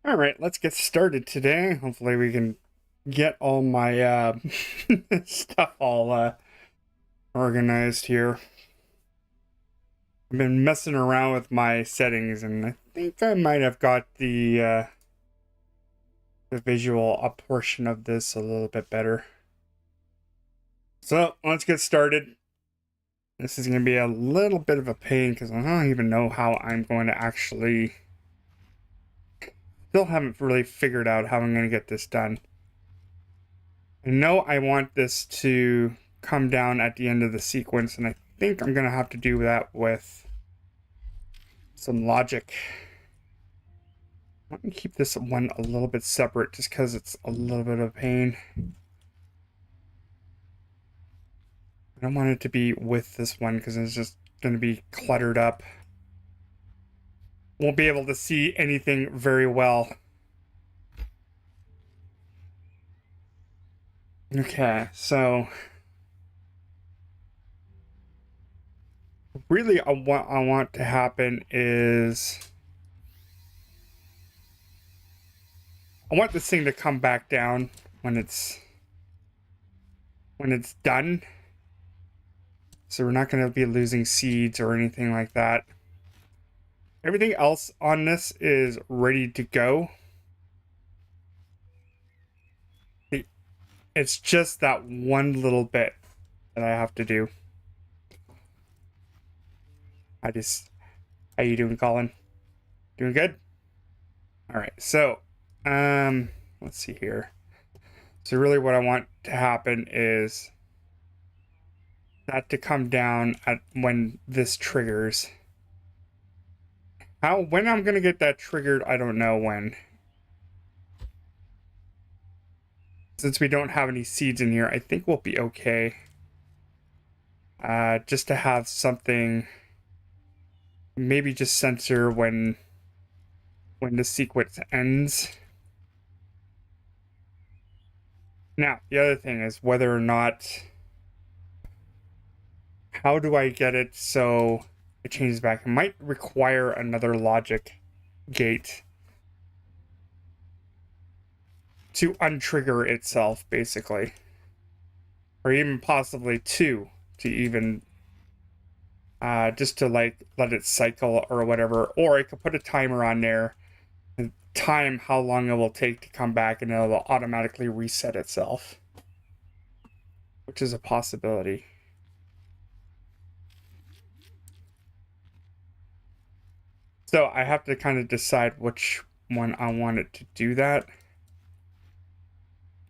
All right, let's get started today. Hopefully we can get all my stuff all organized here. I've been messing around with my settings and I think I might have got the visual up portion of this a little bit better. So let's get started. This is going to be a little bit of a pain because I don't even know how I'm going to actually... Still haven't really figured out how I'm going to get this done. I know I want this to come down at the end of the sequence, and I think I'm going to have to do that with some logic. Let me keep this one a little bit separate just because it's a little bit of a pain. I don't want it to be with this one because it's just going to be cluttered up. Won't be able to see anything very well. Okay, so really what I want to happen is I want this thing to come back down when it's done. So we're not going to be losing seeds or anything like that. Everything else on this is ready to go. It's just that one little bit that I have to do. How you doing, Colin? Doing good? All right, so, let's see here. So really what I want to happen is that to come down at when this triggers. When I'm gonna get that triggered, I don't know when. Since we don't have any seeds in here, I think we'll be okay. Just to have something, maybe just censor when the sequence ends. Now, the other thing is whether or not, how do I get it so it changes back? It might require another logic gate to untrigger itself, basically. Or even possibly two to even just to like let it cycle or whatever. Or I could put a timer on there and time how long it will take to come back and it'll automatically reset itself, which is a possibility. So I have to kind of decide which one I want it to do that.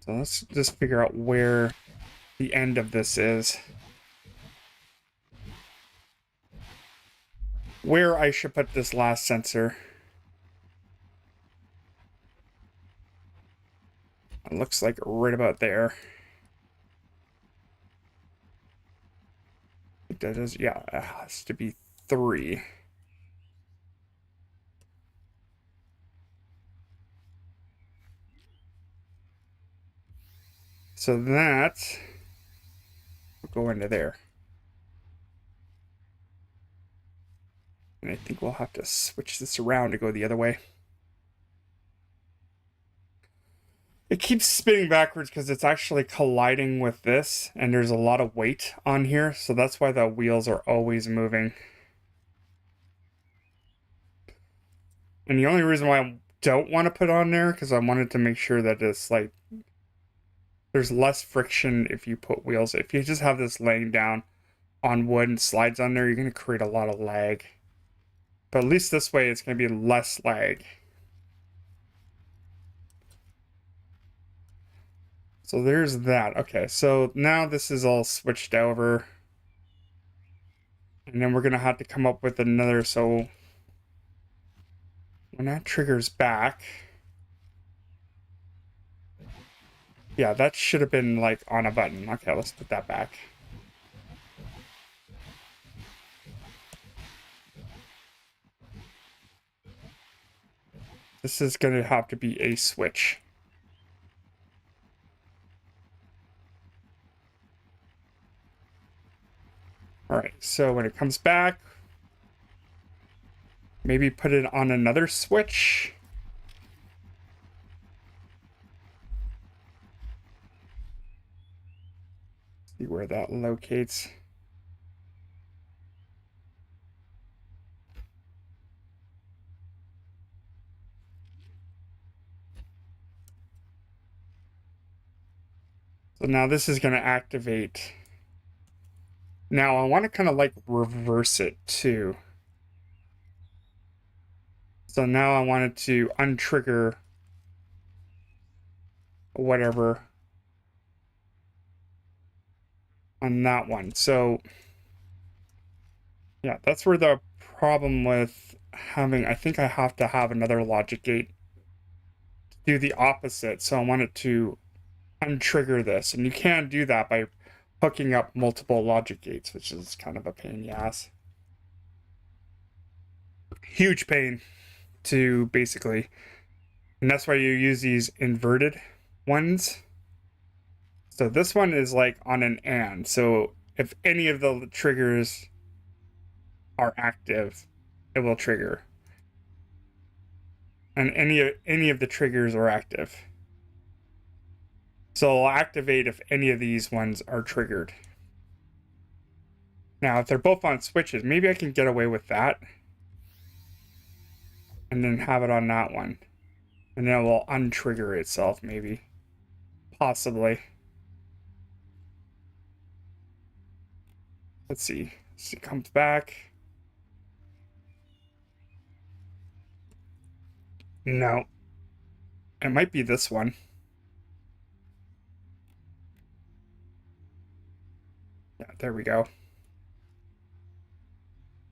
So let's just figure out where the end of this is. Where I should put this last sensor. It looks like right about there. It does, yeah, it has to be 3. So that will go into there. And I think we'll have to switch this around to go the other way. It keeps spinning backwards because it's actually colliding with this, and there's a lot of weight on here, so that's why the wheels are always moving. And the only reason why I don't want to put on there, because I wanted to make sure that it's like, there's less friction if you put wheels. If you just have this laying down on wood and slides on there, you're going to create a lot of lag. But at least this way, it's going to be less lag. So there's that. Okay, so now this is all switched over. And then we're going to have to come up with another. So when that triggers back, yeah, that should have been like on a button. Okay, let's put that back. This is going to have to be a switch. All right, so when it comes back, maybe put it on another switch. See where that locates. So now this is going to activate. Now I want to kind of like reverse it too. So now I wanted to untrigger whatever on that one. So yeah, that's where the problem with having, I think I have to have another logic gate to do the opposite. So I want it to untrigger this. And you can do that by hooking up multiple logic gates, which is kind of a pain in the ass. Huge pain to basically, and that's why you use these inverted ones. So this one is like on an and. So if any of the triggers are active, it will trigger. And any of the triggers are active. So I'll activate if any of these ones are triggered. Now, if they're both on switches, maybe I can get away with that. And then have it on that one. And then it will untrigger itself, maybe. Possibly. Let's see. So it comes back. No. It might be this one. Yeah, there we go.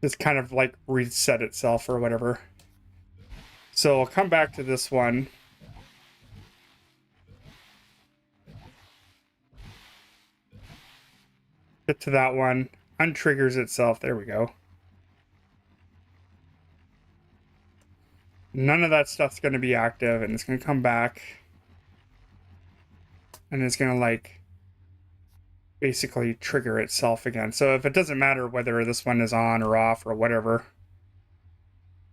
Just kind of like reset itself or whatever. So I'll come back to this one. Get to that one. Untriggers itself. There we go. None of that stuff's going to be active, and it's going to come back. And it's going to like basically trigger itself again. So if it doesn't matter whether this one is on or off or whatever,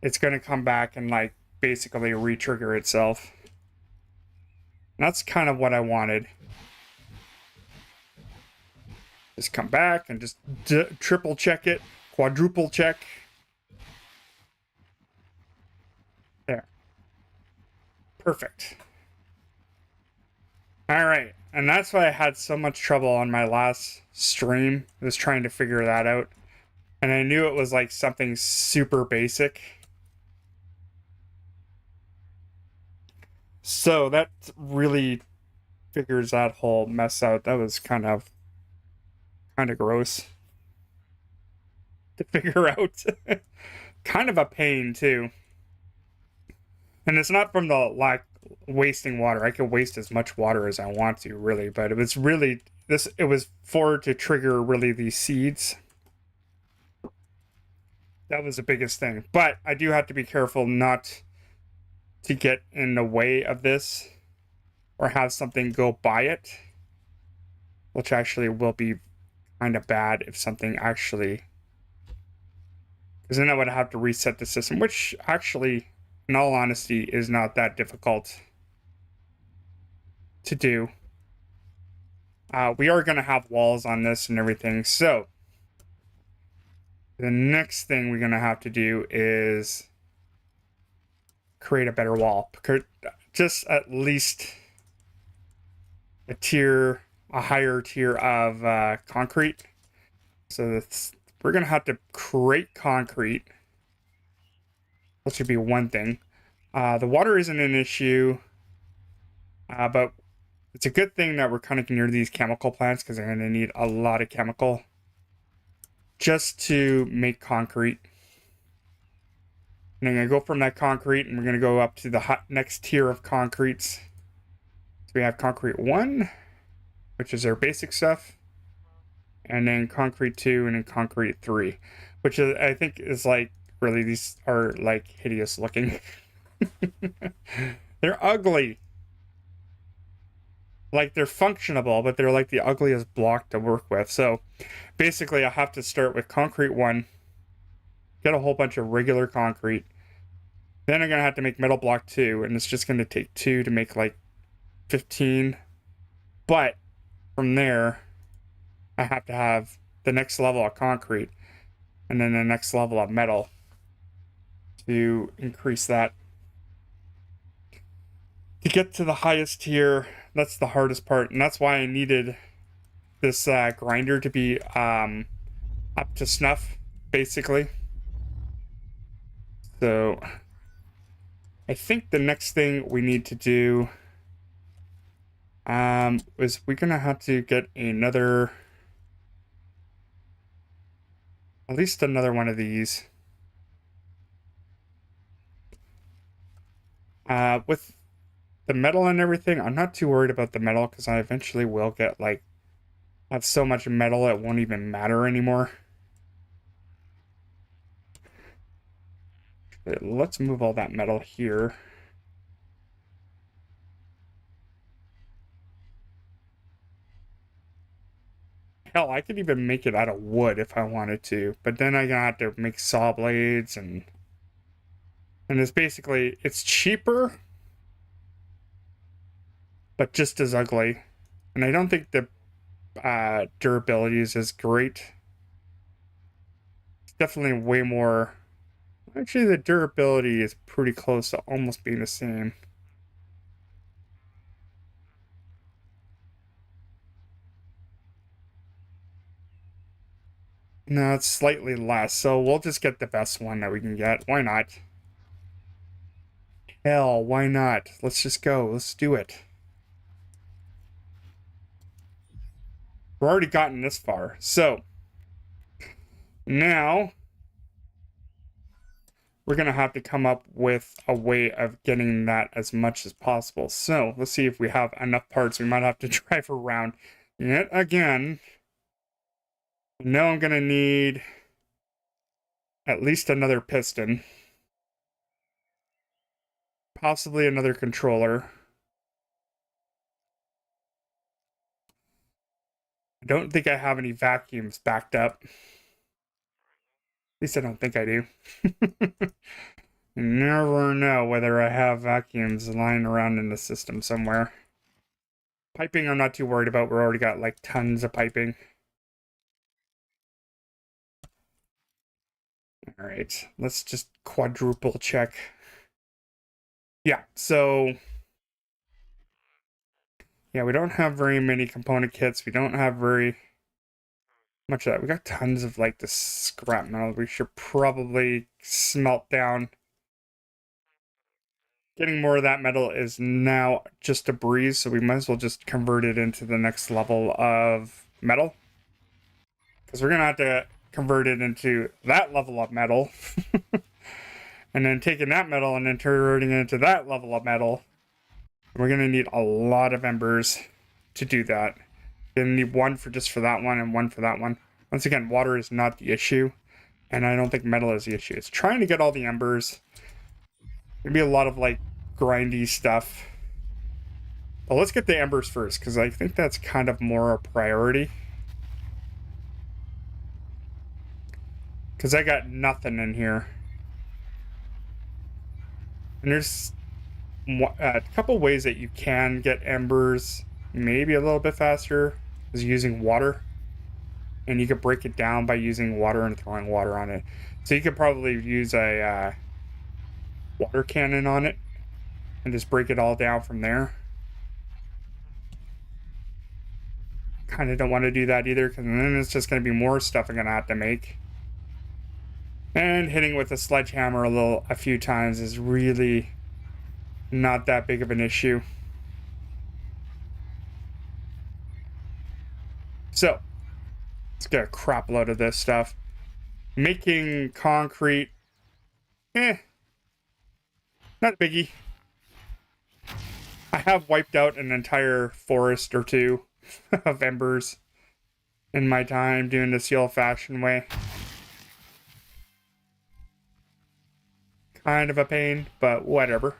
it's going to come back and like basically re-trigger itself. And that's kind of what I wanted. Just come back and just triple check it, quadruple check. There. Perfect. All right. And that's why I had so much trouble on my last stream, was trying to figure that out. And I knew it was like something super basic. So that really figures that whole mess out. That was kind of gross to figure out. Kind of a pain too. And it's not from the lack wasting water. I could waste as much water as I want to, really, but it was really this. It was for to trigger really these seeds. That was the biggest thing. But I do have to be careful not to get in the way of this or have something go by it, which actually will be kind of bad if something actually, because then I would have to reset the system, which actually, in all honesty, is not that difficult to do. We are going to have walls on this and everything, so the next thing we're going to have to do is create a better wall. Just at least a higher tier of concrete. So we're going to have to create concrete. That should be one thing. The water isn't an issue, but it's a good thing that we're kind of near these chemical plants, because they're going to need a lot of chemical just to make concrete. And I'm going to go from that concrete, and we're going to go up to the next tier of concretes. So we have concrete 1, which is our basic stuff, and then concrete 2, and then concrete 3, which is, I think, is like, really, these are like hideous looking. They're ugly. Like, they're functionable, but they're like the ugliest block to work with. So basically I have to start with concrete 1, get a whole bunch of regular concrete. Then I'm going to have to make metal block 2, and it's just going to take 2 to make like 15. But from there, I have to have the next level of concrete and then the next level of metal to increase that. To get to the highest tier, that's the hardest part, and that's why I needed this grinder to be up to snuff, basically. So I think the next thing we need to do is we're gonna have to get another, at least another one of these. With the metal and everything, I'm not too worried about the metal because I eventually will get like have so much metal it won't even matter anymore. But let's move all that metal here. Hell, I could even make it out of wood if I wanted to, but then I'm gonna have to make saw blades and it's basically, it's cheaper, but just as ugly. And I don't think the durability is as great. It's definitely way more. Actually, the durability is pretty close to almost being the same. No, it's slightly less, so we'll just get the best one that we can get. Why not? Hell, why not? Let's just go. Let's do it. We're already gotten this far. So, now we're going to have to come up with a way of getting that as much as possible. So, let's see if we have enough parts. We might have to drive around yet again. I know I'm going to need at least another piston. Possibly another controller. I don't think I have any vacuums backed up. At least I don't think I do. You never know whether I have vacuums lying around in the system somewhere. Piping I'm not too worried about. We've already got like tons of piping. Alright, let's just quadruple check. Yeah, so... yeah, we don't have very many component kits. We don't have very much of that. We got tons of like the scrap metal. We should probably smelt down. Getting more of that metal is now just a breeze, so we might as well just convert it into the next level of metal. Because we're going to have to convert it into that level of metal. And then taking that metal and then converting it into that level of metal. We're going to need a lot of embers to do that. You're going to need one for just for that one and one for that one. Once again, water is not the issue. And I don't think metal is the issue. It's trying to get all the embers. Maybe a lot of like grindy stuff. But let's get the embers first, because I think that's kind of more a priority. Because I got nothing in here. And there's a couple ways that you can get embers maybe a little bit faster, is using water. And you could break it down by using water and throwing water on it. So you could probably use a water cannon on it and just break it all down from there. Kind of don't want to do that either, because then it's just going to be more stuff I'm going to have to make. And hitting with a sledgehammer a few times is really not that big of an issue. So, let's get a crap load of this stuff. Making concrete, not a biggie. I have wiped out an entire forest or two of embers in my time doing this the old-fashioned way. Kind of a pain, but whatever.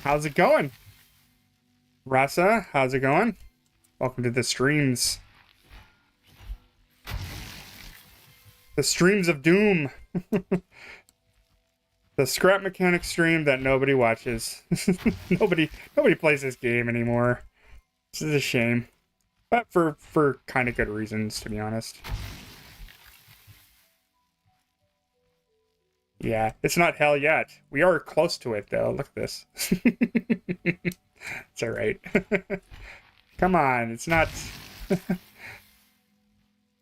How's it going? Rasa, how's it going? Welcome to the streams. The streams of doom. The scrap mechanic stream that nobody watches. Nobody plays this game anymore. This is a shame. But for kind of good reasons, to be honest. Yeah, it's not hell yet. We are close to it, though. Look at this. It's all right. Come on, it's not...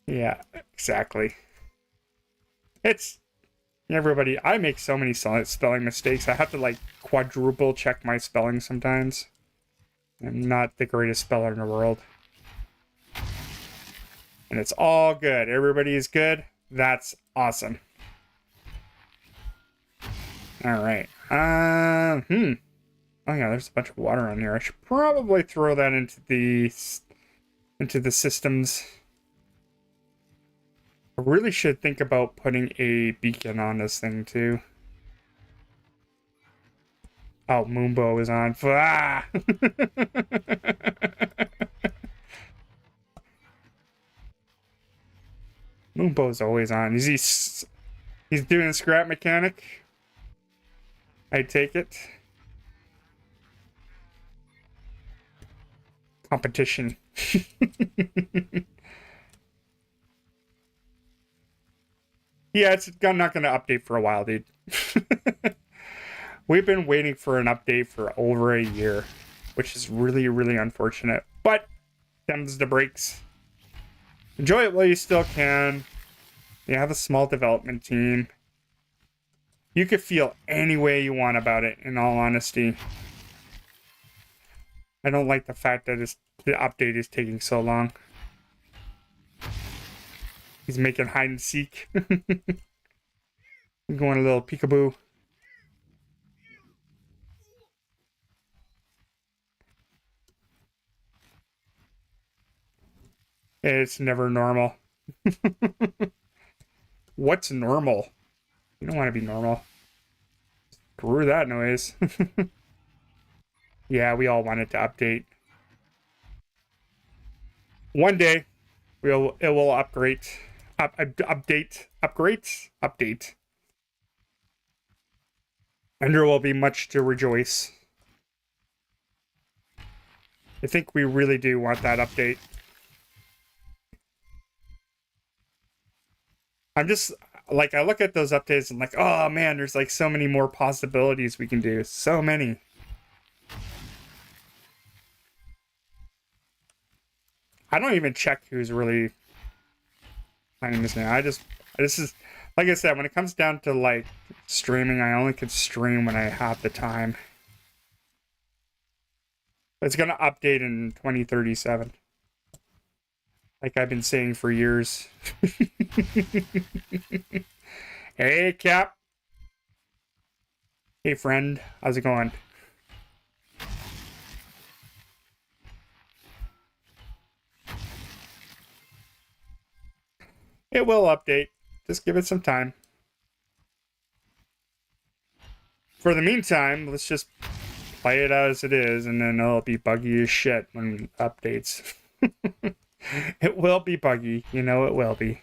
Yeah, exactly. It's... Everybody, I make so many spelling mistakes. I have to, like, quadruple check my spelling sometimes. I'm not the greatest speller in the world. And it's all good. Everybody is good. That's awesome. All right. Oh yeah, there's a bunch of water on here. I should probably throw that into the systems. I really should think about putting a beacon on this thing too. Oh, Moonbow is on. Ah! Moonbow's always on. He's doing scrap mechanic. I take it. Competition. Yeah, it's not going to update for a while, dude. We've been waiting for an update for over a year, which is really, really unfortunate. But them's the breaks. Enjoy it while you still can. You have a small development team. You could feel any way you want about it, in all honesty. I don't like the fact that the update is taking so long. He's making hide and seek. Going a little peekaboo. It's never normal. What's normal? You don't want to be normal. Screw that noise. Yeah, we all want it to update. One day, it will upgrade. Update. And there will be much to rejoice. I think we really do want that update. I'm just, like, I look at those updates and like, oh man, there's like so many more possibilities we can do. So many. I don't even check who's really playing this now. This is, like I said, when it comes down to like streaming, I only can stream when I have the time. It's gonna update in 2037. Like I've been saying for years. Hey, Cap. Hey, friend. How's it going? It will update. Just give it some time. For the meantime, let's just play it as it is, and then it'll be buggy as shit when it updates. It will be buggy. You know it will be.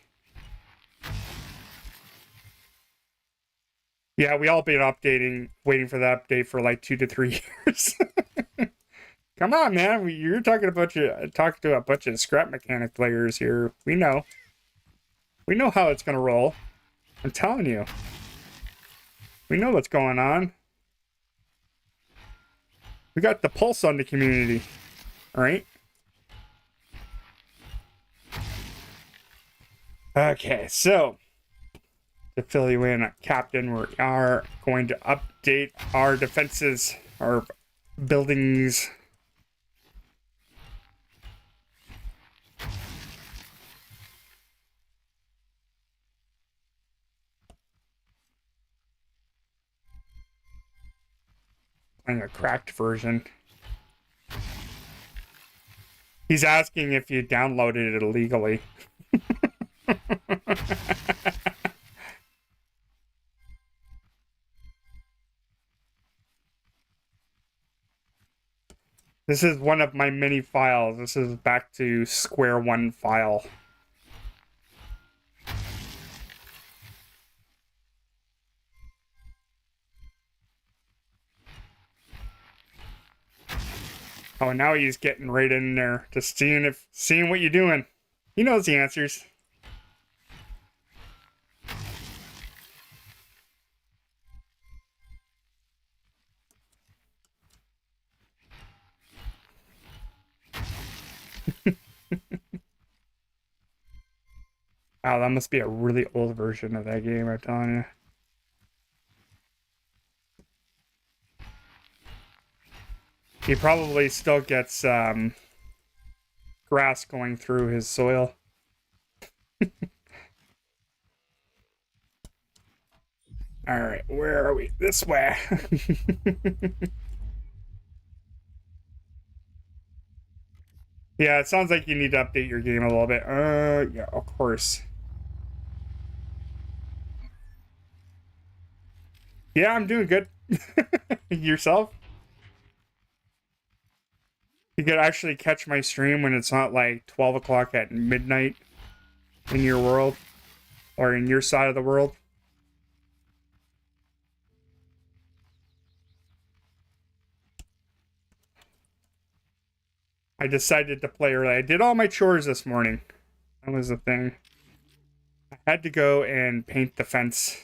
Yeah, we all been updating, waiting for the update for like 2 to 3 years. Come on, man. You're talking to a bunch of scrap mechanic players here. We know. We know how it's gonna roll. I'm telling you. We know what's going on. We got the pulse on the community. Alright? Okay, so to fill you in, Captain, we are going to update our defenses, our buildings. Playing a cracked version. He's asking if you downloaded it illegally. This is one of my many files. This is back to square one file. Oh, now he's getting right in there, just seeing what you're doing. He knows the answers. Wow, that must be a really old version of that game, I'm telling you. He probably still gets grass going through his soil. All right, where are we? This way. Yeah, it sounds like you need to update your game a little bit. Yeah, of course. Yeah, I'm doing good. Yourself? You could actually catch my stream when it's not like 12 o'clock at midnight in your world or in your side of the world. I decided to play early. I did all my chores this morning. That was the thing. I had to go and paint the fence.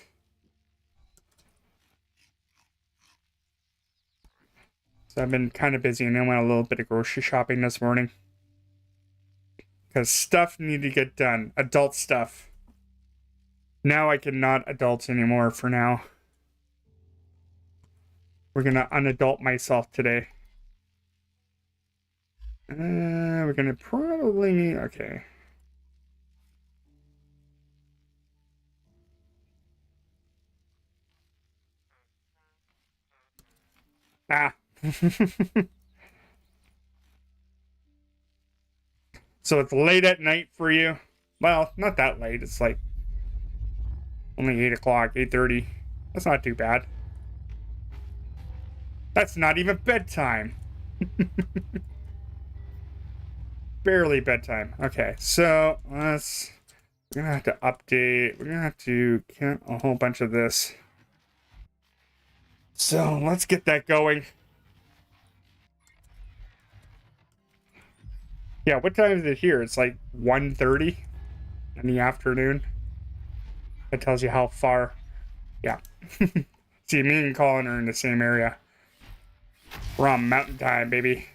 So I've been kind of busy, and I went a little bit of grocery shopping this morning. Because stuff needed to get done. Adult stuff. Now I cannot adult anymore for now. We're gonna unadult myself today. We're gonna probably... Okay. Ah. So it's late at night for you? Well, not that late. It's like only 8 o'clock, 8:30. That's not too bad. That's not even bedtime. Barely bedtime. Okay, so we're gonna have to update. We're gonna have to count a whole bunch of this. So let's get that going. Yeah, what time is it here? It's like 1:30 in the afternoon. That tells you how far. Yeah. See, me and Colin are in the same area. We're on mountain time, baby.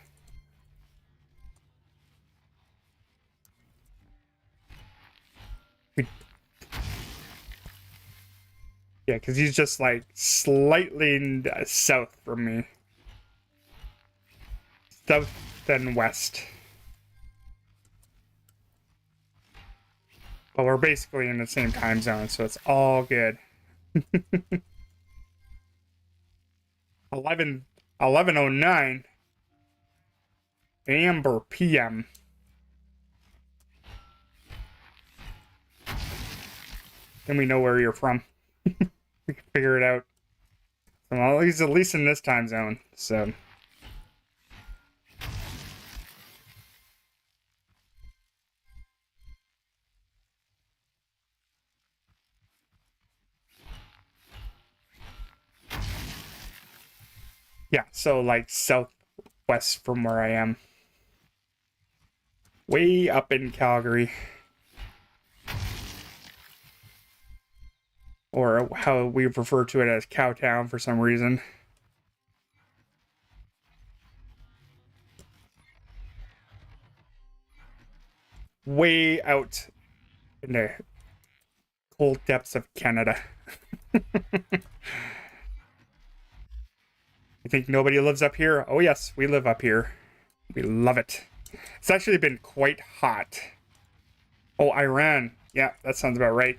Yeah, because he's just like slightly south from me. South then west. But we're basically in the same time zone, so it's all good. 11:09 a.m. or p.m. Then we know where you're from. We can figure it out. Well, he's at least in this time zone, so. Yeah, so like southwest from where I am. Way up in Calgary. Or how we refer to it as Cowtown for some reason. Way out in the cold depths of Canada. You think nobody lives up here? Oh yes, we live up here. We love it. It's actually been quite hot. Oh, Iran. Yeah, that sounds about right.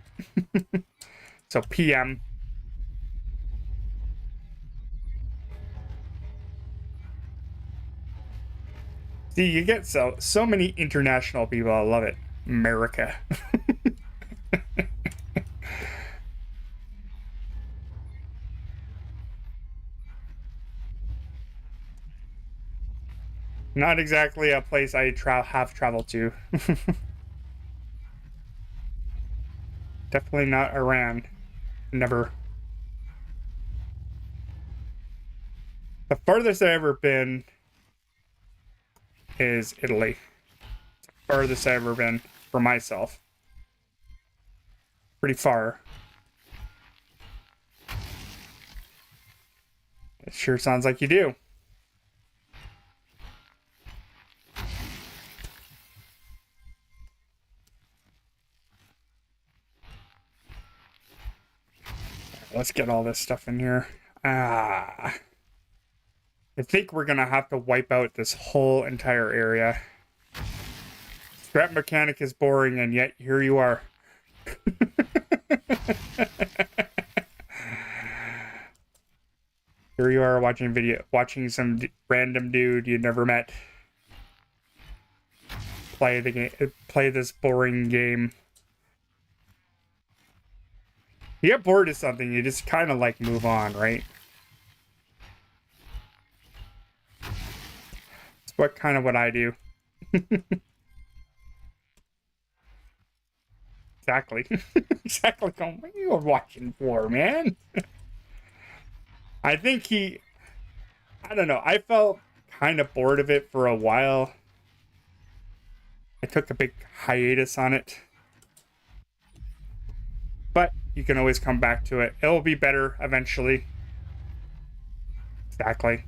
So PM. See, you get so many international people. I love it. America. Not exactly a place I have traveled to. Definitely not Iran. Never. The farthest I've ever been is Italy. It's the farthest I've ever been for myself. Pretty far. It sure sounds like you do. Let's get all this stuff in here. I think we're gonna have to wipe out this whole entire area. Scrap mechanic is boring, and yet here you are. Here you are watching some random dude you never met play the game, play this boring game. You get bored of something, you just kind of like move on, right? It's what I do. Exactly. Exactly. What are you watching for, man? I think I don't know. I felt kind of bored of it for a while. I took a big hiatus on it. But you can always come back to it. It'll be better eventually. Exactly.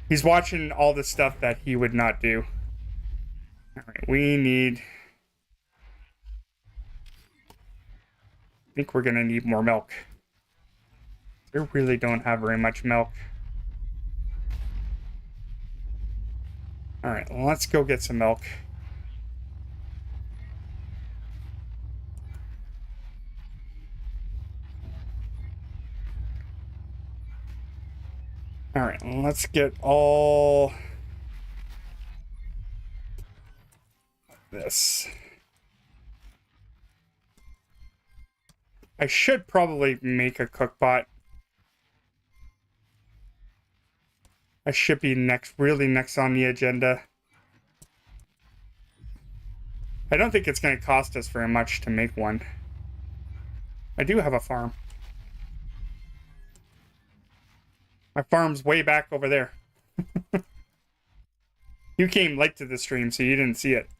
He's watching all the stuff that he would not do. Alright, we need... I think we're gonna need more milk. They really don't have very much milk. Alright, let's go get some milk. Alright, let's get all this. I should probably make a cookbot. I should be really next on the agenda. I don't think it's going to cost us very much to make one. I do have a farm. My farm's way back over there. You came late to the stream, so you didn't see it.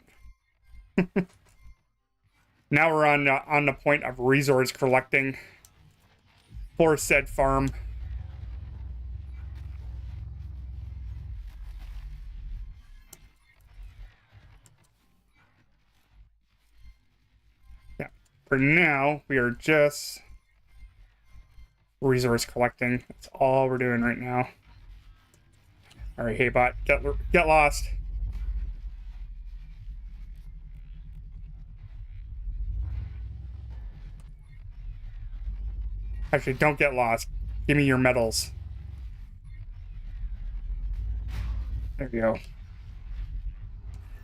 Now we're on the point of resource collecting for said farm. Yeah, for now, we are just resource collecting. That's all we're doing right now. All right, hey bot, get lost. Actually, don't get lost. Give me your medals. There you go.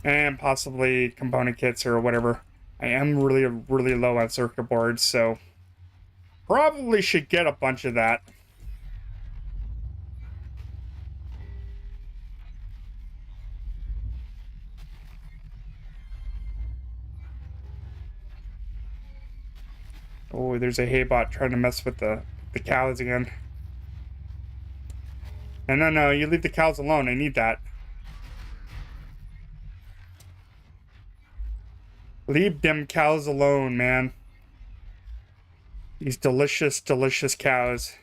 And possibly component kits or whatever. I am really low on circuit boards, so probably should get a bunch of that. Oh, there's a hay bot trying to mess with the cows again. No, you leave the cows alone. I need that. Leave them cows alone, man. These delicious cows.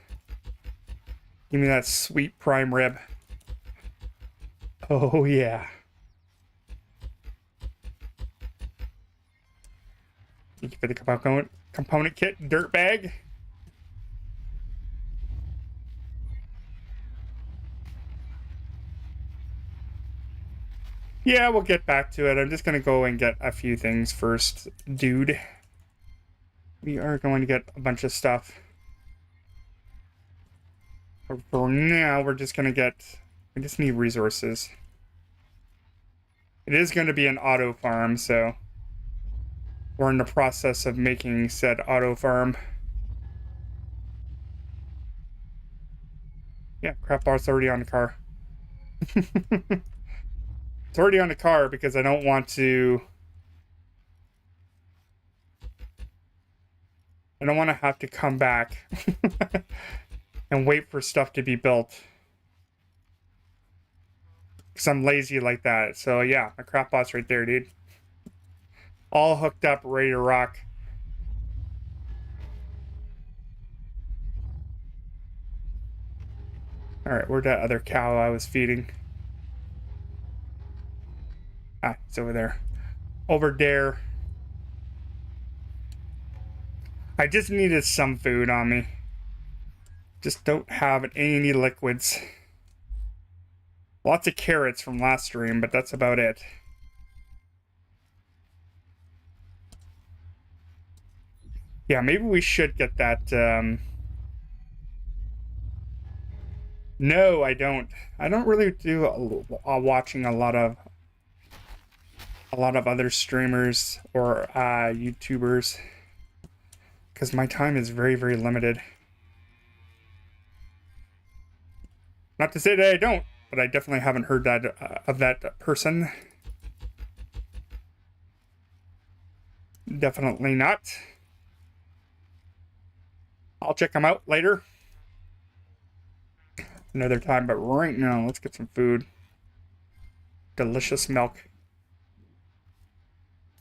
Give me that sweet prime rib. Oh, yeah. Thank you for the component kit, dirtbag. Yeah, we'll get back to it. I'm just gonna go and get a few things first, dude. We are going to get a bunch of stuff. For now, we're just gonna get... We just need resources. It is going to be an auto farm, so... We're in the process of making said auto farm. Yeah, crap bar's already on the car. It's already on the car because I don't want to... I don't want to have to come back and wait for stuff to be built. Because I'm lazy like that. So yeah, my crap bot's right there, dude. All hooked up, ready to rock. Alright, where'd that other cow I was feeding? Ah, it's over there. Over there. I just needed some food on me. Just don't have any liquids. Lots of carrots from last stream, but that's about it. Yeah, maybe we should get that, No, I don't. I don't really do watching a lot of other streamers or YouTubers because my time is very, very limited. Not to say that I don't, but I definitely haven't heard that of that person. Definitely not. I'll check them out later. Another time, but right now, let's get some food. Delicious milk.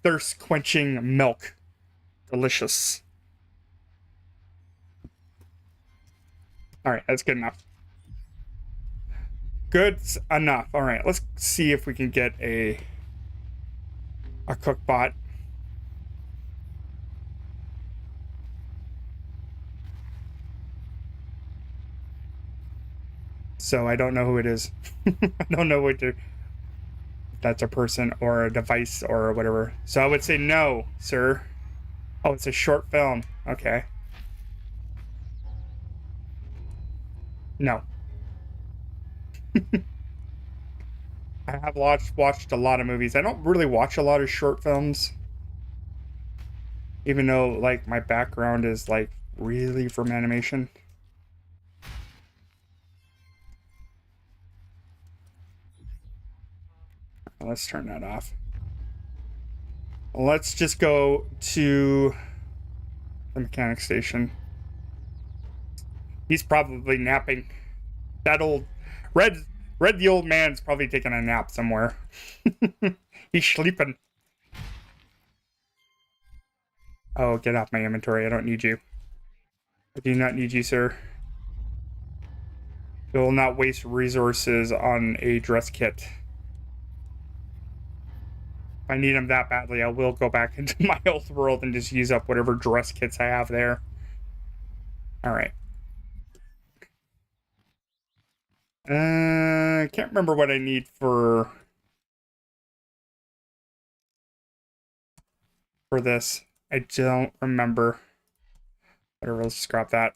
Thirst quenching milk. Delicious. Alright, that's good enough. Good enough. Alright, let's see if we can get a cook bot. So I don't know who it is. I don't know what to... That's a person or a device or whatever. So I would say no, sir. Oh, it's a short film. Okay. No. I have watched a lot of movies. I don't really watch a lot of short films. Even though, like, my background is, like, really from animation. Let's turn that off. Let's just go to the mechanic station. He's probably napping. That old... Red, the old man's probably taking a nap somewhere. He's sleeping. Oh, get off my inventory. I don't need you. I do not need you, sir. You will not waste resources on a dress kit. If I need them that badly, I will go back into my old world and just use up whatever dress kits I have there. Alright. I can't remember what I need for this. I don't remember. Whatever, let's scrap that.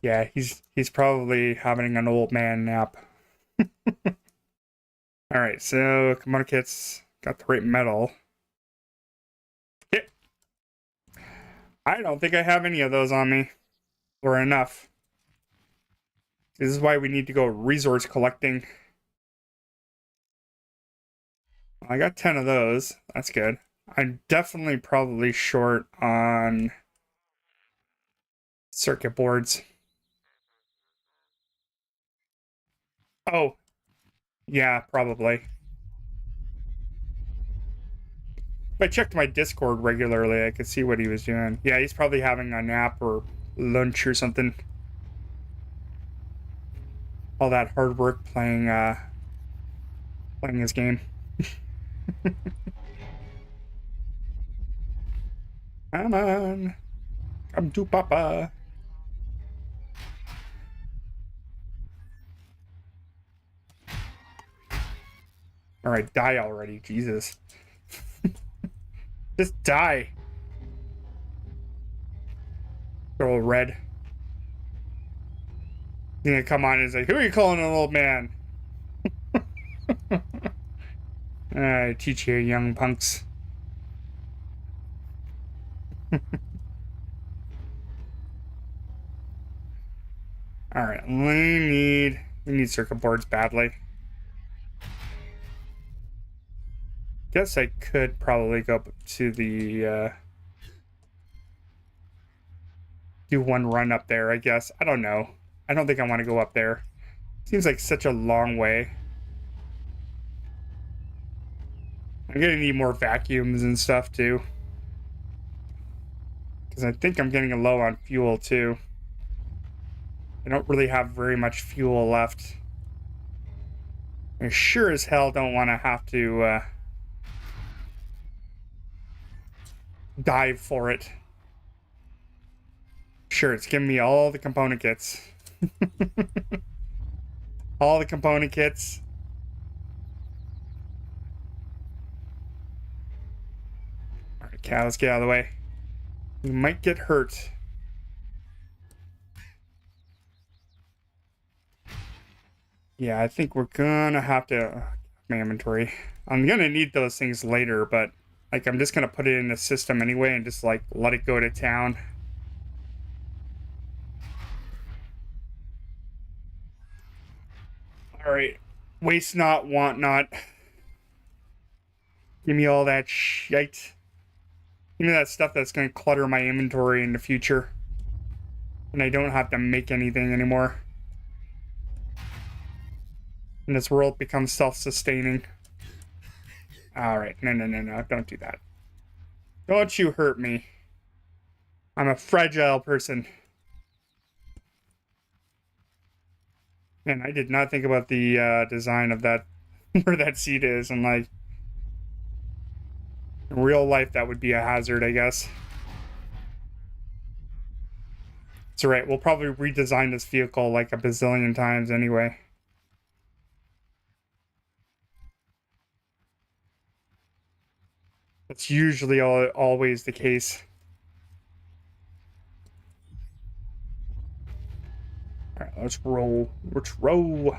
Yeah, he's probably having an old man nap. Alright, so kimono kits. Got the right metal. Yeah. I don't think I have any of those on me. Or enough. This is why we need to go resource collecting. I got 10 of those. That's good. I'm definitely probably short on circuit boards. Oh, yeah, probably. If I checked my Discord regularly, I could see what he was doing. Yeah, he's probably having a nap or lunch or something. All that hard work playing his game. Come on. Come to Papa. Alright, die already. Jesus. Just die. Girl red. He's gonna come on and say, who are you calling an old man? I teach you young punks. Alright, we need circuit boards badly. Guess I could probably go up to the do one run up there, I guess. I don't know. I don't think I want to go up there. Seems like such a long way. I'm gonna need more vacuums and stuff too. Because I think I'm getting low on fuel too. I don't really have very much fuel left. I sure as hell don't want to have to dive for it. Sure, it's giving me all the component kits. All the component kits. Alright, okay, let's get out of the way. We might get hurt. Yeah, I think we're gonna have to... my inventory. I'm gonna need those things later, but like I'm just gonna put it in the system anyway and just like let it go to town. Alright. Waste not, want not. Give me all that shite. Give me that stuff that's gonna clutter my inventory in the future. And I don't have to make anything anymore. And this world becomes self-sustaining. Alright, no, don't do that. Don't you hurt me. I'm a fragile person. Man, I did not think about the design of that, where that seat is, and like, in real life that would be a hazard, I guess. It's alright, we'll probably redesign this vehicle like a bazillion times anyway. That's usually always the case. Alright, let's roll. Let's roll.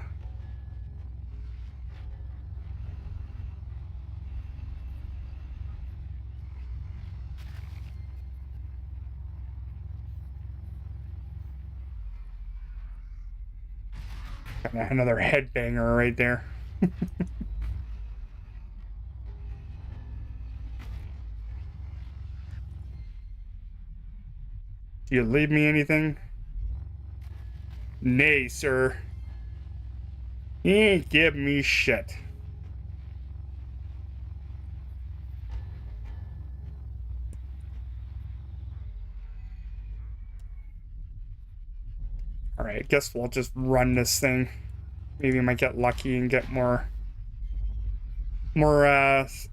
Got another headbanger right there. Do you leave me anything? Nay, sir. You ain't give me shit. Alright, I guess we'll just run this thing. Maybe I might get lucky and get more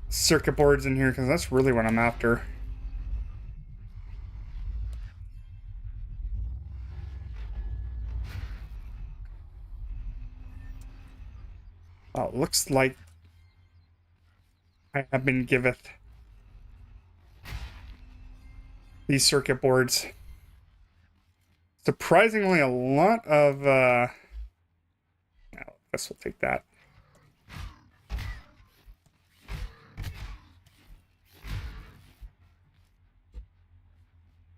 circuit boards in here, because that's really what I'm after. Oh, looks like I have been giveth these circuit boards. Surprisingly, a lot of I guess we'll take that.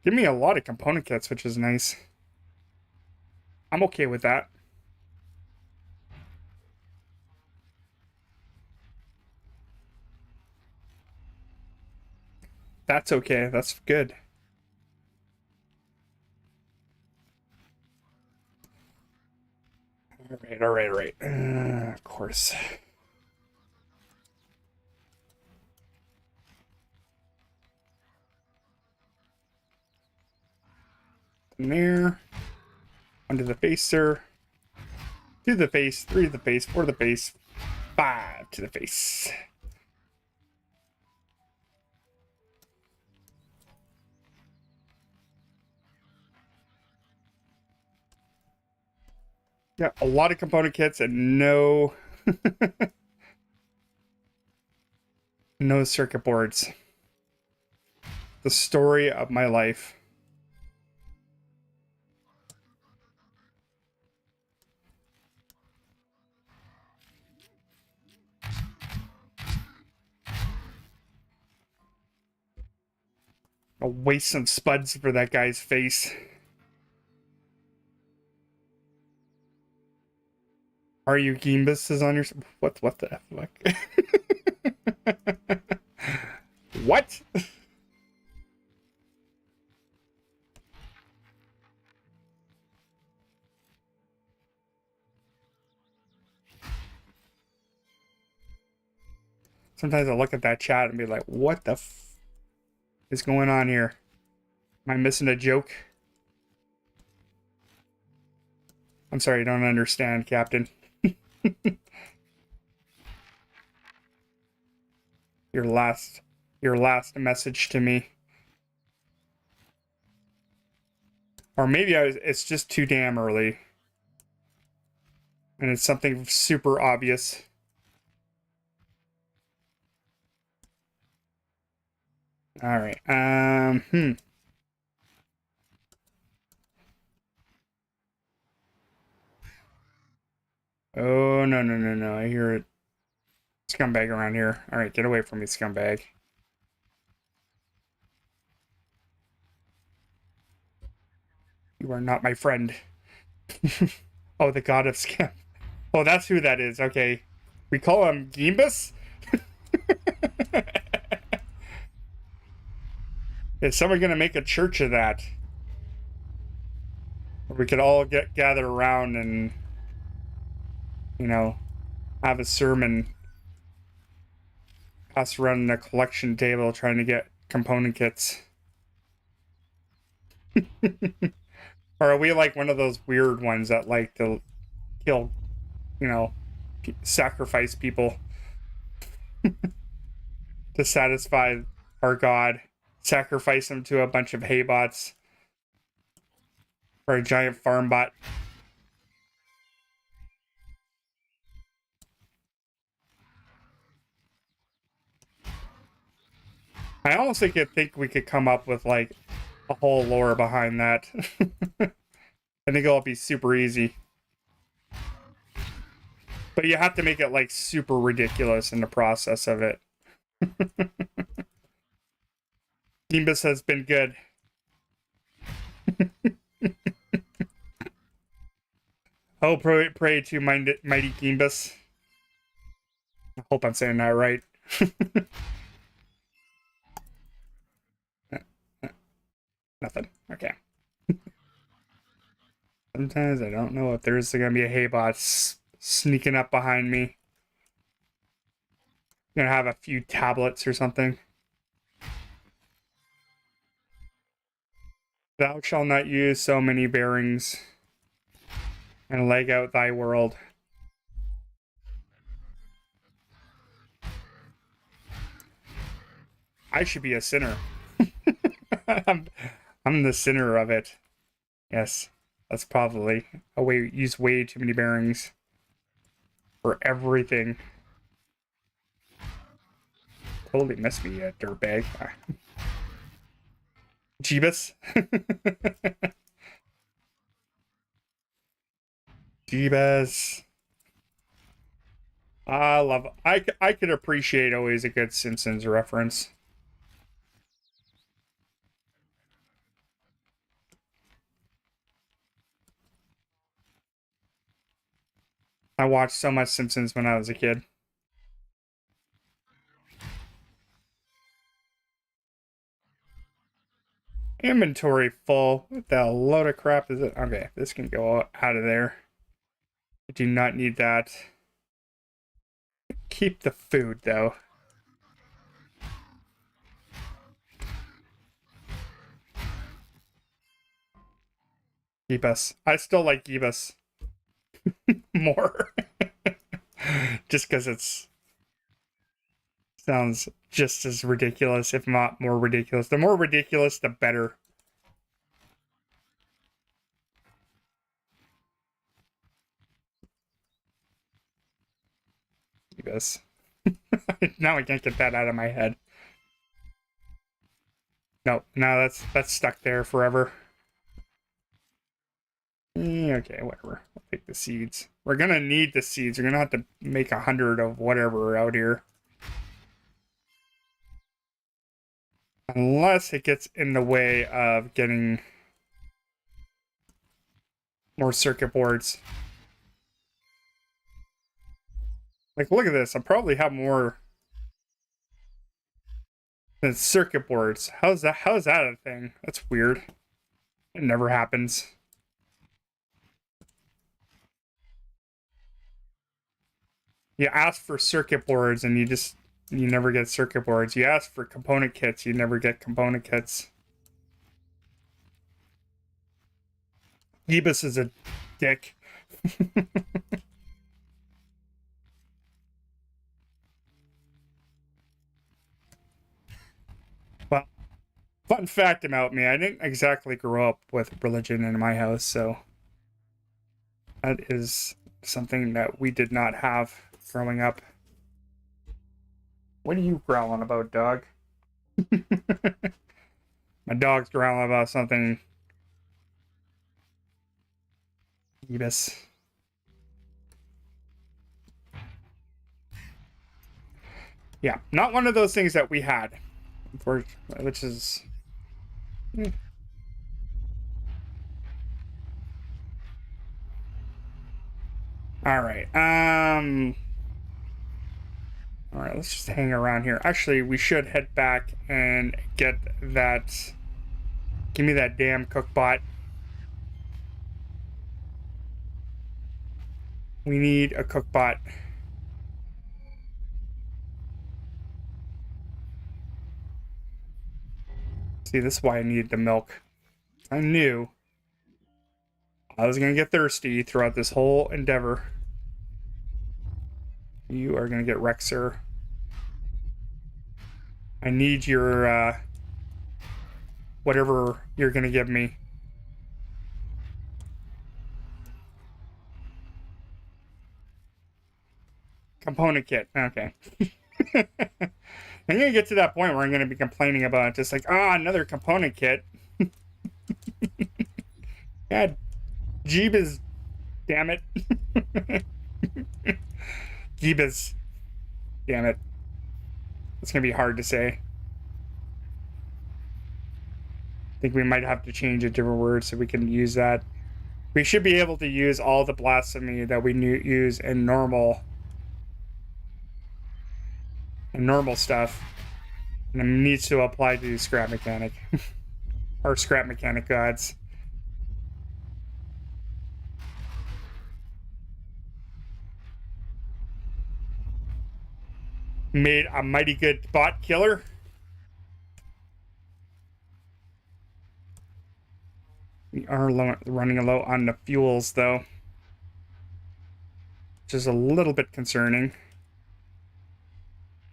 Give me a lot of component kits, which is nice. I'm okay with that. That's okay. That's good. All right. Of course. There. Onto the face, sir. To the face, 3 to the face, 4 to the face, 5 to the face. Yeah, a lot of component kits and no no circuit boards. The story of my life. I'll waste some spuds for that guy's face. Are you Gimbus is on your... What the fuck? What? Sometimes I look at that chat and be like, what the f is going on here? Am I missing a joke? I'm sorry, I don't understand, Captain. Your last message to me. Or maybe it's just too damn early. And it's something super obvious. All right. Oh, no, no, no, no. I hear it. Scumbag around here. All right, get away from me, scumbag. You are not my friend. Oh, the god of scam. Oh, that's who that is. Okay. We call him Gimbus? Is someone going to make a church of that? Where we could all gather around and, you know, have a sermon. Us running a collection table trying to get component kits. Or are we like one of those weird ones that like to kill, you know, sacrifice people to satisfy our god? Sacrifice them to a bunch of hay bots or a giant farm bot. I honestly could think we could come up with like a whole lore behind that. I think it'll be super easy. But you have to make it like super ridiculous in the process of it. Gimbus has been good. Oh, pray to mighty Gimbus. I hope I'm saying that right. Nothing. Okay. Sometimes I don't know if there's gonna be a haybot sneaking up behind me. Gonna have a few tablets or something. Thou shalt not use so many bearings and leg out thy world. I should be a sinner. I'm the sinner of it. Yes, that's probably a way. Use way too many bearings for everything. Totally missed me, a dirtbag. Jeebus. Jeebus. I love. I could appreciate always a good Simpsons reference. I watched so much Simpsons when I was a kid. Inventory full. What the load of crap is it? Okay, this can go out of there. I do not need that. Keep the food, though. Gibbous. I still like Gibbous more. Just because it's sounds just as ridiculous, if not more ridiculous. The more ridiculous, the better. Gibbous. Now I can't get that out of my head. No, that's stuck there forever. Okay, whatever. I'll take the seeds. We're gonna need the seeds. We're gonna have to make 100 of whatever out here. Unless it gets in the way of getting more circuit boards. Like, look at this. I probably have more than circuit boards. How's that a thing? That's weird. It never happens. You ask for circuit boards and you just you never get circuit boards. You ask for component kits, you never get component kits. Ebus is a dick. Well, fun fact about me, I didn't exactly grow up with religion in my house, so that is something that we did not have growing up. What are you growling about, dog? My dog's growling about something. Ebus. Yeah, not one of those things that we had, which is... All right. All right, let's just hang around here. Actually, we should head back and get that. Give me that damn cookbot. We need a cookbot. See, this is why I needed the milk. I knew I was going to get thirsty throughout this whole endeavor. You are going to get Rexer. I need your, whatever you're going to give me. Component kit. Okay. I'm going to get to that point where I'm going to be complaining about just like, another component kit. God, Jeebus, damn it. Jeebus, damn it. It's going to be hard to say. I think we might have to change a different word so we can use that. We should be able to use all the blasphemy that we use in normal stuff. And it needs to apply to scrap mechanic. Or scrap mechanic gods. Made a mighty good bot killer. We are running low on the fuels, though, which is a little bit concerning.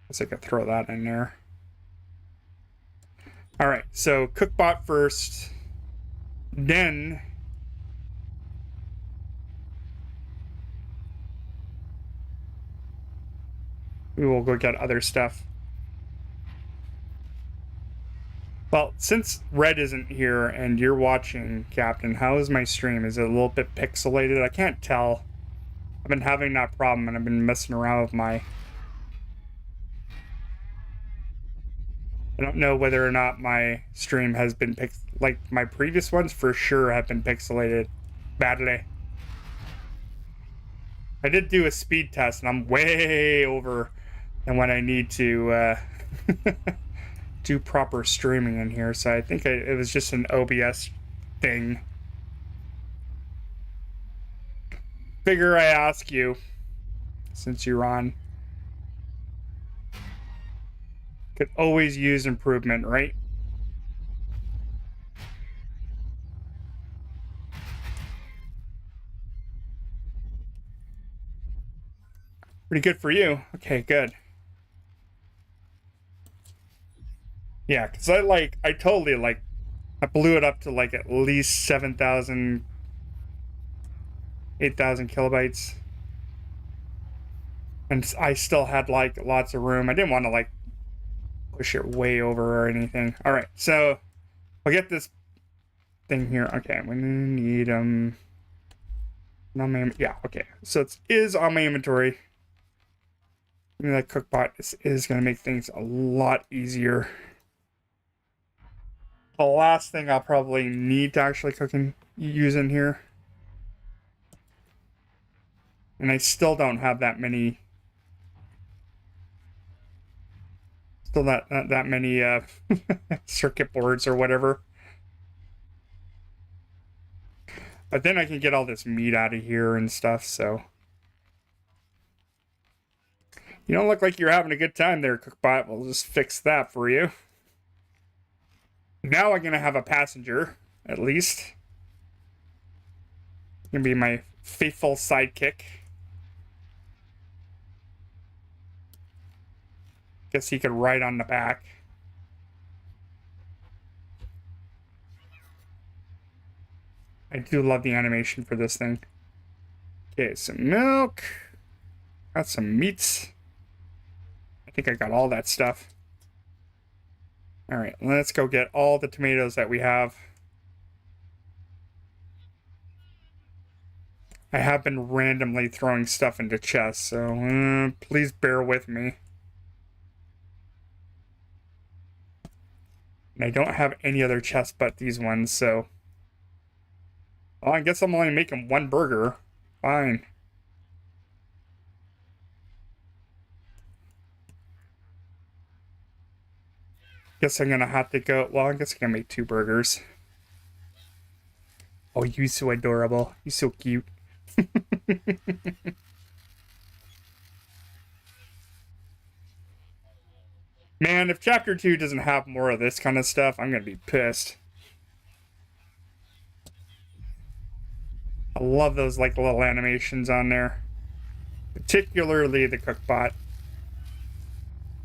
Guess I could throw that in there. All right, so cookbot first, then we will go get other stuff. Well, since Red isn't here and you're watching, Captain, how is my stream? Is it a little bit pixelated? I can't tell. I've been having that problem and I've been messing around with my... I don't know whether or not my stream has been like my previous ones for sure have been pixelated badly. I did do a speed test and I'm way over than what I need to do proper streaming in here, so I think it was just an OBS thing. Figure I ask you, since you're on. Could always use improvement, right? Pretty good for you. Okay, good. Yeah, because I totally I blew it up to like at least 7,000, 8,000 kilobytes. And I still had like lots of room. I didn't want to like push it way over or anything. All right, so I'll get this thing here. Okay, we need yeah, okay. So it is on my inventory. That cookbot is going to make things a lot easier. The last thing I'll probably need to actually use in here. And I still don't have that many. Still not that many circuit boards or whatever. But then I can get all this meat out of here and stuff, so. You don't look like you're having a good time there, Cookbot. We'll just fix that for you. Now I'm going to have a passenger, at least. Going to be my faithful sidekick. Guess he could ride on the back. I do love the animation for this thing. Okay, some milk. Got some meats. I think I got all that stuff. All right, let's go get all the tomatoes that we have. I have been randomly throwing stuff into chests, so please bear with me. And I don't have any other chests but these ones, so... Well, I guess I'm only making one burger. Fine. Guess I'm gonna have to go... Well, I guess I'm gonna make 2 burgers. Oh, you're so adorable. You're so cute. Man, if Chapter 2 doesn't have more of this kind of stuff, I'm gonna be pissed. I love those, like, little animations on there. Particularly the Cookbot.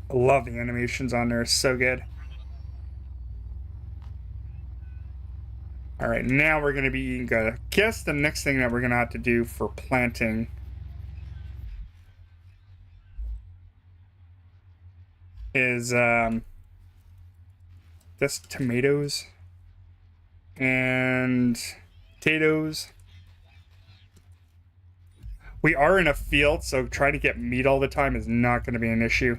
I love the animations on there. It's so good. Alright, now we're going to be eating good. I guess the next thing that we're going to have to do for planting is just tomatoes and potatoes. We are in a field, so trying to get meat all the time is not going to be an issue.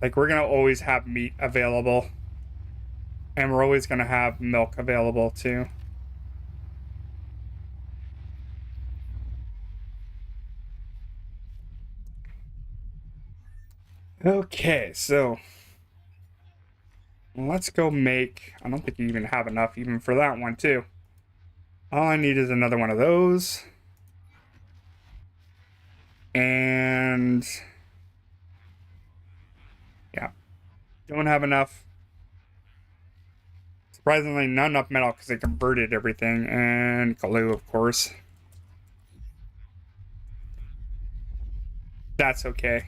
Like, we're going to always have meat available. And we're always going to have milk available, too. Okay, so... let's go make... I don't think you even have enough even for that one, too. All I need is another one of those. And... yeah. Don't have enough. Surprisingly, not enough metal because I converted everything. And glue, of course. That's okay.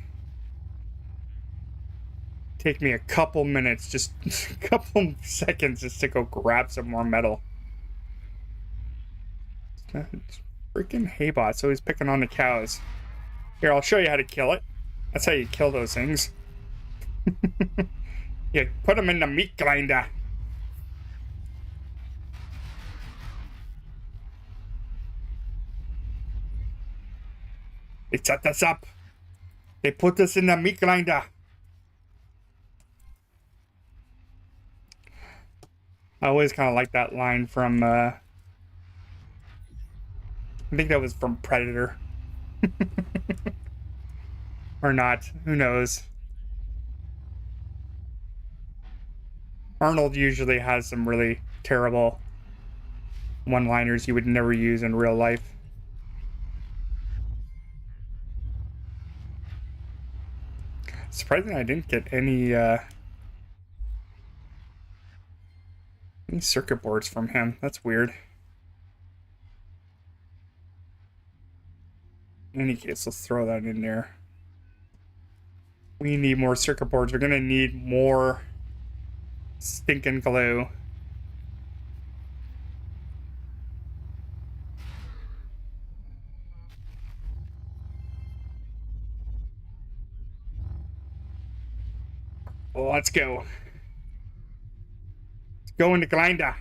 Take me a couple minutes, just a couple seconds just to go grab some more metal. Freaking Haybot, so he's picking on the cows. Here, I'll show you how to kill it. That's how you kill those things. You put them in the meat grinder. They set us up. They put us in the meat grinder. I always kind of like that line from, I think that was from Predator. Or not. Who knows? Arnold usually has some really terrible one-liners you would never use in real life. Surprisingly, I didn't get any circuit boards from him. That's weird. In any case, let's throw that in there. We need more circuit boards. We're gonna need more stinking glue. Well, let's go. Let's go into grinder.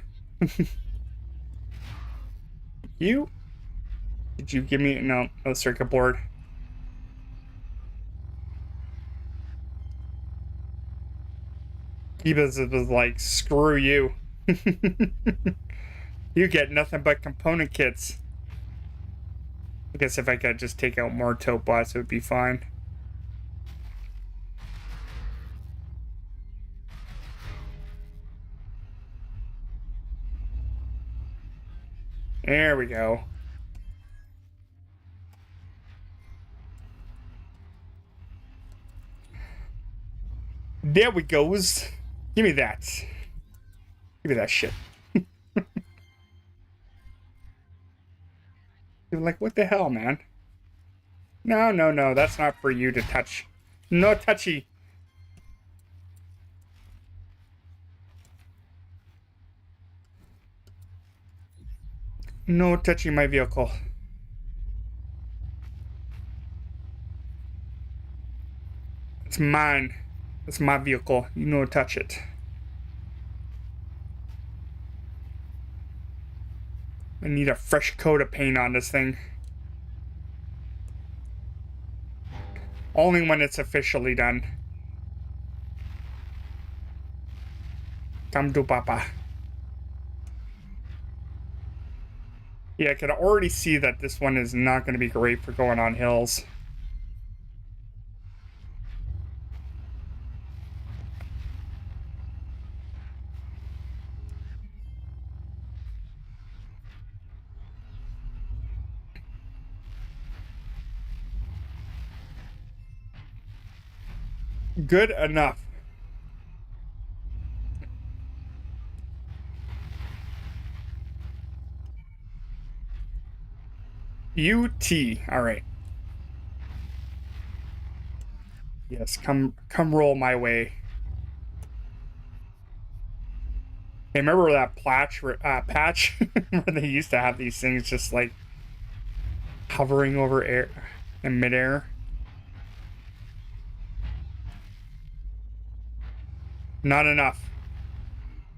You? Did you give me no circuit board? Ebus was like, screw you. You get nothing but component kits. I guess if I could just take out more tote bots, it would be fine. There we go. There we goes. Give me that. Give me that shit. You're like, what the hell, man? No, no, no. That's not for you to touch. No touchy. No touching my vehicle. It's mine. It's my vehicle. You no touch it. I need a fresh coat of paint on this thing. Only when it's officially done. Come to Papa. Yeah, I can already see that this one is not going to be great for going on hills. Good enough. UT. All right. Yes, come roll my way. Hey, remember that patch where they used to have these things just like hovering over air in midair? Not enough.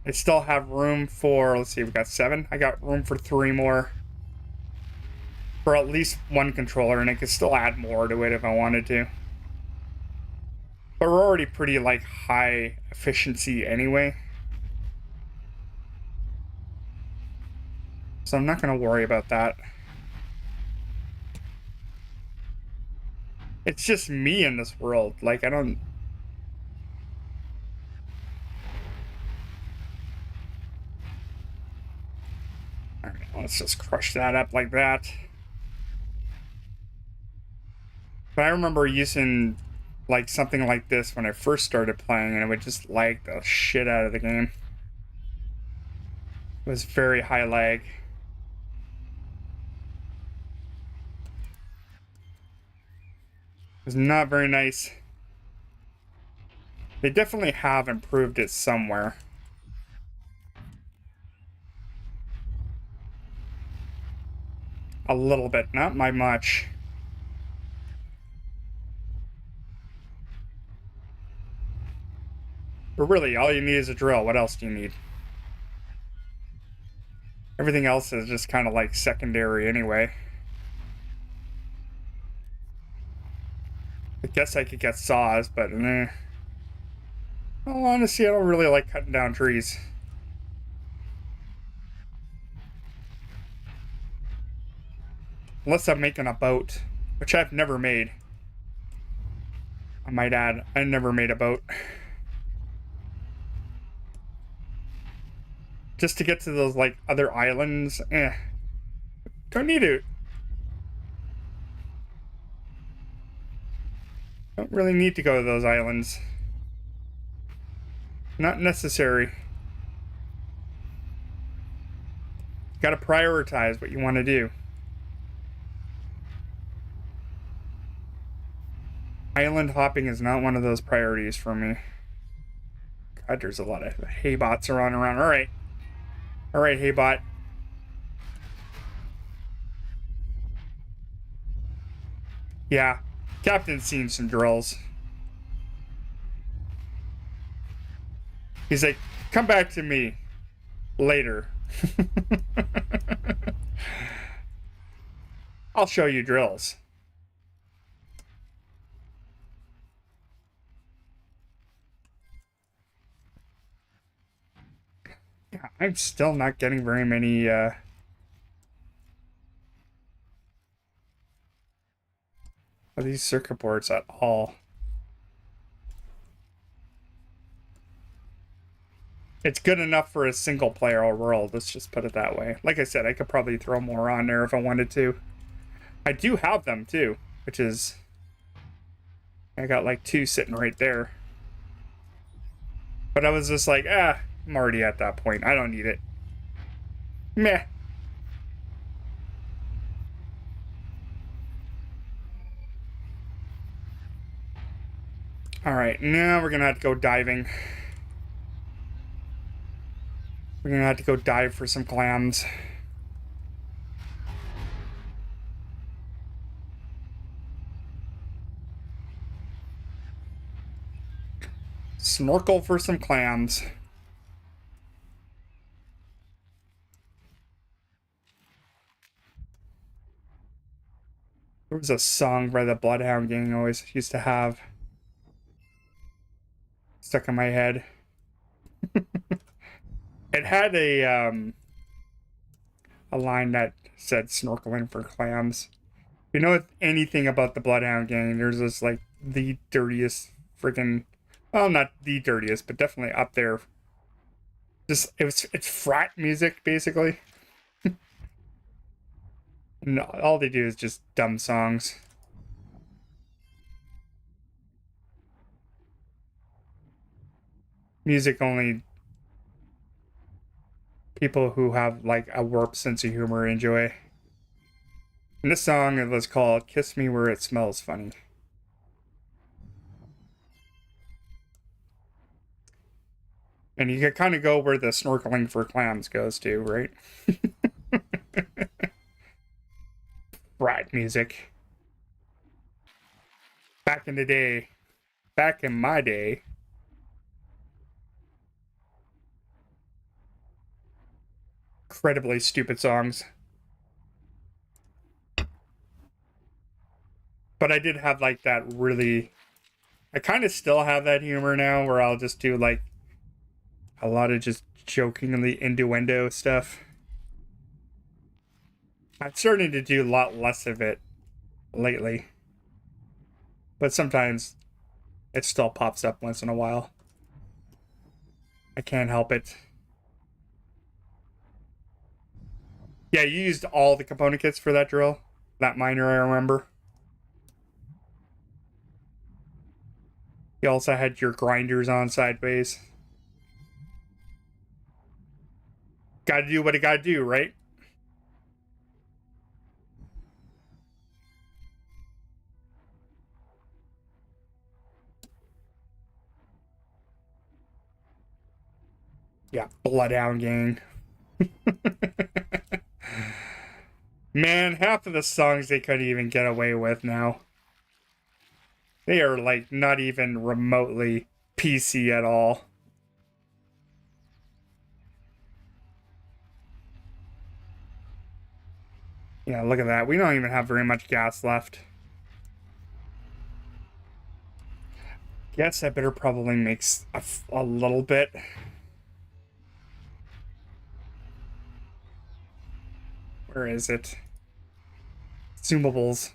I still have room for, let's see, we've got 7. I got room for 3 more. For at least 1 controller, and I could still add more to it if I wanted to. But we're already pretty, like, high efficiency anyway. So I'm not going to worry about that. It's just me in this world. Like, I don't... Alright, let's just crush that up like that. But I remember using, like, something like this when I first started playing, and it would just lag the shit out of the game. It was very high lag. It was not very nice. They definitely have improved it somewhere. A little bit, not by much. But really, all you need is a drill. What else do you need? Everything else is just kind of like secondary anyway. I guess I could get saws, but well, honestly, I don't really like cutting down trees. Unless I'm making a boat, which I've never made. I might add, I never made a boat. Just to get to those, like, other islands, don't need it. Don't really need to go to those islands. Not necessary. Gotta prioritize what you want to do. Island hopping is not one of those priorities for me. God, there's a lot of hay bots around. Alright. Alright, hey bot. Yeah, Captain's seen some drills. He's like, come back to me later. I'll show you drills. Yeah, I'm still not getting very many of these circuit boards at all. It's good enough for a single player world, let's just put it that way. Like I said, I could probably throw more on there if I wanted to. I do have them too, which is... I got like 2 sitting right there. But I was just like, I'm already at that point. I don't need it. Meh. Alright, now we're gonna have to go diving. We're gonna have to go dive for some clams. Snorkel for some clams. There was a song by the Bloodhound Gang I always used to have stuck in my head. It had a line that said snorkeling for clams. If you know anything about the Bloodhound Gang, there's this like the dirtiest freaking, well, not the dirtiest, but definitely up there. Just it's frat music basically. And all they do is just dumb songs. Music only people who have like a warped sense of humor enjoy. And this song was called Kiss Me Where It Smells Funny. And you can kind of go where the snorkeling for clams goes to, right? Frat music. Back in the day, back in my day, incredibly stupid songs. But I did have like that really, I kind of still have that humor now where I'll just do like a lot of just jokingly innuendo stuff. I'm starting to do a lot less of it lately. But sometimes it still pops up once in a while. I can't help it. Yeah, you used all the component kits for that drill. That miner, I remember. You also had your grinders on sideways. Gotta do what it gotta do, right? Yeah, Bloodhound Gang. Man, half of the songs they couldn't even get away with now. They are like not even remotely PC at all. Yeah, look at that. We don't even have very much gas left. Guess I better probably make a little bit. Where is it? Consumables.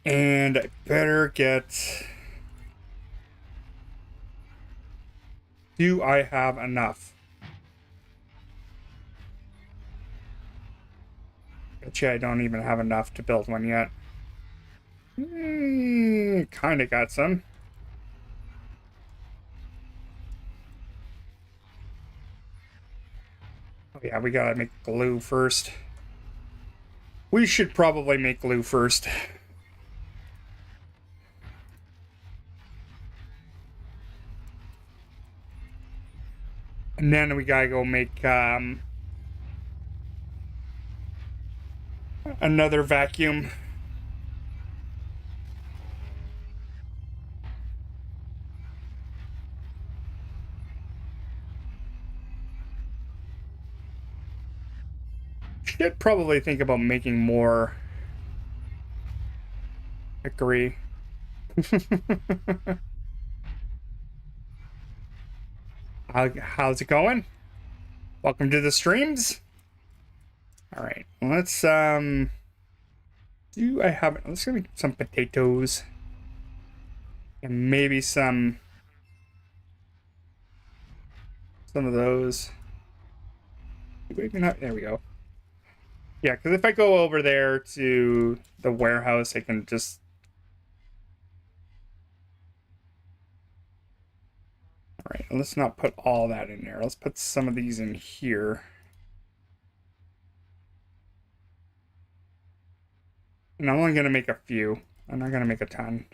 And I better get... Do I have enough? Betcha I don't even have enough to build one yet. Kinda got some. Oh yeah, we gotta make glue first. We should probably make glue first. And then we gotta go make another vacuum. Should probably think about making more. Agree. How's it going? Welcome to the streams. All right, let's do I have? Let's make some potatoes and maybe some of those. There we go. Yeah, because if I go over there to the warehouse, I can just... All right, let's not put all that in there. Let's put some of these in here. And I'm only going to make a few. I'm not going to make a ton.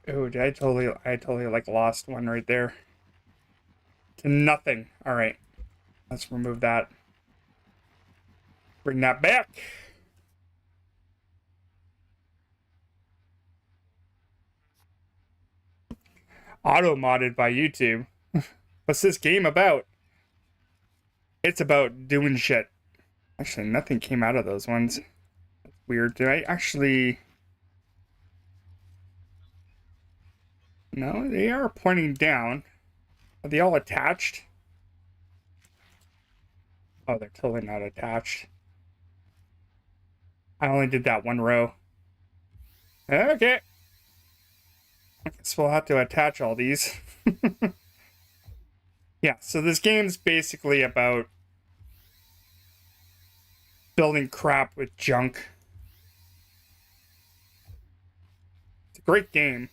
Oh, I totally like lost one right there. To nothing. All right, let's remove that. Bring that back. Auto modded by YouTube. What's this game about? It's about doing shit. Actually, nothing came out of those ones. That's weird. Did I actually... No, they are pointing down. Are they all attached? Oh, they're totally not attached. I only did that one row. Okay. I guess we'll have to attach all these. Yeah, so this game's basically about building crap with junk. It's a great game.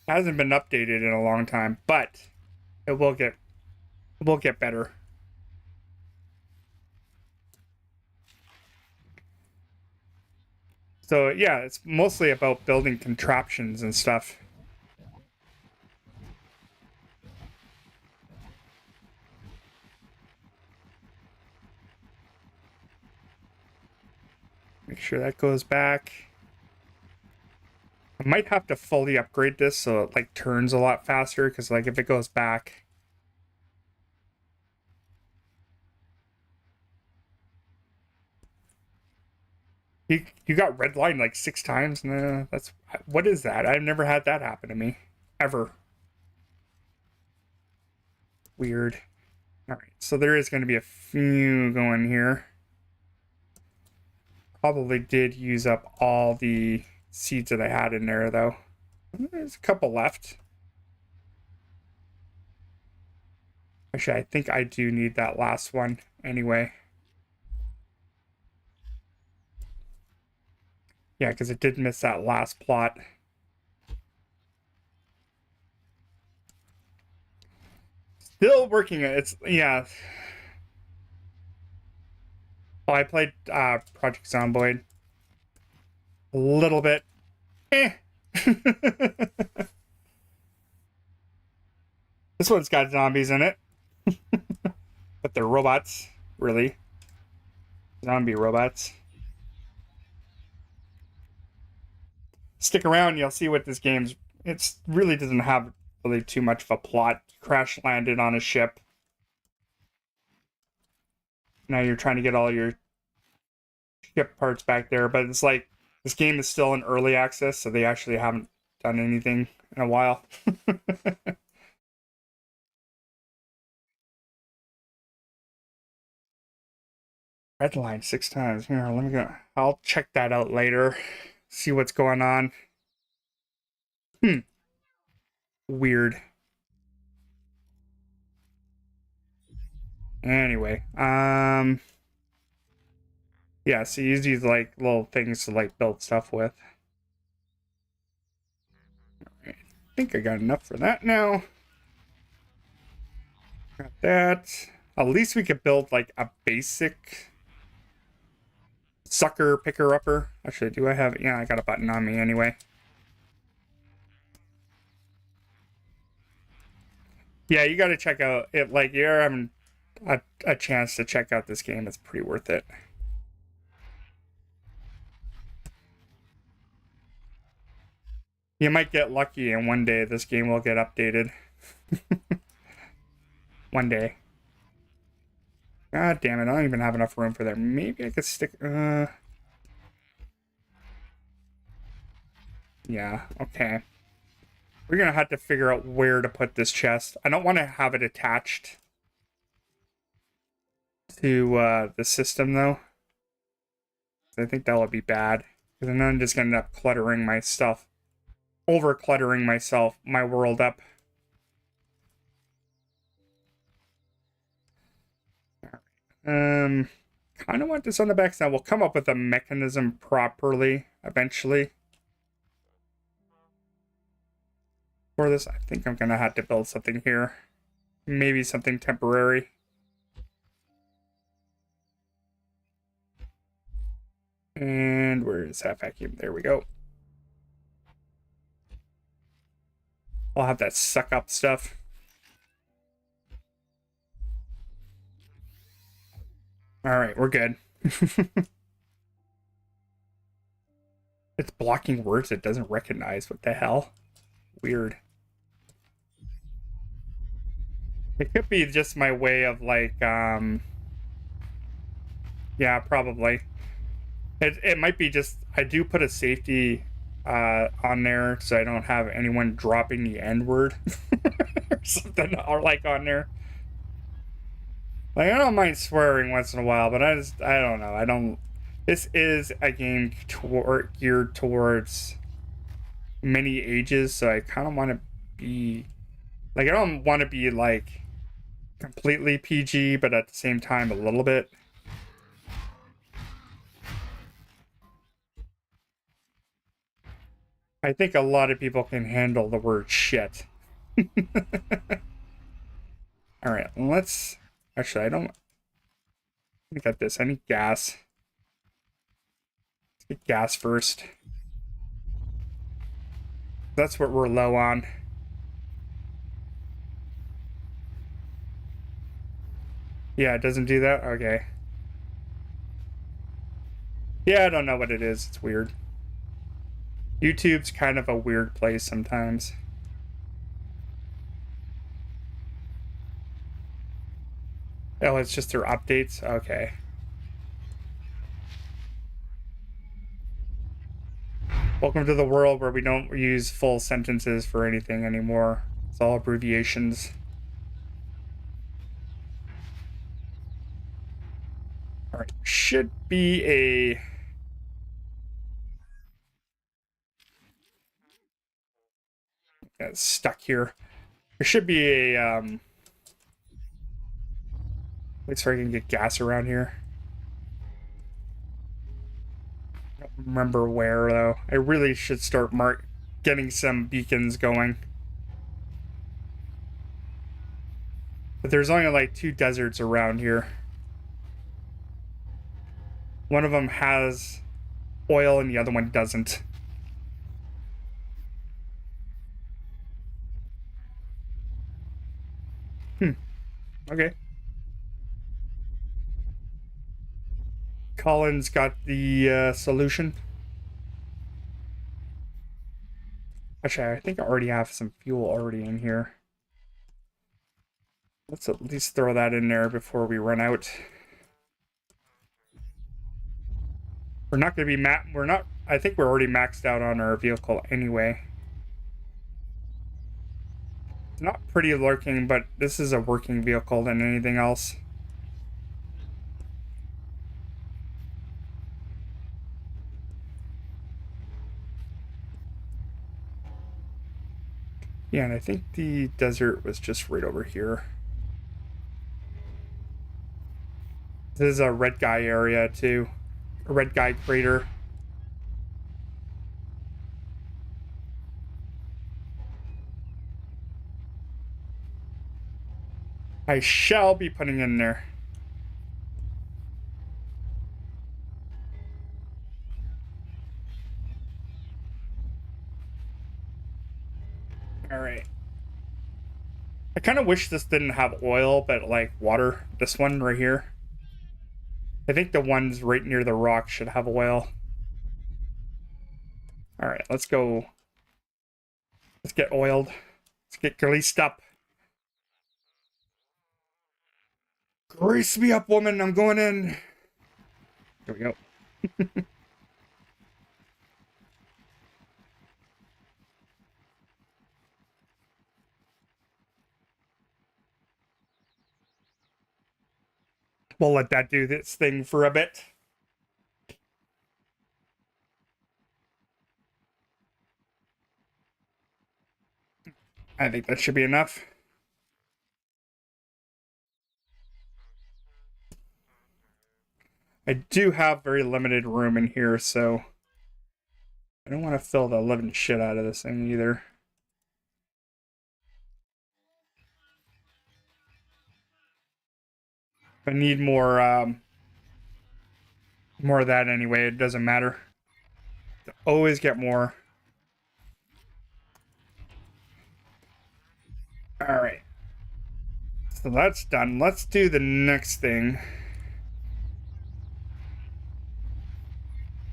It hasn't been updated in a long time, but it will get better. So yeah, it's mostly about building contraptions and stuff. Make sure that goes back. I might have to fully upgrade this so it like turns a lot faster, because like if it goes back. You got redlined like 6 times? No, that's... What is that? I've never had that happen to me. Ever. Weird. Alright, so there is going to be a few going here. Probably did use up all the seeds that I had in there, though. There's a couple left. Actually, I think I do need that last one anyway. Yeah, because it did miss that last plot. Still working it. It's... Yeah. Oh, I played Project Zomboid. A little bit. Eh. This one's got zombies in it. But they're robots, really. Zombie robots. Stick around, you'll see what this game's... It really doesn't have really too much of a plot. Crash landed on a ship. Now you're trying to get all your ship parts back there, but it's like this game is still in early access, so they actually haven't done anything in a while. Redline 6 times. Here, let me go. I'll check that out later. See what's going on. Weird. Anyway, yeah, so you use these like little things to like build stuff with. I think I got enough for that now. Got that. At least we could build like a basic sucker picker upper. Actually, do I have... Yeah, I got a button on me anyway. Yeah, you got to check out it. Like, you're having a chance to check out this game. It's pretty worth it. You might get lucky and one day this game will get updated. One day. God damn it, I don't even have enough room for there. Maybe I could stick... Yeah, okay. We're gonna have to figure out where to put this chest. I don't want to have it attached. to the system, though. I think that would be bad. Because then I'm just going to end up cluttering my stuff. Over-cluttering myself, my world up. Kind of want this on the back side. We'll come up with a mechanism properly eventually. For this, I think I'm going to have to build something here. Maybe something temporary. And where is that vacuum? There we go. I'll have that suck up stuff. All right, we're good. It's blocking words it doesn't recognize. What the hell? Weird. It could be just my way of like, yeah, probably. It might be just, I do put a safety on there so I don't have anyone dropping the N word or something or like on there. Like, I don't mind swearing once in a while, but I don't know. This is a game geared towards many ages, so I kind of want to be, like, I don't want to be, like, completely PG, but at the same time, a little bit. I think a lot of people can handle the word shit. All right, let's, actually, I got this. I need gas. Let's get gas first. That's what we're low on. Yeah, it doesn't do that? Okay. Yeah, I don't know what it is. It's weird. YouTube's kind of a weird place sometimes. Oh, it's just their updates? Okay. Welcome to the world where we don't use full sentences for anything anymore. It's all abbreviations. Alright, should be a... Got stuck here. There should be a, Looks like I can get gas around here. I don't remember where, though. I really should start getting some beacons going. But there's only like 2 deserts around here. One of them has oil and the other one doesn't. Okay. Colin's got the solution. Actually, I think I already have some fuel already in here. Let's at least throw that in there before we run out. We're not going to be we're not, I think we're already maxed out on our vehicle anyway. It's not pretty looking, but this is a working vehicle than anything else. Yeah, and I think the desert was just right over here. This is a red guy area too. A red guy crater. I shall be putting in there. All right. I kind of wish this didn't have oil, but like water. This one right here. I think the ones right near the rock should have oil. All right, let's go. Let's get oiled. Let's get greased up. Grease me up, woman. I'm going in. There we go. We'll let that do this thing for a bit. I think that should be enough. I do have very limited room in here, so I don't want to fill the living shit out of this thing either. I need more of that anyway. It doesn't matter. Always get more. All right. So that's done. Let's do the next thing.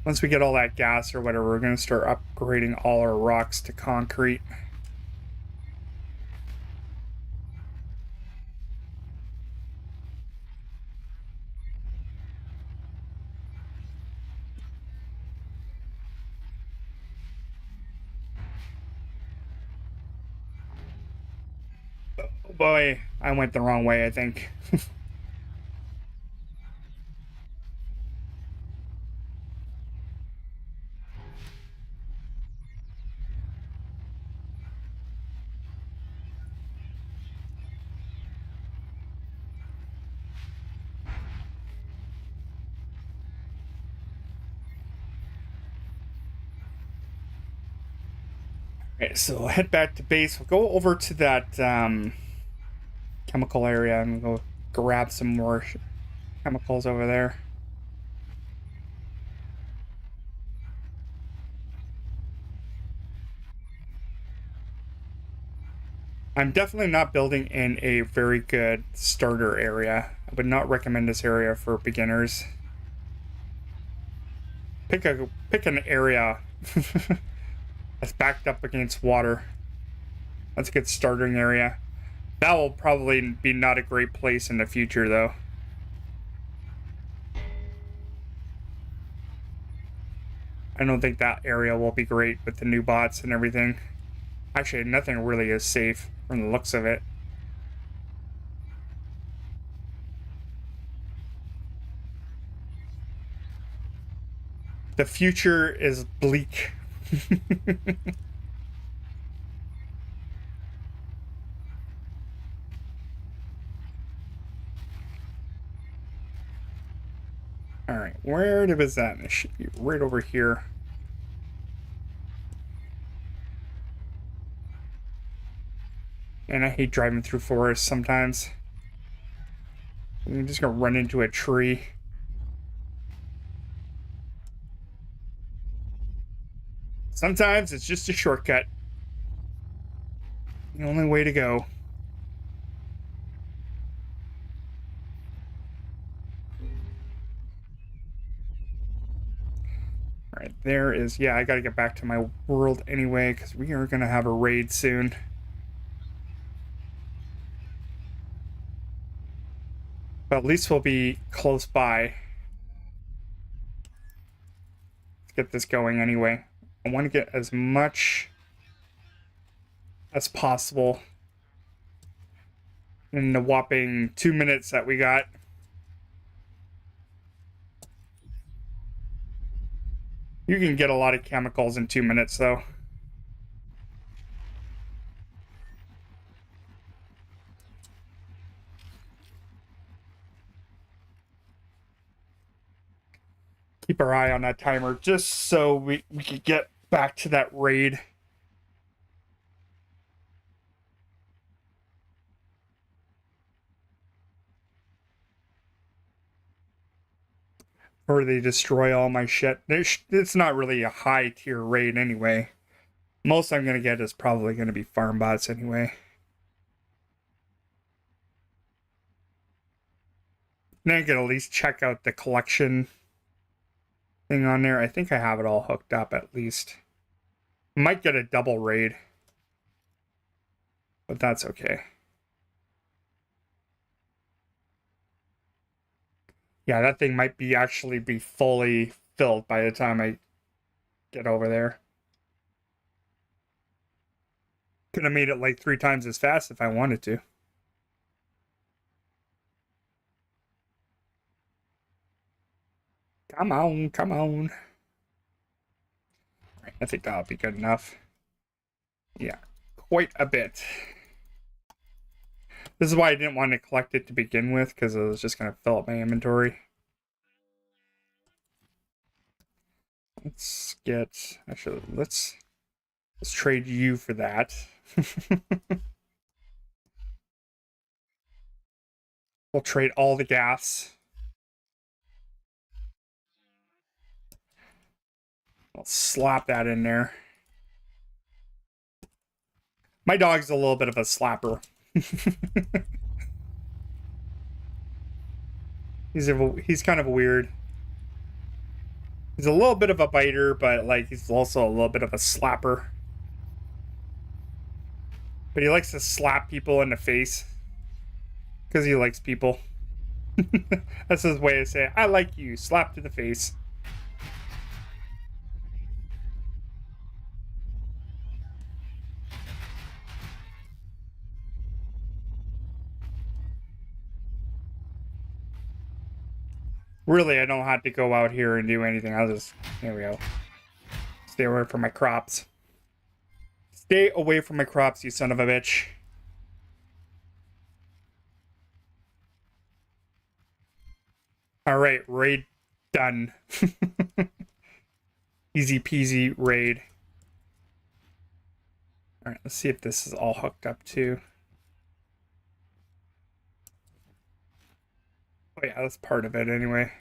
Once we get all that gas or whatever, we're going to start upgrading all our rocks to concrete. Oh boy, I went the wrong way, I think. Okay, so we'll head back to base. We'll go over to that chemical area and go grab some more chemicals over there. I'm definitely not building in a very good starter area. I would not recommend this area for beginners. Pick an area that's backed up against water. That's a good starting area. That will probably be not a great place in the future, though. I don't think that area will be great with the new bots and everything. Actually, nothing really is safe from the looks of it. The future is bleak. All right, where was that? It should be right over here. And I hate driving through forests sometimes. I'm just gonna run into a tree. Sometimes it's just a shortcut. The only way to go. All right, there is, yeah, I gotta get back to my world anyway, because we are gonna have a raid soon. But at least we'll be close by. Let's get this going anyway. I want to get as much as possible in the whopping 2 minutes that we got. You can get a lot of chemicals in 2 minutes, though. Keep our eye on that timer just so we can get back to that raid. Or they destroy all my shit. It's not really a high tier raid anyway. Most I'm going to get is probably going to be farm bots anyway. Then I can at least check out the collection thing on there. I think I have it all hooked up at least. Might get a double raid, but that's okay. Yeah, that thing might be actually be fully filled by the time I get over there. Could have made it like 3 times as fast if I wanted to. Come on, come on. Right, I think that'll be good enough. Yeah, quite a bit. This is why I didn't want to collect it to begin with, because it was just going to fill up my inventory. Let's get... Actually, let's trade you for that. We'll trade all the gas. I'll slap that in there. My dog's a little bit of a slapper. He's kind of weird. He's a little bit of a biter, but like he's also a little bit of a slapper. But he likes to slap people in the face because he likes people. That's his way of saying, I like you, slap to the face. Really, I don't have to go out here and do anything. I'll just, there we go. Stay away from my crops. Stay away from my crops, you son of a bitch. All right, raid done. Easy peasy raid. All right, let's see if this is all hooked up too. Oh yeah, that's part of it anyway.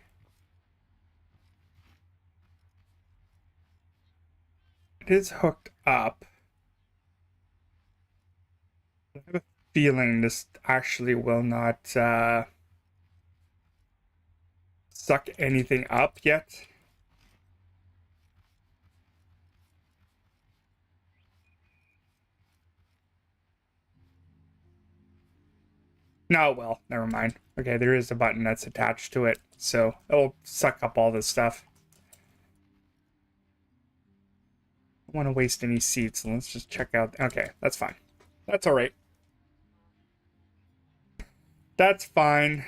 It is hooked up. I have a feeling this actually will not suck anything up yet. No, well, never mind. Okay, there is a button that's attached to it, so it'll suck up all this stuff. I don't want to waste any seats, so let's just check out. Okay, that's fine. That's all right. That's fine.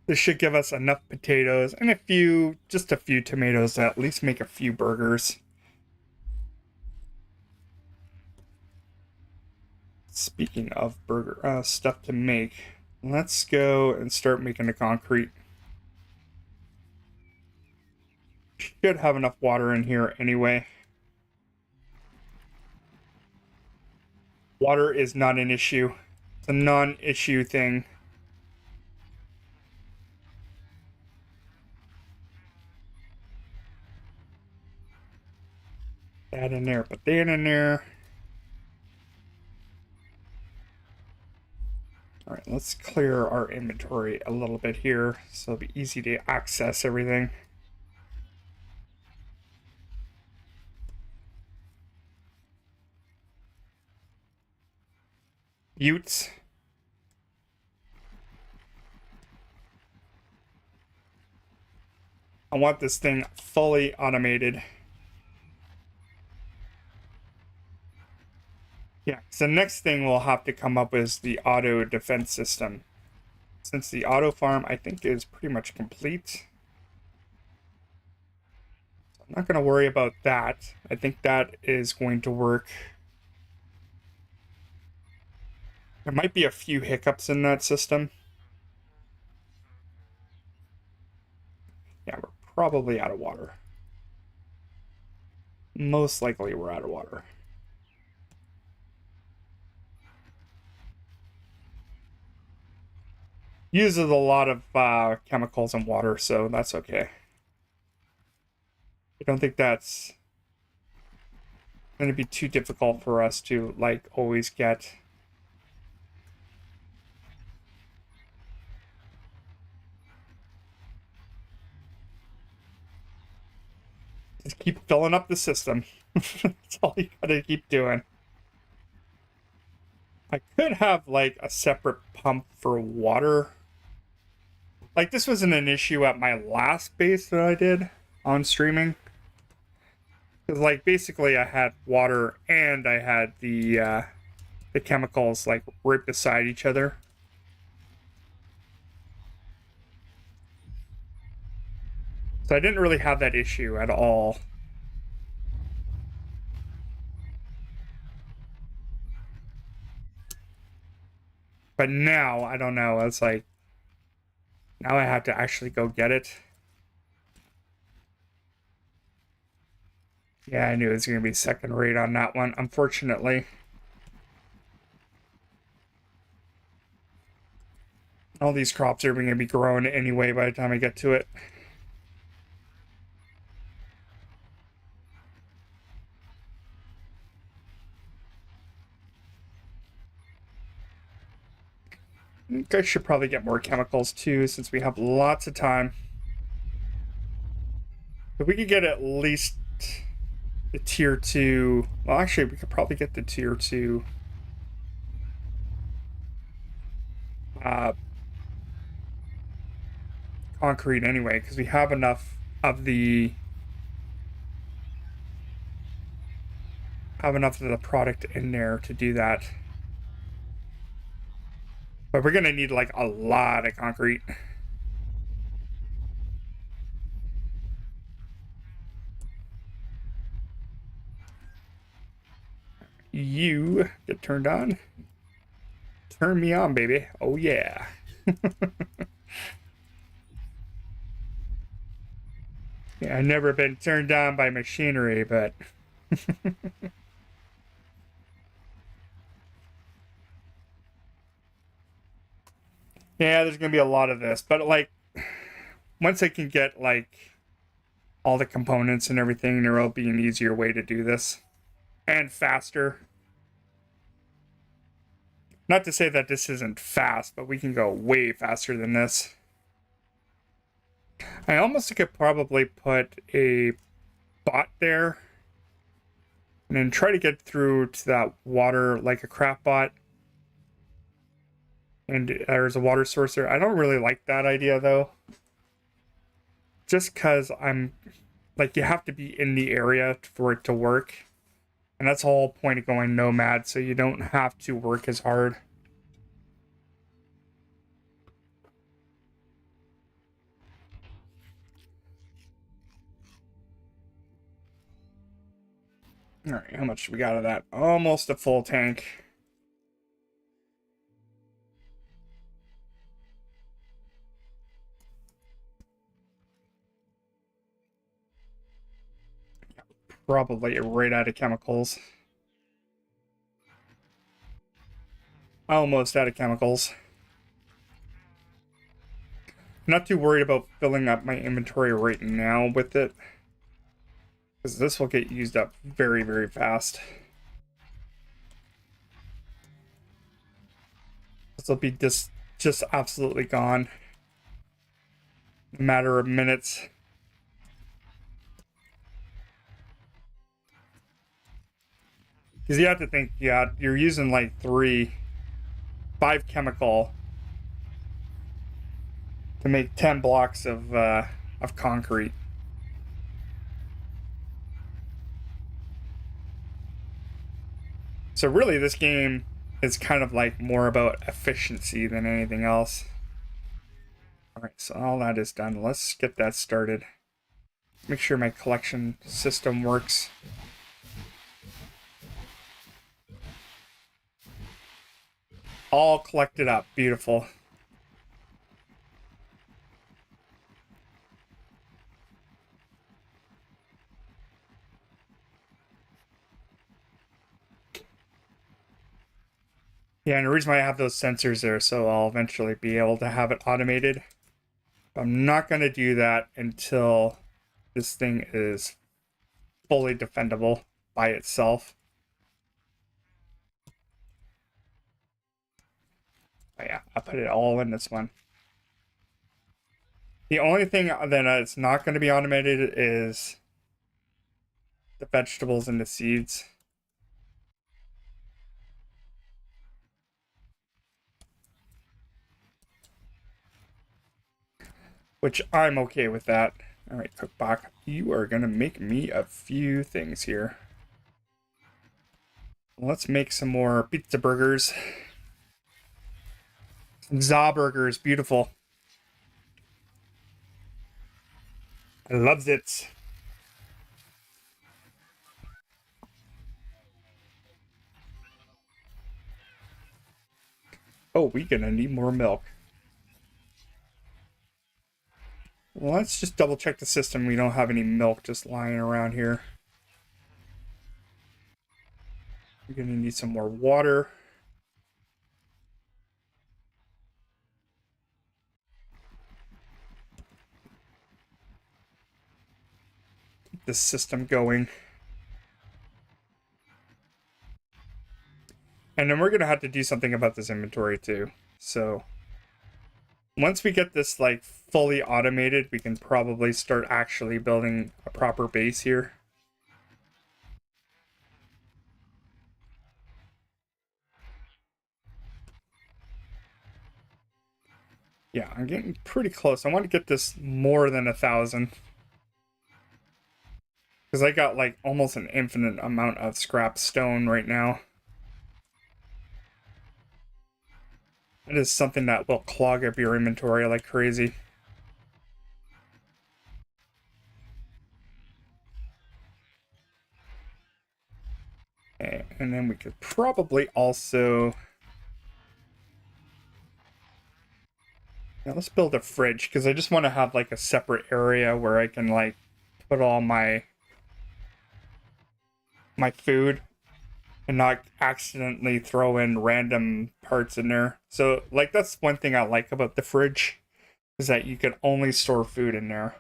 This should give us enough potatoes and just a few tomatoes to at least make a few burgers. Speaking of burger stuff to make, let's go and start making the concrete. Should have enough water in here anyway. Water is not an issue. It's a non-issue thing. That in there, put that in there. All right, let's clear our inventory a little bit here so it'll be easy to access everything. Utes. I want this thing fully automated. Yeah, so the next thing we'll have to come up with is the auto defense system. Since the auto farm, I think, is pretty much complete. So I'm not going to worry about that. I think that is going to work. There might be a few hiccups in that system. Yeah, we're probably out of water. Most likely we're out of water. Uses a lot of chemicals and water, so that's okay. I don't think that's going to be too difficult for us to, like, always get. Just keep filling up the system. That's all you gotta keep doing. I could have, like, a separate pump for water. Like, this wasn't an issue at my last base that I did on streaming. Because, like, basically I had water and I had the chemicals, like, right beside each other. So I didn't really have that issue at all. But now, I don't know. It's like, now I have to actually go get it. Yeah, I knew it was going to be second rate on that one, unfortunately. All these crops are going to be grown anyway by the time I get to it. I think I should probably get more chemicals too, since we have lots of time. If we could get at least the tier 2... Well, actually, we could probably get the tier 2... concrete anyway, because we have enough of the product in there to do that. But we're gonna need like a lot of concrete. You get turned on. Turn me on, baby. Oh yeah. Yeah, I've never been turned on by machinery, but yeah, there's gonna be a lot of this. But like, once I can get like all the components and everything, there will be an easier way to do this and faster. Not to say that this isn't fast, but we can go way faster than this. I almost could probably put a bot there and then try to get through to that water like a craft bot. And there's a water source there. I don't really like that idea though. Just because I'm like, you have to be in the area for it to work. And that's the whole point of going nomad, so you don't have to work as hard. All right, how much we got of that? Almost a full tank. Probably right out of chemicals. Almost out of chemicals. Not too worried about filling up my inventory right now with it, because this will get used up very, very fast. This will be just absolutely gone in a matter of minutes. Because you have to think, yeah, you're using like 5 chemical to make 10 blocks of concrete. So really, this game is kind of like more about efficiency than anything else. All right, so all that is done. Let's get that started. Make sure my collection system works. All collected up. Beautiful. Yeah, and the reason why I have those sensors there, so I'll eventually be able to have it automated. But I'm not going to do that until this thing is fully defendable by itself. But yeah, I'll put it all in this one. The only thing that it's not going to be automated is the vegetables and the seeds. Which I'm okay with that. All right, Cookbot, you are gonna make me a few things here. Let's make some more pizza burgers. Za burgers, beautiful. I loves it. Oh, we gonna need more milk. Well, let's just double check the system. We don't have any milk just lying around here. We're gonna need some more water. Keep this system going. And then we're gonna have to do something about this inventory too. So once we get this like fully automated, we can probably start actually building a proper base here. Yeah, I'm getting pretty close. I want to get this more than 1,000. Because I got like almost an infinite amount of scrap stone right now. That is something that will clog up your inventory like crazy. Okay, and then we could probably also... Yeah, let's build a fridge, because I just want to have like a separate area where I can like put all my food and not accidentally throw in random parts in there. So like that's one thing I like about the fridge, is that you can only store food in there.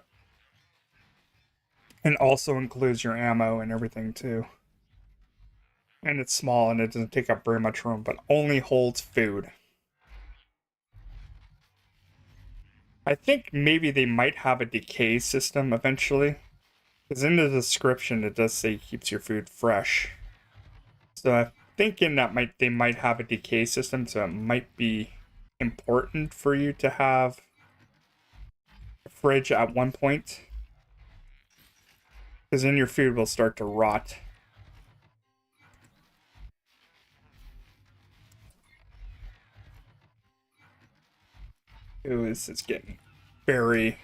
And also includes your ammo and everything too. And it's small and it doesn't take up very much room, but only holds food. I think maybe they might have a decay system eventually. Because in the description it does say keeps your food fresh. So I'm thinking that they might have a decay system, so it might be important for you to have a fridge at one point. Because then your food will start to rot. Ooh, this is getting very,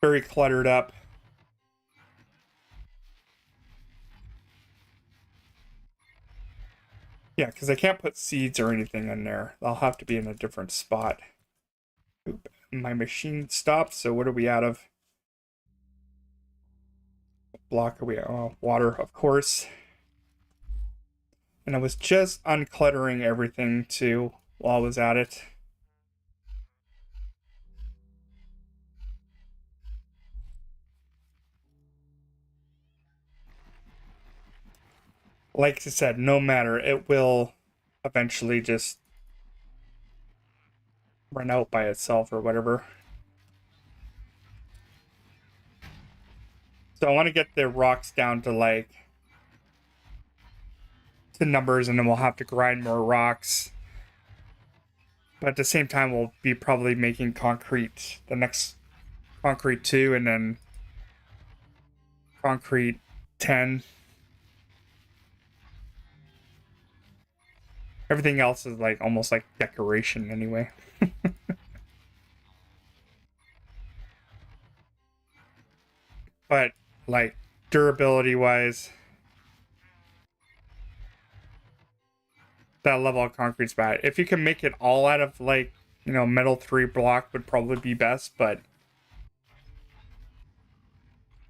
very cluttered up. Yeah, because I can't put seeds or anything in there. They'll have to be in a different spot. Oop, my machine stopped, so what are we out of? Block are we? Oh, water, of course. And I was just uncluttering everything too while I was at it. Like I said, no matter, it will eventually just run out by itself or whatever. So I want to get the rocks down to like to numbers, and then we'll have to grind more rocks. But at the same time, we'll be probably making concrete, the next concrete 2, and then concrete 10. Everything else is like almost like decoration anyway. But like durability wise, that level of concrete's bad. If you can make it all out of like, you know, metal 3 block would probably be best, but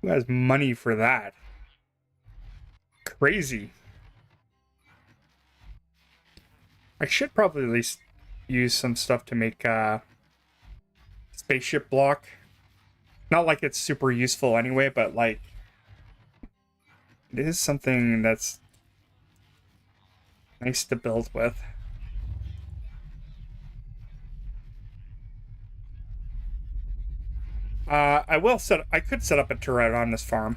who has money for that? Crazy. I should probably at least use some stuff to make spaceship block. Not like it's super useful anyway, but like it is something that's nice to build with. I could set up a turret on this farm.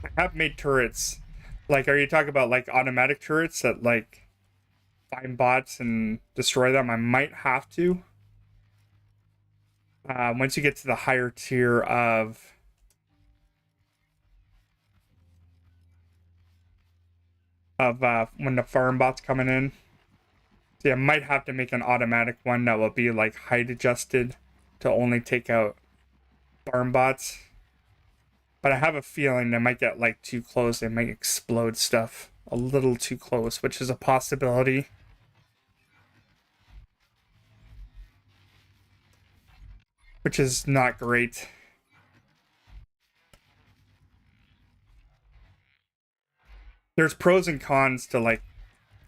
I have made turrets. Like, are you talking about like automatic turrets that like find bots and destroy them? I might have to. once you get to the higher tier of when the farm bot's coming in. So I might have to make an automatic one that will be like height adjusted to only take out farm bots. But I have a feeling they might get like too close. They might explode stuff a little too close, which is a possibility. Which is not great. There's pros and cons to like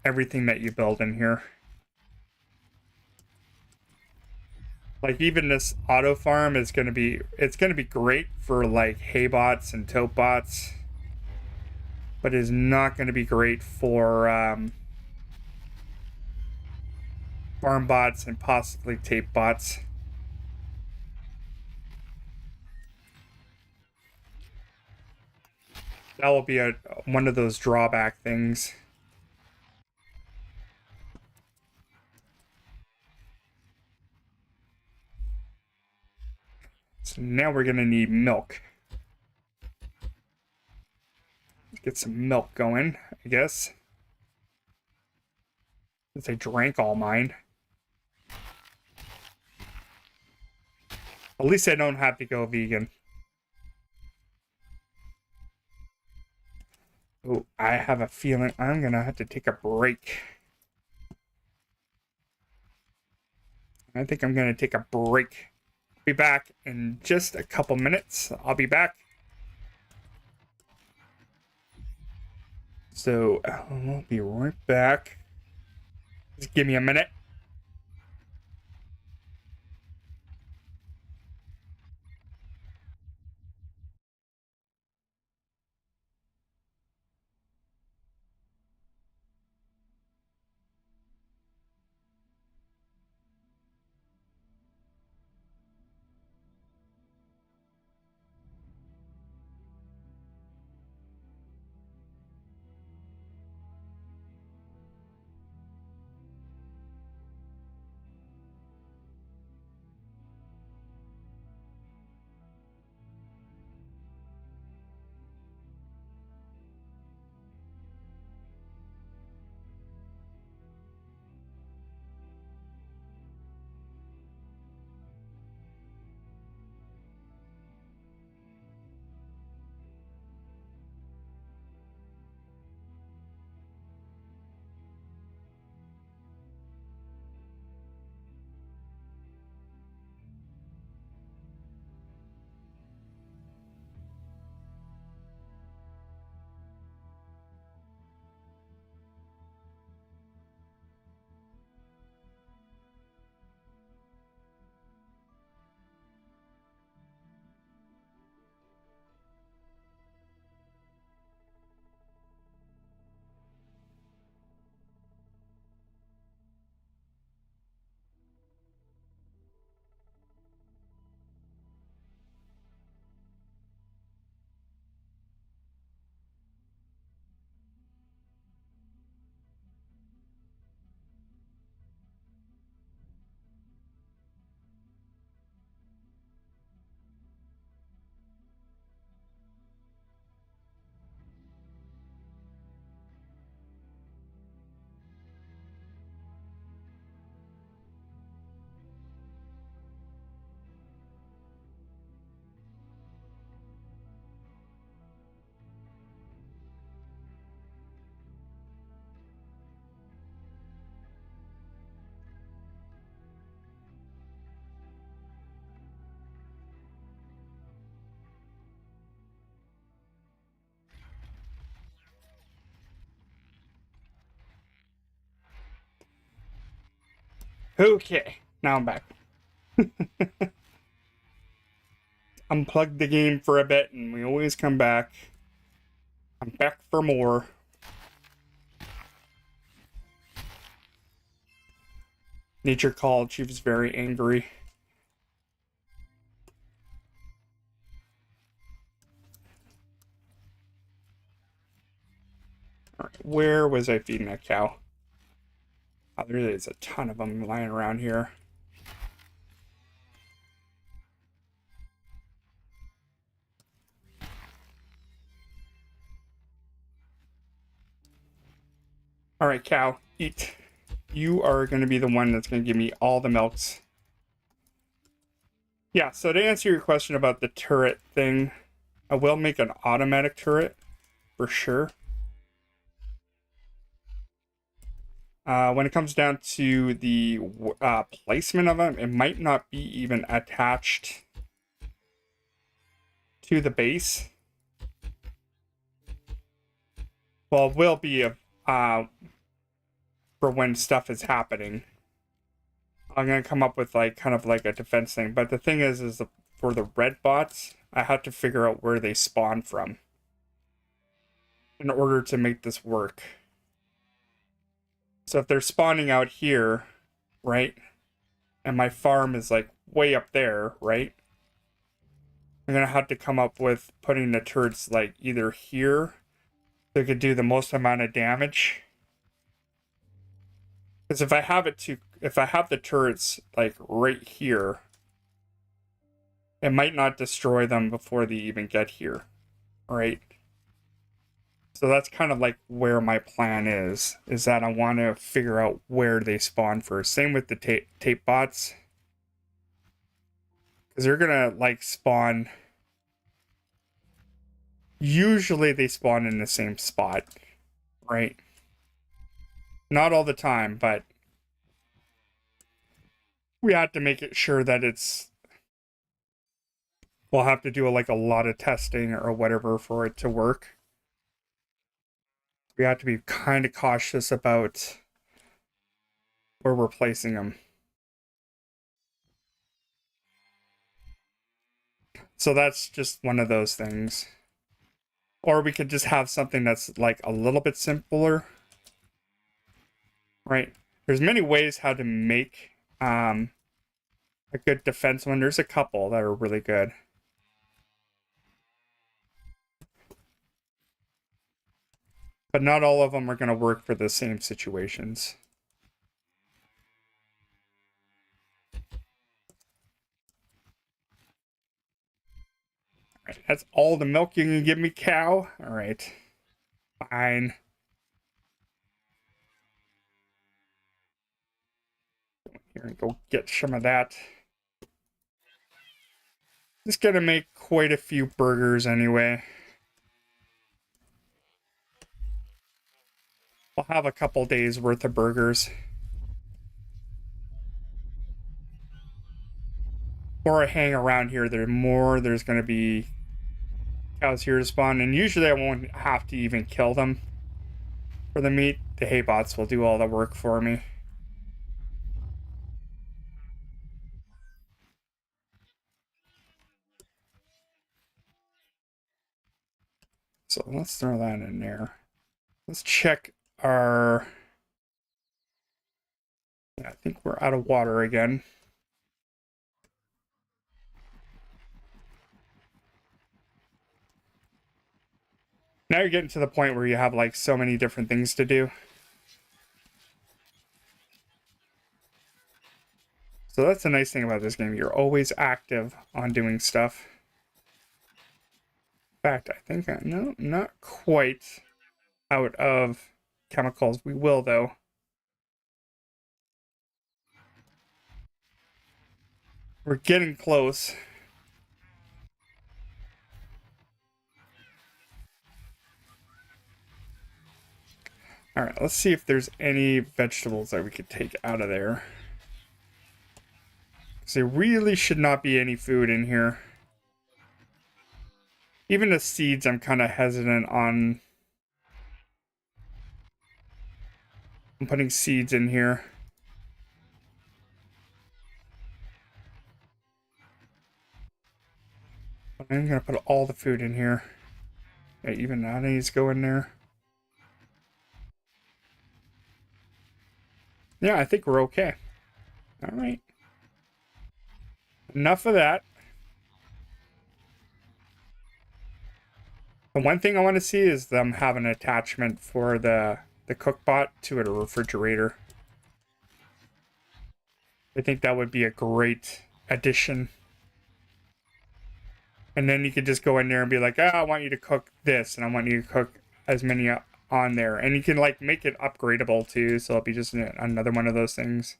everything that you build in here. Like even this auto farm is gonna be great for like hay bots and tote bots, but is not gonna be great for farm bots and possibly tape bots. That will be one of those drawback things. So now we're gonna need milk. Let's get some milk going, I guess. Since I drank all mine. At least I don't have to go vegan. Oh, I have a feeling I'm gonna have to take a break. I think I'm gonna take a break. Be back in just a couple minutes. I'll be back. So I'll be right back. Just give me a minute. Okay, now I'm back. Unplug the game for a bit and we always come back. I'm back for more. Nature called. She was very angry. All right, where was I feeding that cow? Oh, there is a ton of them lying around here. All right, cow, eat. You are going to be the one that's going to give me all the milks. Yeah, so to answer your question about the turret thing, I will make an automatic turret for sure. When it comes down to the placement of them, it might not be even attached to the base. Well, it will be for when stuff is happening. I'm gonna come up with like kind of like a defense thing, but the thing is for the red bots, I have to figure out where they spawn from in order to make this work. So if they're spawning out here, right, and my farm is like way up there, right, I'm gonna have to come up with putting the turrets like either here, so it could do the most amount of damage. Because if I have the turrets like right here, it might not destroy them before they even get here, right? So that's kind of like where my plan is that I want to figure out where they spawn first. Same with the tape bots. Because they're going to like spawn. Usually they spawn in the same spot, right? Not all the time, but we have to make it sure that we'll have to do like a lot of testing or whatever for it to work. We have to be kind of cautious about where we're placing them. So that's just one of those things. Or we could just have something that's like a little bit simpler. Right? There's many ways how to make a good defense one. There's a couple that are really good. But not all of them are going to work for the same situations. All right, that's all the milk you can give me, cow. All right. Fine. Here and go get some of that. Just gonna make quite a few burgers anyway. I'll have a couple days worth of burgers. Or I hang around here, there's gonna be cows here to spawn, and usually I won't have to even kill them for the meat. The hay bots will do all the work for me. So let's throw that in there. Let's check our... Yeah, I think we're out of water again. Now you're getting to the point where you have like so many different things to do. So that's the nice thing about this game. You're always active on doing stuff. In fact, I think, no, not quite out of chemicals. We will, though. We're getting close. All right, let's see if there's any vegetables that we could take out of there. Because there really should not be any food in here. Even the seeds, I'm kind of hesitant on. I'm putting seeds in here. But I'm going to put all the food in here. Yeah, even that needs to go in there. Yeah, I think we're okay. All right. Enough of that. The one thing I want to see is them have an attachment for the cookbot to a refrigerator. I think that would be a great addition. And then you could just go in there and be like, oh, I want you to cook this, and I want you to cook as many on there, and you can like make it upgradable too, so it'll be just another one of those things.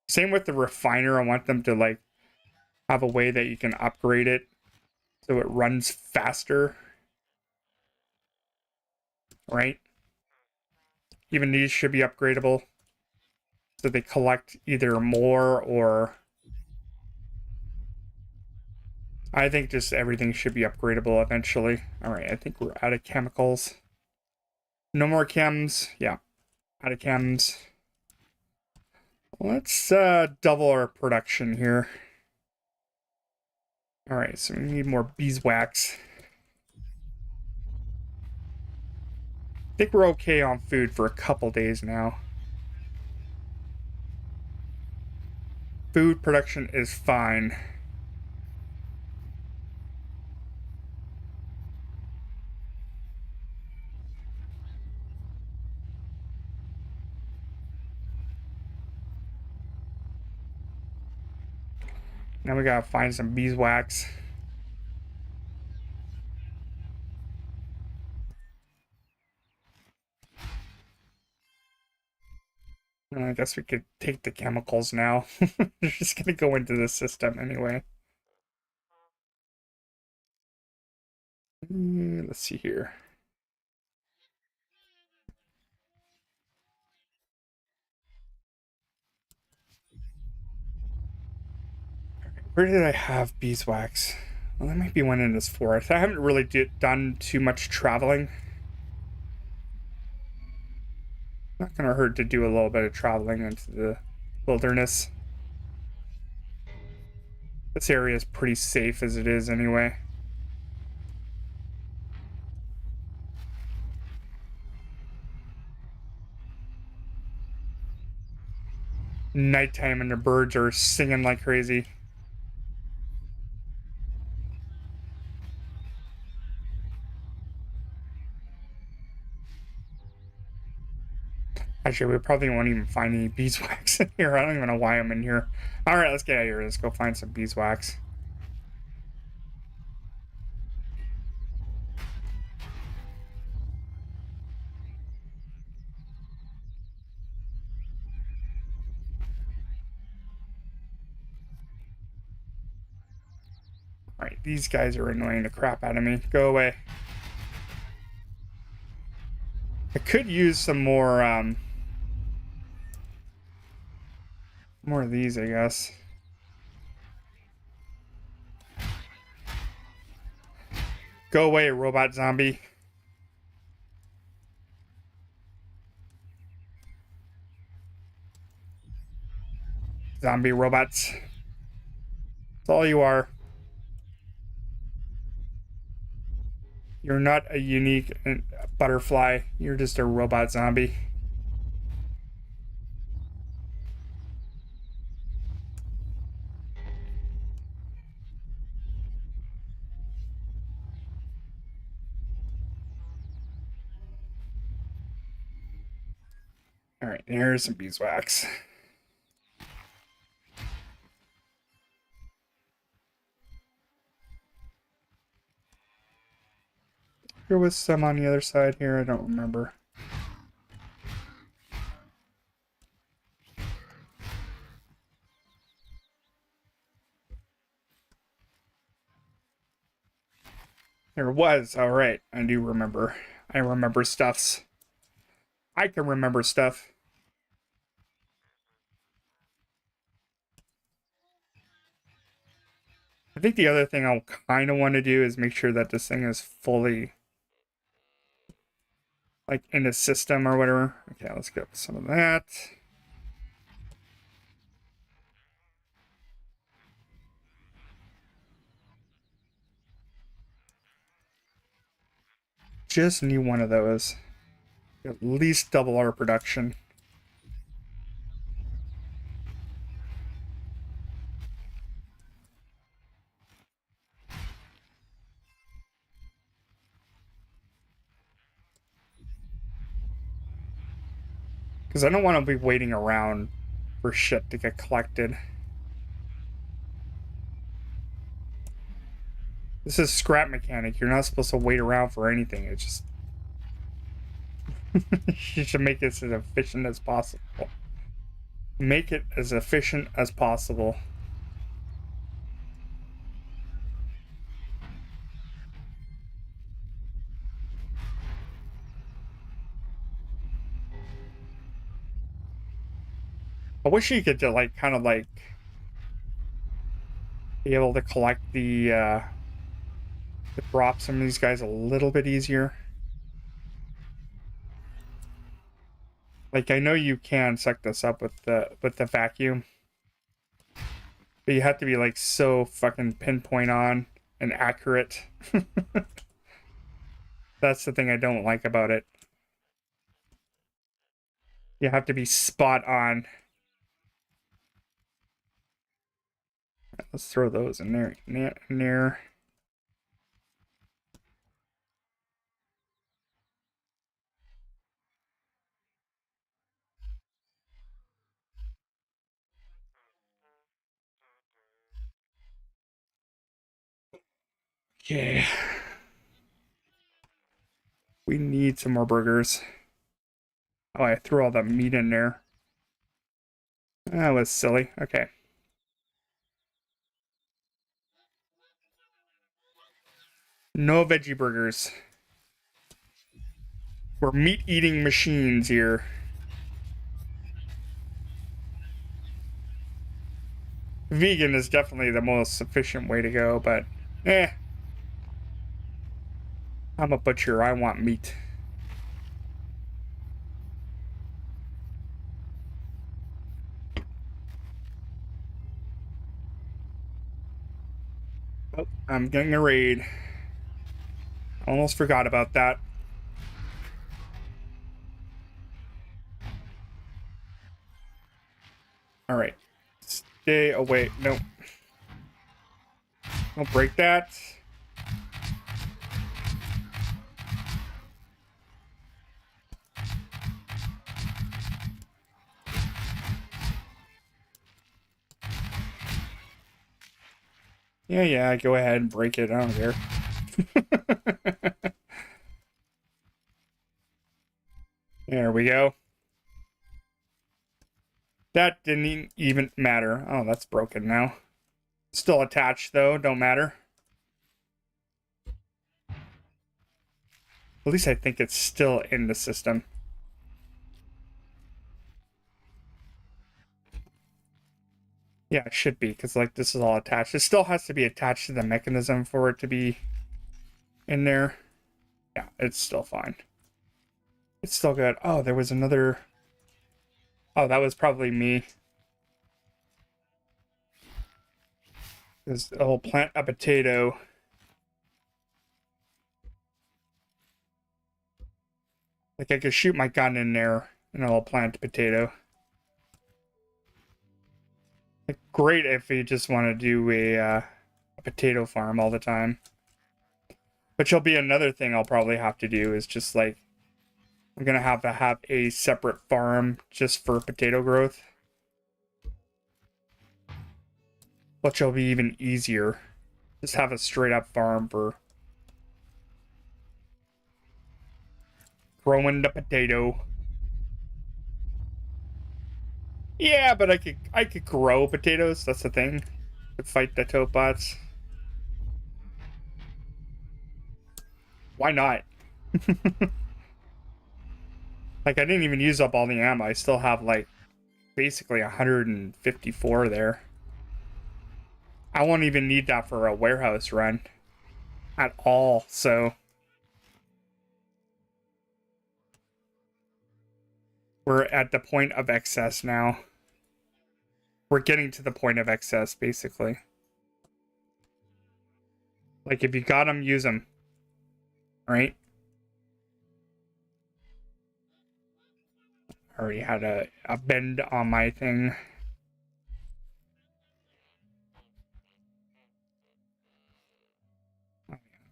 Same with the refiner. I want them to like have a way that you can upgrade it so it runs faster, right? Even these should be upgradable, so they collect either more or I think just everything should be upgradable eventually. All right, I think we're out of chemicals. No more chems. Yeah, out of chems. Let's double our production here. All right, so we need more beeswax. I think we're okay on food for a couple days now. Food production is fine. Now we gotta find some beeswax. I guess we could take the chemicals now. They're just gonna go into the system anyway. Let's see here. Where did I have beeswax? Well, there might be one in this forest. I haven't really done too much traveling. Not gonna hurt to do a little bit of traveling into the wilderness. This area is pretty safe as it is anyway. Nighttime and the birds are singing like crazy. Actually, we probably won't even find any beeswax in here. I don't even know why I'm in here. All right, let's get out of here. Let's go find some beeswax. All right, these guys are annoying the crap out of me. Go away. I could use some more of these, I guess. Go away, robot zombie. Zombie robots. That's all you are. You're not a unique butterfly. You're just a robot zombie. All right, here's some beeswax. There was some on the other side here. I don't remember. There was. All right, I do remember. I remember stuffs. I can remember stuff. I think the other thing I'll kind of want to do is make sure that this thing is fully like in the system or whatever. Okay, let's get some of that. Just need one of those. At least double our production. Because I don't want to be waiting around for shit to get collected. This is scrap mechanic. You're not supposed to wait around for anything. It's just You should make this as efficient as possible. Make it as efficient as possible. I wish you could like kind of like be able to collect the drops from these guys a little bit easier. Like I know you can suck this up with the vacuum, but you have to be like so fucking pinpoint on and accurate. That's the thing I don't like about it. You have to be spot on. Let's throw those in there. In there. Okay. We need some more burgers. Oh, I threw all the meat in there. That was silly. Okay. No veggie burgers. We're meat eating machines here. Vegan is definitely the most efficient way to go, but I'm a butcher. I want meat. Oh, I'm getting a raid. Almost forgot about that. All right. Stay away. No. Don't break that. Yeah, go ahead and break it. I don't care. There we go. That didn't even matter. Oh, that's broken now. Still attached, though. Don't matter. At least I think it's still in the system. Yeah, it should be, because, like, this is all attached. It still has to be attached to the mechanism for it to be in there. Yeah, it's still fine. It's still good. Oh, there was another... Oh, that was probably me. Because I'll plant a potato. Like, I could shoot my gun in there, and I'll plant a potato. Like, great if you just want to do a potato farm all the time. Which will be another thing I'll probably have to do is just, like, I'm going to have a separate farm just for potato growth. Which will be even easier. Just have a straight up farm for growing the potato. Yeah, but I could grow potatoes. That's the thing. To fight the tote bots. Why not? Like I didn't even use up all the ammo. I still have like basically 154 there. I won't even need that for a warehouse run at all. So we're at the point of excess now. We're getting to the point of excess basically. Like if you got them, use them. Right? I already had a bend on my thing.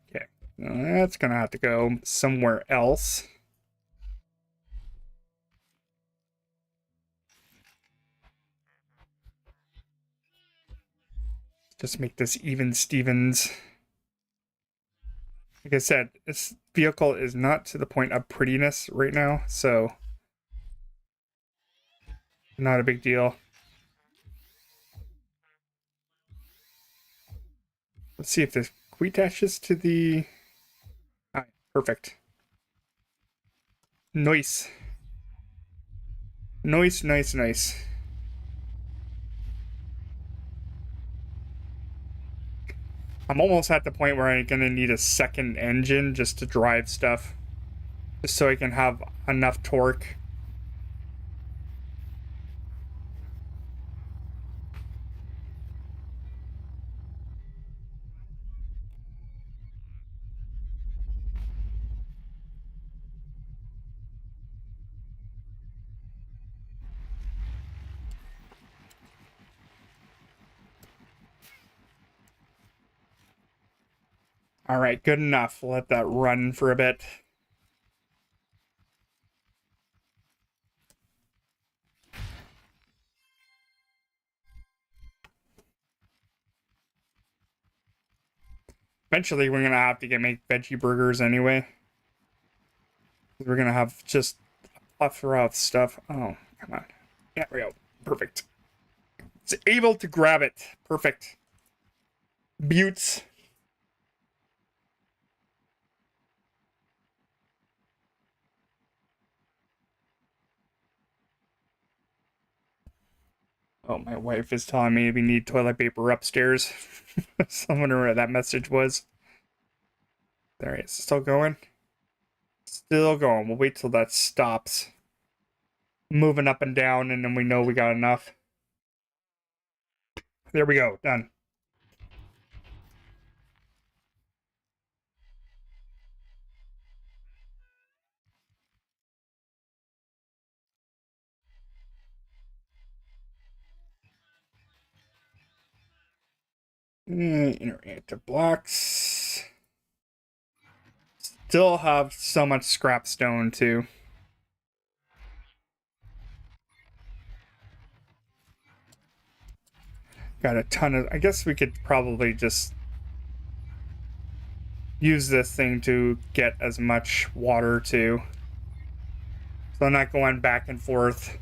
Okay. That's gonna have to go somewhere else. Just make this even Stevens. Like I said, this vehicle is not to the point of prettiness right now, so not a big deal. Let's see if this we attaches to the. Ah, perfect. Nice. Nice, nice, nice. I'm almost at the point where I'm gonna need a second engine just to drive stuff. Just so I can have enough torque. All right, good enough. Let that run for a bit. Eventually, we're gonna have to make veggie burgers anyway. We're gonna have just a plethora of stuff. Oh, come on. There we go. Perfect. It's able to grab it. Perfect. Buttes. Oh, my wife is telling me we need toilet paper upstairs. So I wonder where that message was. There it is. Still going? Still going. We'll wait till that stops. Moving up and down, and then we know we got enough. There we go. Done. Interactive blocks. Still have so much scrap stone, too. Got a ton of. I guess we could probably just use this thing to get as much water, too. So I'm not going back and forth.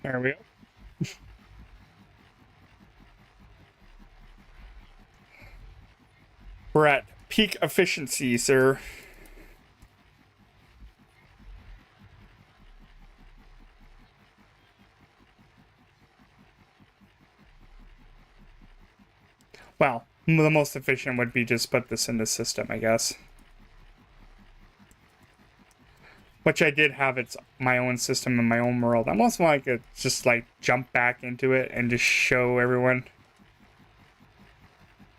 There we go. We're at peak efficiency, sir. Well, the most efficient would be just put this in the system, I guess. Which I did have it's my own system in my own world. I almost want to just like jump back into it and just show everyone.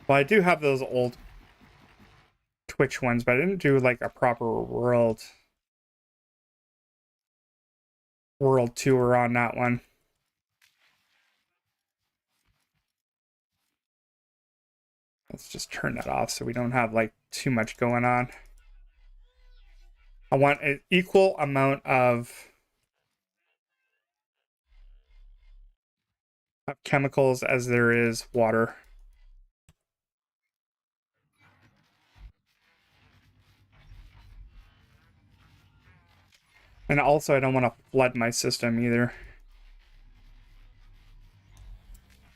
Well, I do have those old Twitch ones, but I didn't do like a proper world tour on that one. Let's just turn that off so we don't have like too much going on. I want an equal amount of chemicals as there is water. And also I don't want to flood my system either.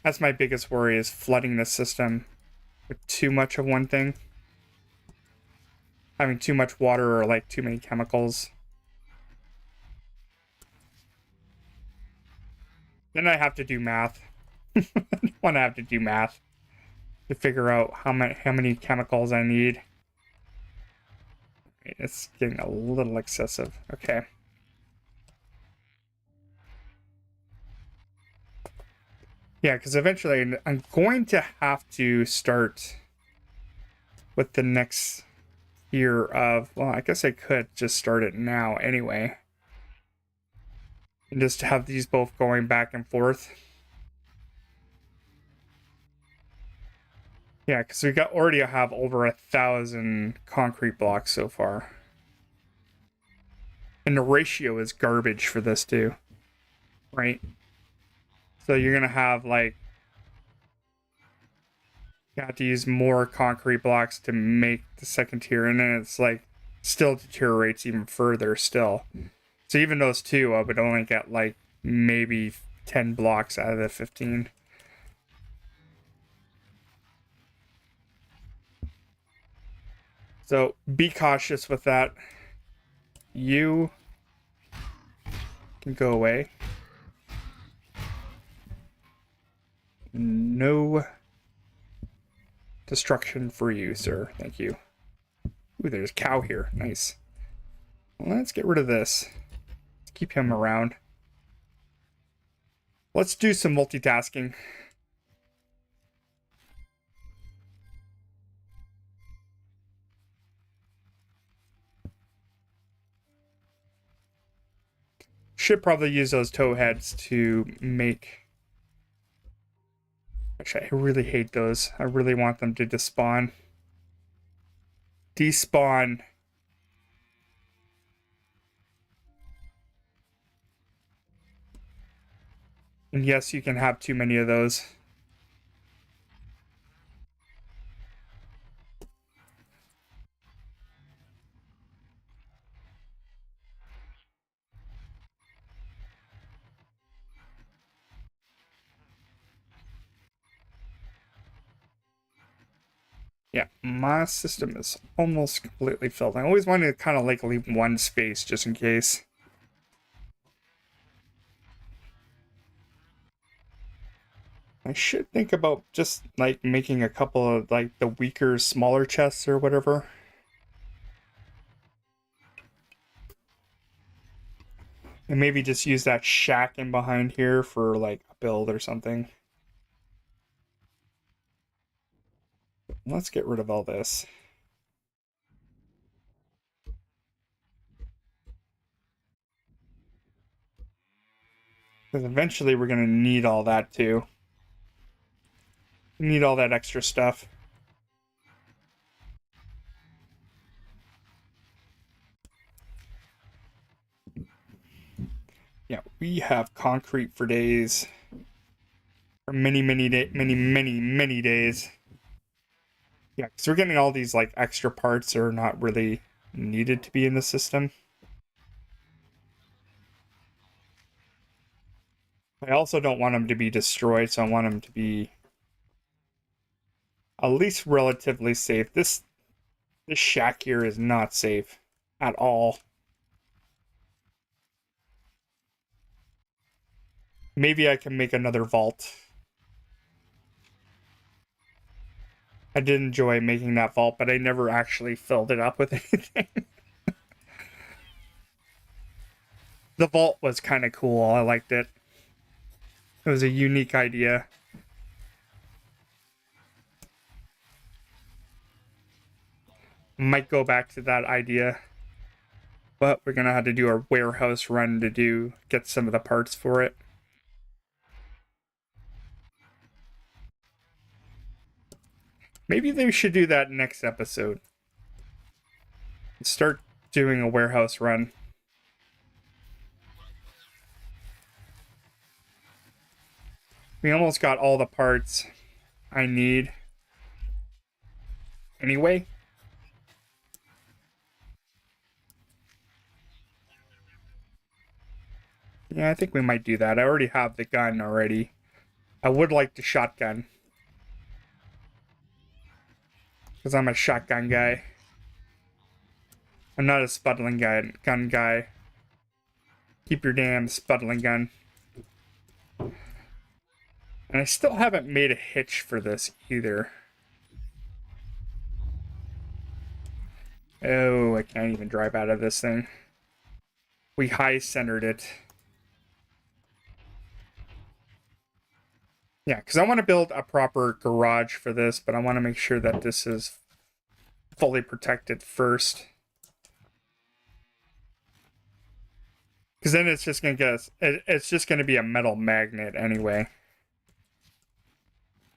That's my biggest worry, is flooding the system with too much of one thing. Having too much water or like too many chemicals. Then I have to do math. I don't want to have to do math to figure out how many chemicals I need. It's getting a little excessive. Okay. Yeah, because eventually I'm going to have to start with the next year of, well, I guess I could just start it now anyway. And just have these both going back and forth. Yeah, because we already have over 1,000 concrete blocks so far. And the ratio is garbage for this too, right? So you're gonna have like, you have to use more concrete blocks to make the second tier, and then it's like still deteriorates even further still. So even those two, I would only get like maybe 10 blocks out of the 15. So be cautious with that. You can go away. No destruction for you, sir. Thank you. Ooh, there's a cow here. Nice. Well, let's get rid of this. Let's keep him around. Let's do some multitasking. Should probably use those tow heads to make... Actually, I really hate those. I really want them to despawn. Despawn. And yes, you can have too many of those. Yeah, my system is almost completely filled. I always wanted to kind of like leave one space just in case. I should think about just like making a couple of like the weaker, smaller chests or whatever. And maybe just use that shack in behind here for like a build or something. Let's get rid of all this. Because eventually we're going to need all that too. We need all that extra stuff. Yeah, we have concrete for days. For many days. Yeah, because we're getting all these like extra parts that are not really needed to be in the system. I also don't want them to be destroyed, so I want them to be at least relatively safe. This shack here is not safe at all. Maybe I can make another vault. I did enjoy making that vault, but I never actually filled it up with anything. The vault was kind of cool. I liked it. It was a unique idea. Might go back to that idea. But we're gonna have to do a warehouse run to get some of the parts for it. Maybe they should do that next episode. Start doing a warehouse run. We almost got all the parts I need. Anyway. Yeah, I think we might do that. I already have the gun already. I would like the shotgun. Because I'm a shotgun guy. I'm not a sputtling gun guy. Keep your damn sputtling gun. And I still haven't made a hitch for this either. Oh, I can't even drive out of this thing. We high-centered it. Yeah, because I want to build a proper garage for this, but I want to make sure that this is fully protected first. Because then it's just gonna get us, it's just gonna be a metal magnet anyway.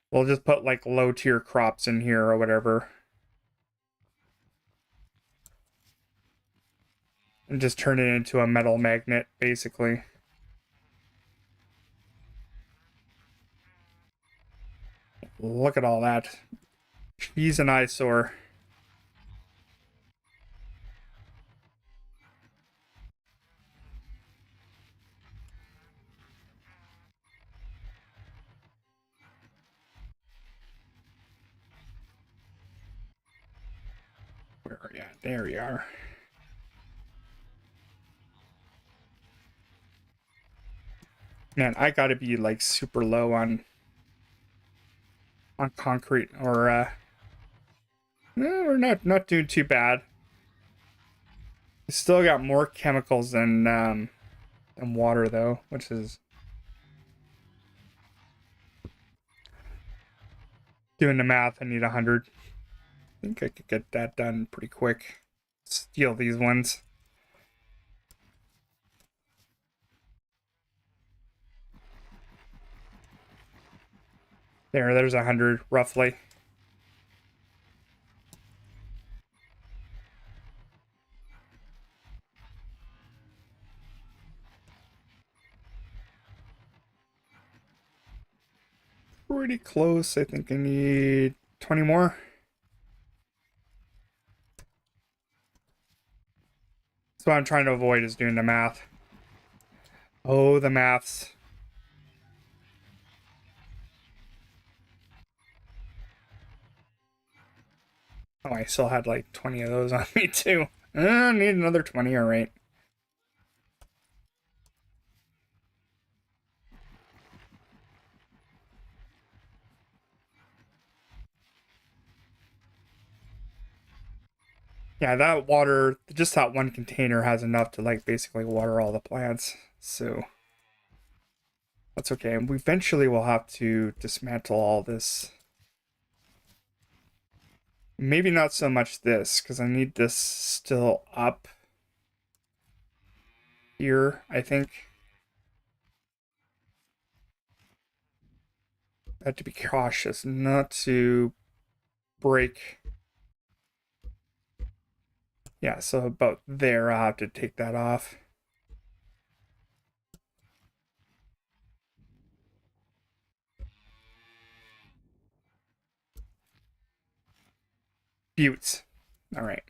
We'll just put like low tier crops in here or whatever. And just turn it into a metal magnet, basically. Look at all that. He's an eyesore. Where are you? There you are. Man, I gotta be like super low on concrete, or we're not doing too bad. We still got more chemicals than water though, which is doing the math. I need 100. I think I could get that done pretty quick. Steal these ones. There's 100 roughly. Pretty close. I think I need 20 more. So what I'm trying to avoid is doing the math. Oh, the maths. Oh, I still had like 20 of those on me too. I need another 20, all right. Yeah, that water, just that one container has enough to like basically water all the plants. So that's okay. And we eventually will have to dismantle all this. Maybe not so much this, because I need this still up here, I think. I have to be cautious not to break. Yeah, so about there, I'll have to take that off. Buttes. All right.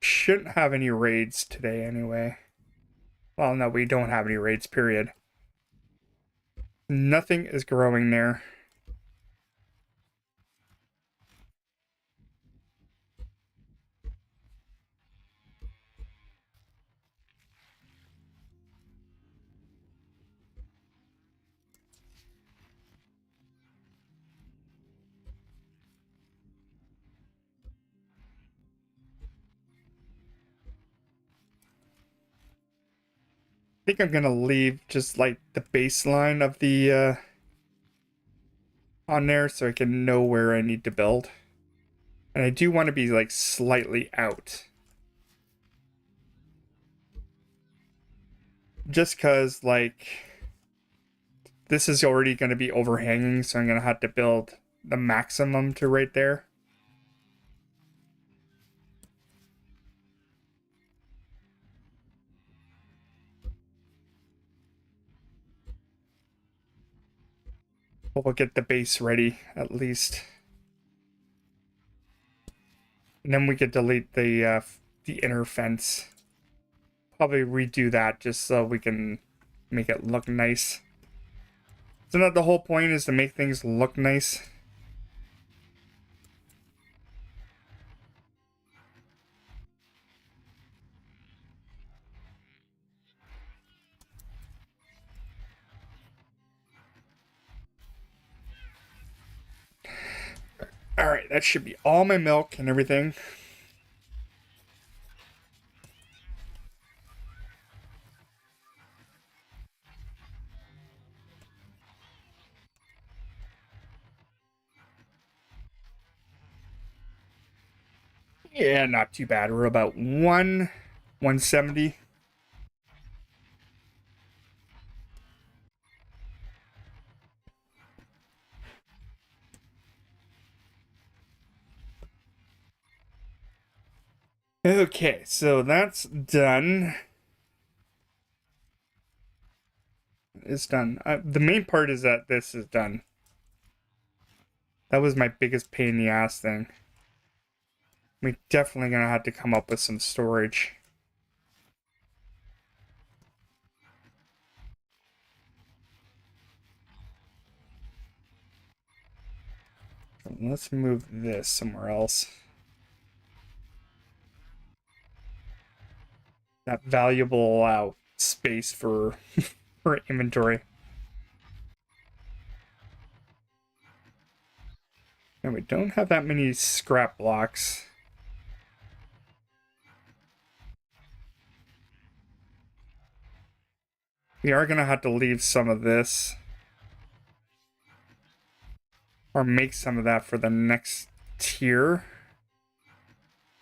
Shouldn't have any raids today anyway. Well, no, we don't have any raids, period. Nothing is growing there. I think I'm gonna leave just like the baseline of the on there so I can know where I need to build. And I do want to be like slightly out. Just because like this is already going to be overhanging, so I'm going to have to build the maximum to right there. But we'll get the base ready at least. And then we could delete the inner fence. Probably redo that just so we can make it look nice. Isn't that the whole point, is to make things look nice? All right, that should be all my milk and everything. Yeah, not too bad. We're about 170. Okay, so that's done. It's done. The main part is that this is done. That was my biggest pain in the ass thing. We're definitely gonna have to come up with some storage. Let's move this somewhere else. That valuable space for for inventory. And we don't have that many scrap blocks. We are gonna have to leave some of this. Or make some of that for the next tier.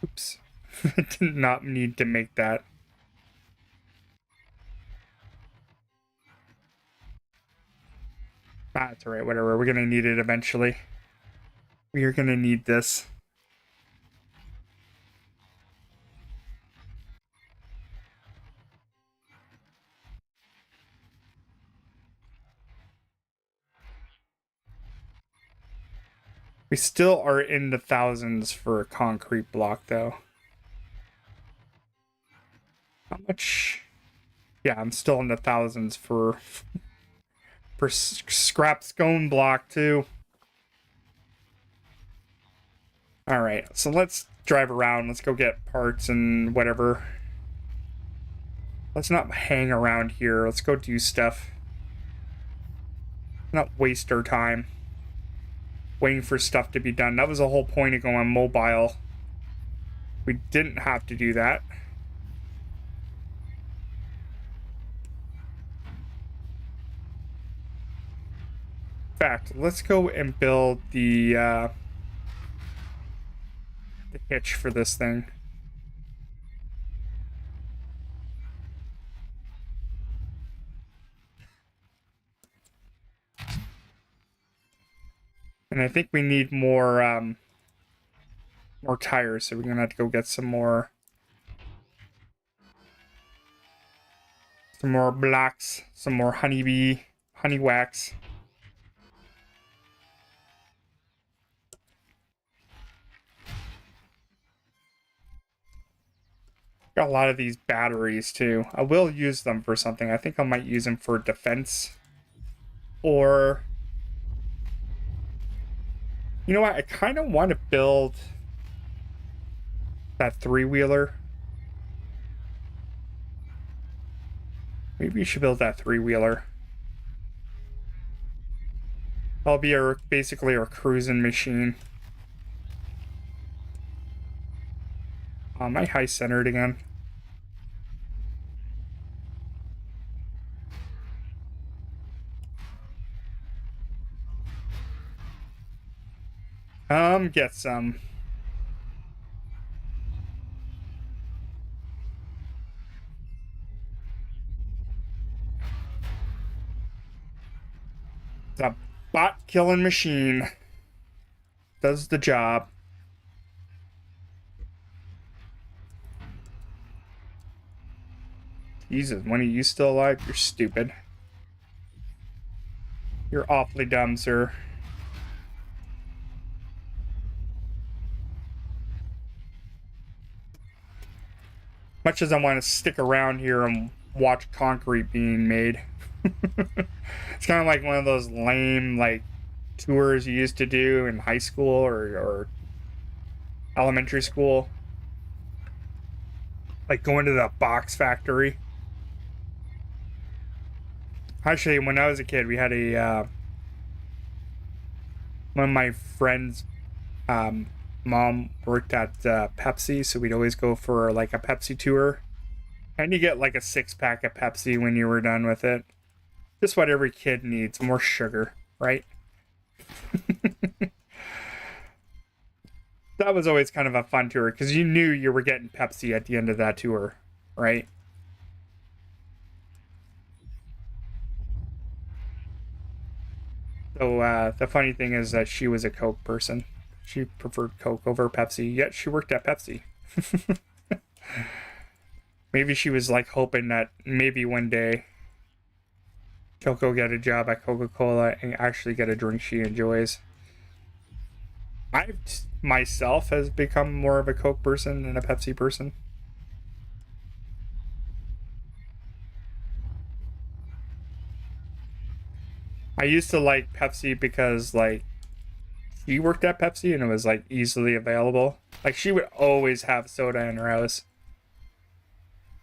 Oops. I did not need to make that. That's alright, whatever. We're gonna need it eventually. We are gonna need this. We still are in the thousands for a concrete block, though. How much? Yeah, I'm still in the thousands for scrap scone block, too. Alright, so let's drive around. Let's go get parts and whatever. Let's not hang around here. Let's go do stuff. Not waste our time waiting for stuff to be done. That was the whole point of going mobile. We didn't have to do that. In fact, let's go and build the hitch for this thing. And I think we need more tires, so we're gonna have to go get some more blocks, some more honey wax. Got a lot of these batteries too. I will use them for something. I think I might use them for defense. Or, you know what? I kind of want to build that three-wheeler. Maybe we should build that three-wheeler. That'll be basically our cruising machine. Am I high-centered again? Get some. The bot-killing machine does the job. Jesus, when are you still alive? You're stupid. You're awfully dumb, sir. Much as I want to stick around here and watch concrete being made. It's kind of like one of those lame, like, tours you used to do in high school or elementary school. Like going to the box factory. Actually, when I was a kid, we had one of my friends' mom worked at Pepsi, so we'd always go for like a Pepsi tour. And you get like a 6-pack of Pepsi when you were done with it. Just what every kid needs, more sugar, right? that was always kind of a fun tour because you knew you were getting Pepsi at the end of that tour, right? So the funny thing is that she was a Coke person. She preferred Coke over Pepsi, yet she worked at Pepsi. Maybe she was like hoping that maybe one day she'll go get a job at Coca-Cola and actually get a drink she enjoys. I myself has become more of a Coke person than a Pepsi person. I used to like Pepsi because like she worked at Pepsi and it was like easily available. Like she would always have soda in her house.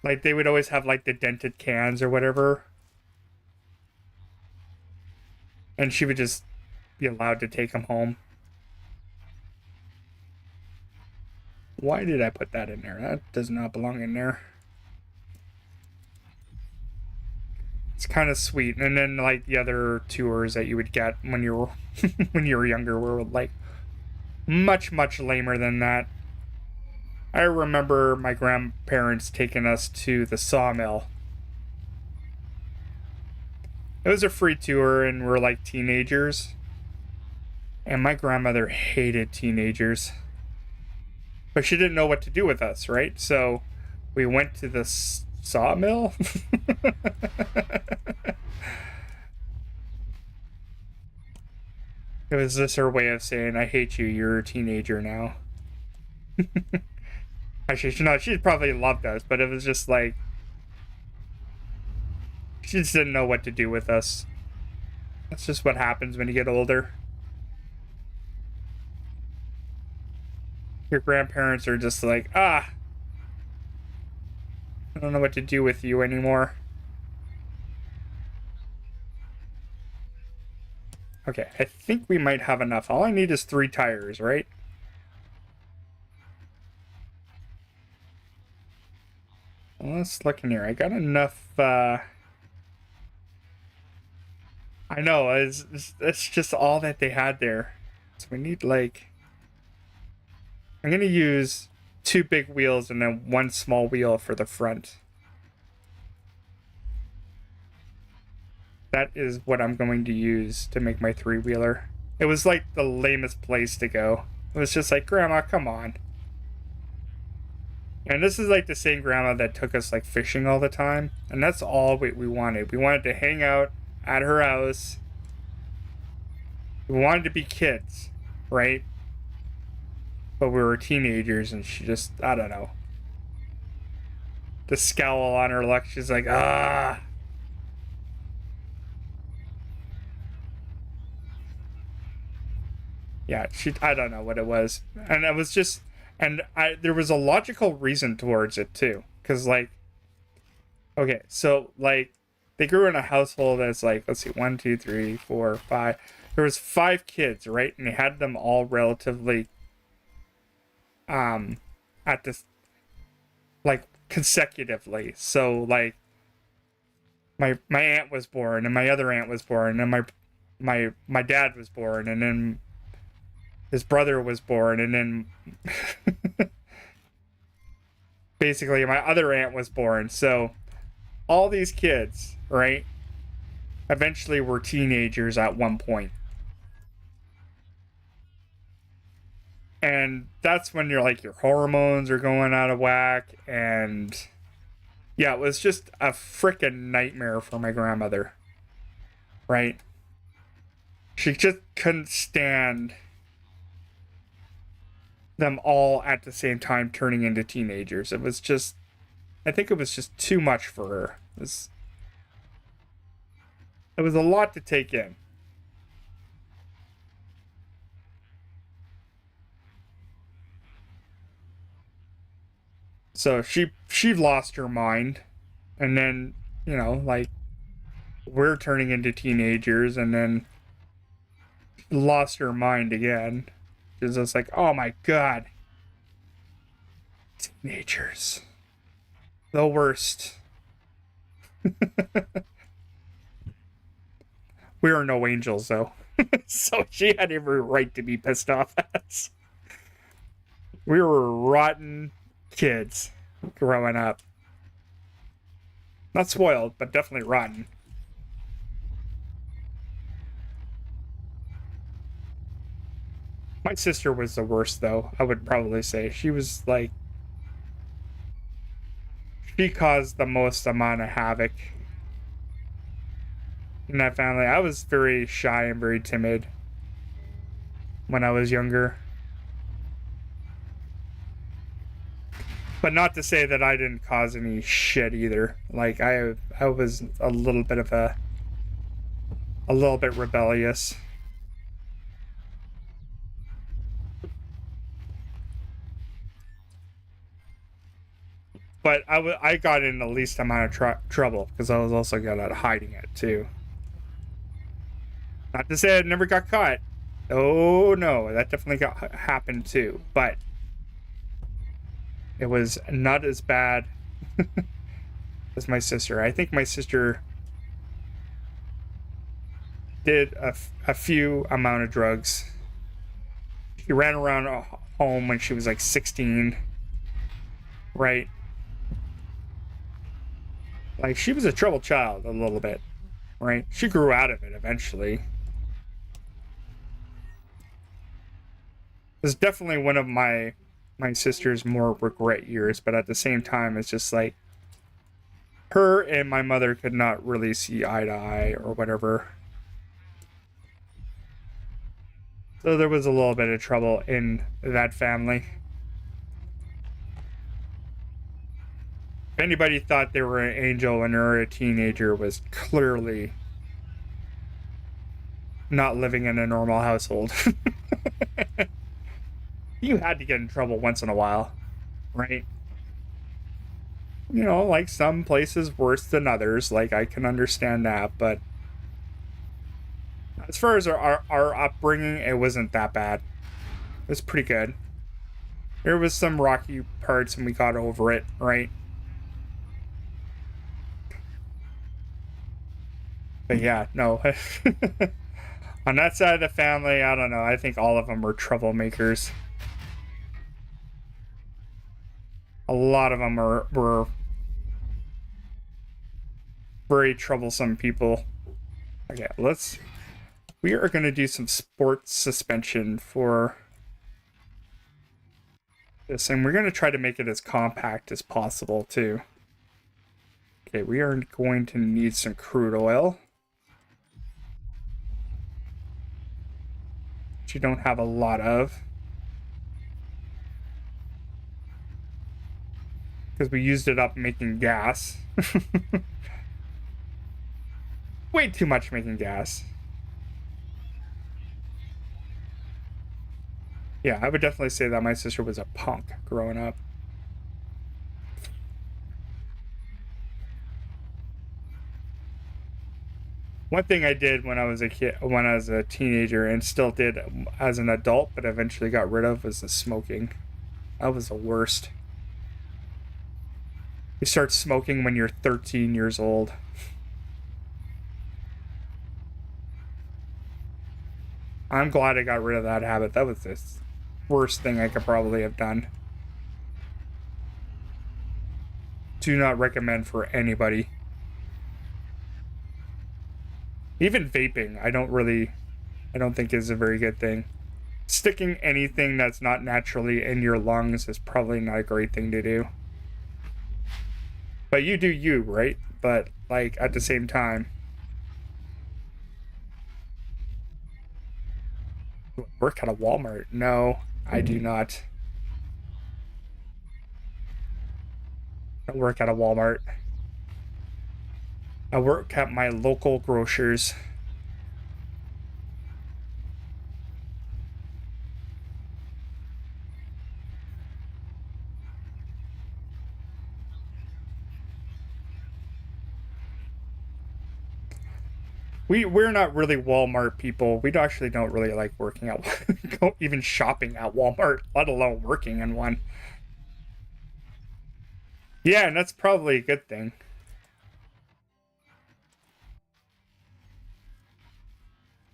Like they would always have like the dented cans or whatever. And she would just be allowed to take them home. Why did I put that in there? That does not belong in there. It's kind of sweet. And then like the other tours that you would get when you were when you were younger were like much lamer than that. I remember my grandparents taking us to the sawmill. It was a free tour and we're like teenagers. And my grandmother hated teenagers. But she didn't know what to do with us, right? So we went to the sawmill. It was just her way of saying, I hate you, you're a teenager now. Actually, no, she probably loved us, but it was just like, she just didn't know what to do with us. That's just what happens when you get older. Your grandparents are just like, I don't know what to do with you anymore. Okay, I think we might have enough. All I need is 3 tires, right? Well, let's look in here. I got enough, I know, it's just all that they had there. So we need, like... I'm going to use 2 big wheels and then 1 small wheel for the front. That is what I'm going to use to make my 3-wheeler. It was like the lamest place to go. It was just like, Grandma, come on. And this is like the same grandma that took us like fishing all the time. And that's all we wanted. We wanted to hang out at her house. We wanted to be kids, right? But we were teenagers and she just, I don't know. The scowl on her look, she's like, ah. Yeah, I don't know what it was. And it was just, and there was a logical reason towards it too. Cause like, okay, so like, they grew in a household that's like, let's see, 1, 2, 3, 4, 5. There was 5 kids, right? And they had them all relatively at this like consecutively. So like my aunt was born and my other aunt was born and my dad was born and then his brother was born and then basically my other aunt was born. So all these kids, right, eventually were teenagers at one point. And that's when you're like, your hormones are going out of whack. And yeah, it was just a freaking nightmare for my grandmother. Right? She just couldn't stand them all at the same time turning into teenagers. It was just, I think it was just too much for her. It was a lot to take in. So she lost her mind, and then, you know, like, we're turning into teenagers, and then lost her mind again. It's just like, oh my god, teenagers, the worst. We are no angels, though. So she had every right to be pissed off at us. We were rotten kids growing up. Not spoiled, but definitely rotten. My sister was the worst, though, I would probably say. She was like, she caused the most amount of havoc in that family. I was very shy and very timid when I was younger. But not to say that I didn't cause any shit either. Like I was a little bit of a little bit rebellious. But I got in the least amount of trouble because I was also good at hiding it too. Not to say I never got caught. Oh no, that definitely happened too. But it was not as bad as my sister. I think my sister did a few amount of drugs. She ran around home when she was like 16, right? Like, she was a troubled child a little bit, right? She grew out of it eventually. It was definitely one of my sister's more regret years, but at the same time, it's just like her and my mother could not really see eye to eye or whatever. So there was a little bit of trouble in that family. If anybody thought they were an angel when they were a teenager, was clearly not living in a normal household. You had to get in trouble once in a while, right? You know, like some places worse than others. Like, I can understand that, but as far as our upbringing, it wasn't that bad. It was pretty good. There was some rocky parts and we got over it, right? But yeah, no. On that side of the family, I don't know. I think all of them were troublemakers. A lot of them were very troublesome people. Okay, we are going to do some sports suspension for this, and we're going to try to make it as compact as possible too. Okay, we are going to need some crude oil, which you don't have a lot of, because we used it up making gas. Way too much making gas. Yeah, I would definitely say that my sister was a punk growing up. One thing I did when I was a kid, when I was a teenager, and still did as an adult, but eventually got rid of, was the smoking. That was the worst. You start smoking when you're 13 years old. I'm glad I got rid of that habit. That was the worst thing I could probably have done. Do not recommend for anybody. Even vaping, I don't think is a very good thing. Sticking anything that's not naturally in your lungs is probably not a great thing to do. But you do you, right? But, like, at the same time, work at a Walmart? No, I do not. I work at a Walmart. I work at my local grocers. We're not really Walmart people. We actually don't really like working out, even shopping at Walmart, let alone working in one. Yeah, and that's probably a good thing.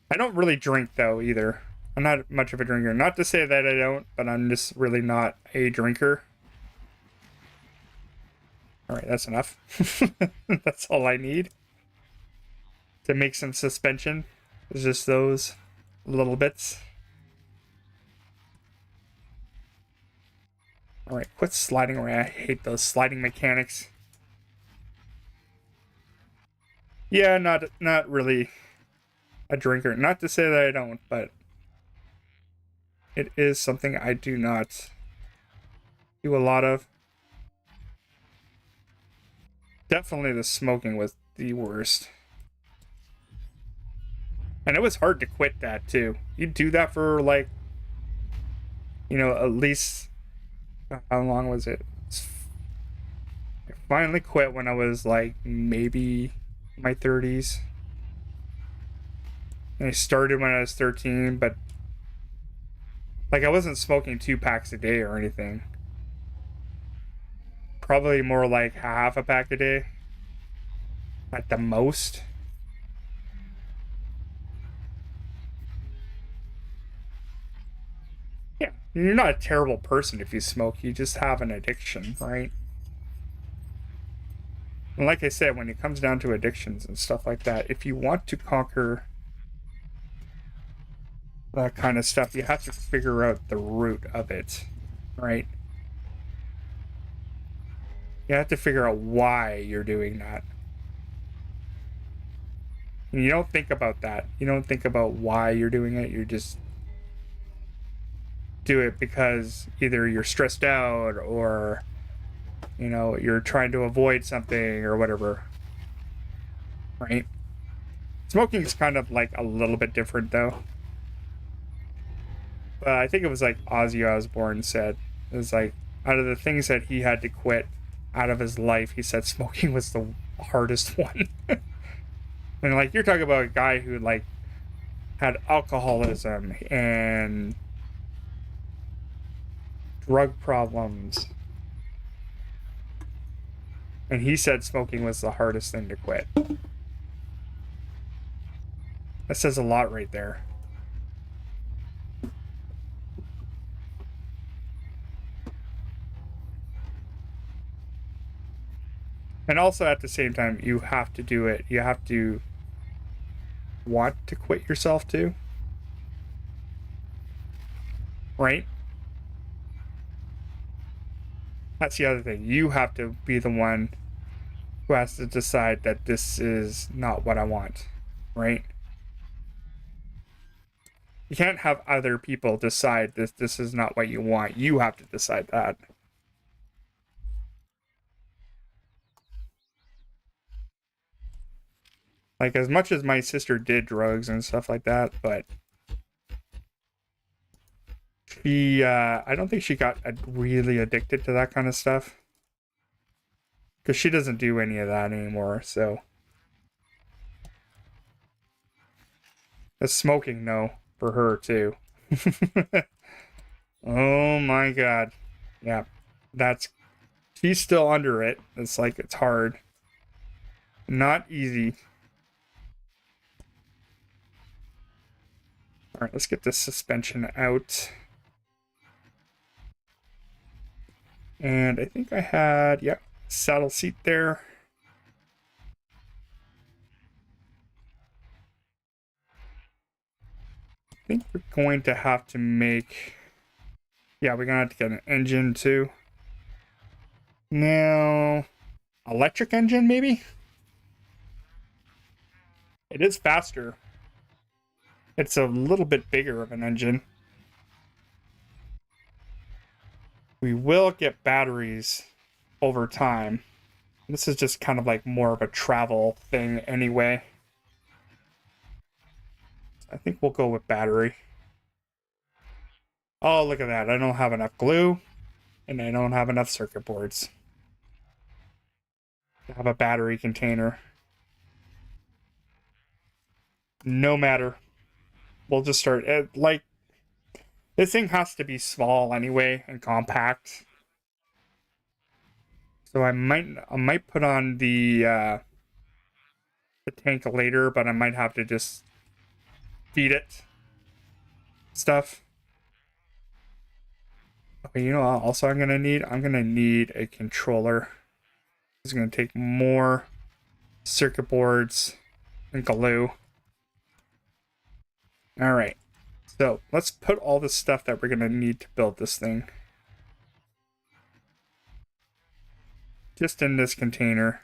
I don't really drink though either. I'm not much of a drinker. Not to say that I don't, but I'm just really not a drinker. All right, that's enough. That's all I need to make some suspension. It's just those little bits. All right, quit sliding around. I hate those sliding mechanics. Yeah, not really a drinker. Not to say that I don't, but it is something I do not do a lot of. Definitely the smoking was the worst. And it was hard to quit that too. You do that for like, at least, how long was it? I finally quit when I was like maybe my 30s. And I started when I was 13, but like I wasn't smoking 2 packs a day or anything. Probably more like half a pack a day at the most. Yeah, you're not a terrible person if you smoke. You just have an addiction, right? And like I said, when it comes down to addictions and stuff like that, if you want to conquer that kind of stuff, you have to figure out the root of it, right? You have to figure out why you're doing that. And you don't think about that. You don't think about why you're doing it. You just do it because either you're stressed out or, you're trying to avoid something or whatever, right? Smoking is kind of like a little bit different though. But I think it was like Ozzy Osbourne said, it was like out of the things that he had to quit out of his life, he said smoking was the hardest one. And like you're talking about a guy who like had alcoholism and drug problems. And he said smoking was the hardest thing to quit. That says a lot right there. And also at the same time, you have to do it. You have to want to quit yourself too. Right? That's the other thing. You have to be the one who has to decide that this is not what I want. Right? You can't have other people decide this is not what you want. You have to decide that. Like, as much as my sister did drugs and stuff like that, but I don't think she got really addicted to that kind of stuff. Because she doesn't do any of that anymore, so. The smoking, no, for her, too. Oh my god. Yeah, she's still under it. It's like, it's hard. Not easy. All right, let's get this suspension out. And I think I had, yep, saddle seat there. I think we're going to have to make, yeah, we're gonna have to get an engine too. Now, electric engine maybe? It is faster. It's a little bit bigger of an engine. We will get batteries over time. This is just kind of like more of a travel thing anyway. I think we'll go with battery. Oh, look at that. I don't have enough glue, and I don't have enough circuit boards to have a battery container. No matter. We'll just start it. Like, this thing has to be small anyway and compact. So I might put on the tank later, but I might have to just feed it stuff. Okay, you know what also I'm gonna need? I'm gonna need a controller. It's gonna take more circuit boards and glue. All right, so let's put all the stuff that we're gonna need to build this thing just in this container.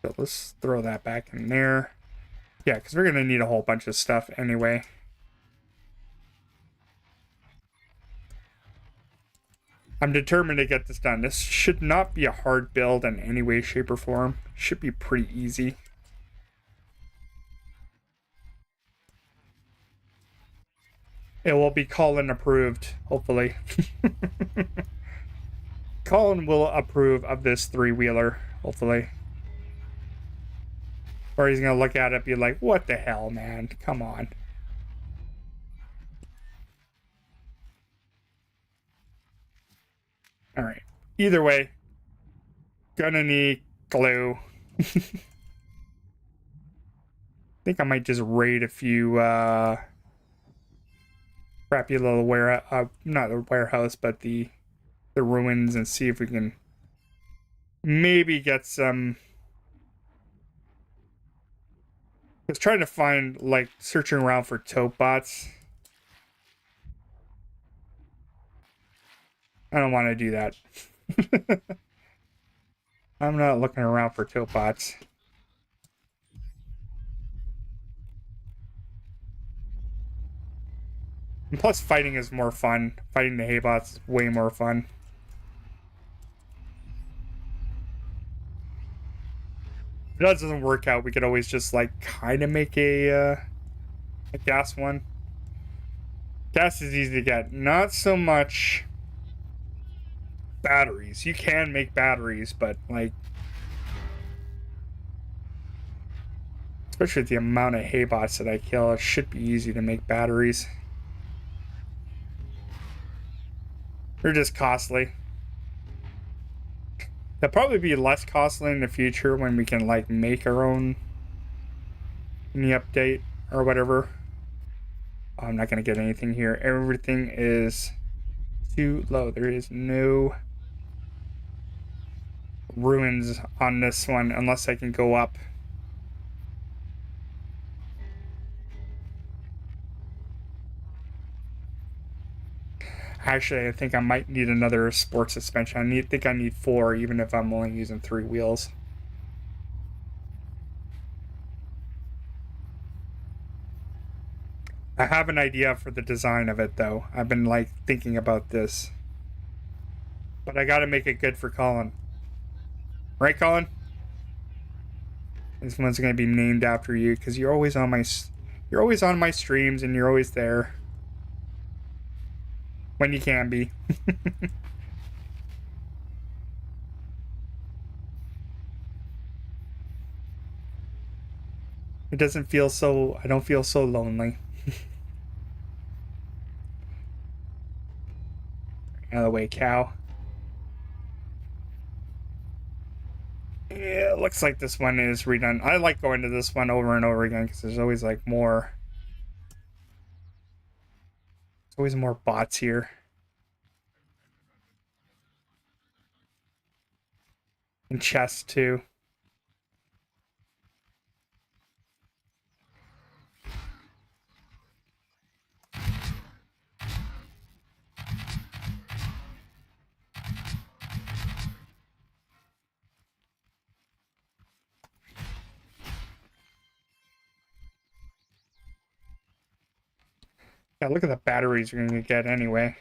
So let's throw that back in there. Yeah, because we're gonna need a whole bunch of stuff anyway. I'm determined to get this done. This should not be a hard build in any way, shape, or form. Should be pretty easy. It will be Colin approved, hopefully. Colin will approve of this three-wheeler, hopefully. Or he's going to look at it and be like, what the hell, man? Come on. All right. Either way, gonna need glue. I think I might just raid a few crappy little not a warehouse, but the ruins, and see if we can maybe get some. I was trying to find, like, searching around for tote bots. I don't want to do that. I'm not looking around for tote bots. And plus, fighting is more fun. Fighting the hay bots is way more fun. If that doesn't work out, we could always just, like, kind of make a gas one. Gas is easy to get. Not so much batteries. You can make batteries, but, like, especially with the amount of hay bots that I kill, it should be easy to make batteries. They're just costly. They'll probably be less costly in the future when we can, like, make our own in the update or whatever. Oh, I'm not going to get anything here. Everything is too low. There is no ruins on this one unless I can go up. Actually, I think I might need another sport suspension. I think I need 4, even if I'm only using 3 wheels. I have an idea for the design of it, though. I've been, like, thinking about this. But I gotta make it good for Colin. Right, Colin? This one's gonna be named after you, because you're always on my streams, and you're always there. When you can be. It doesn't feel so, I don't feel so lonely. Out of the way, cow. Yeah, it looks like this one is redone. I like going to this one over and over again because there's always, like, more. There's always more bots here. And chests, too. Yeah, look at the batteries you're gonna get anyway.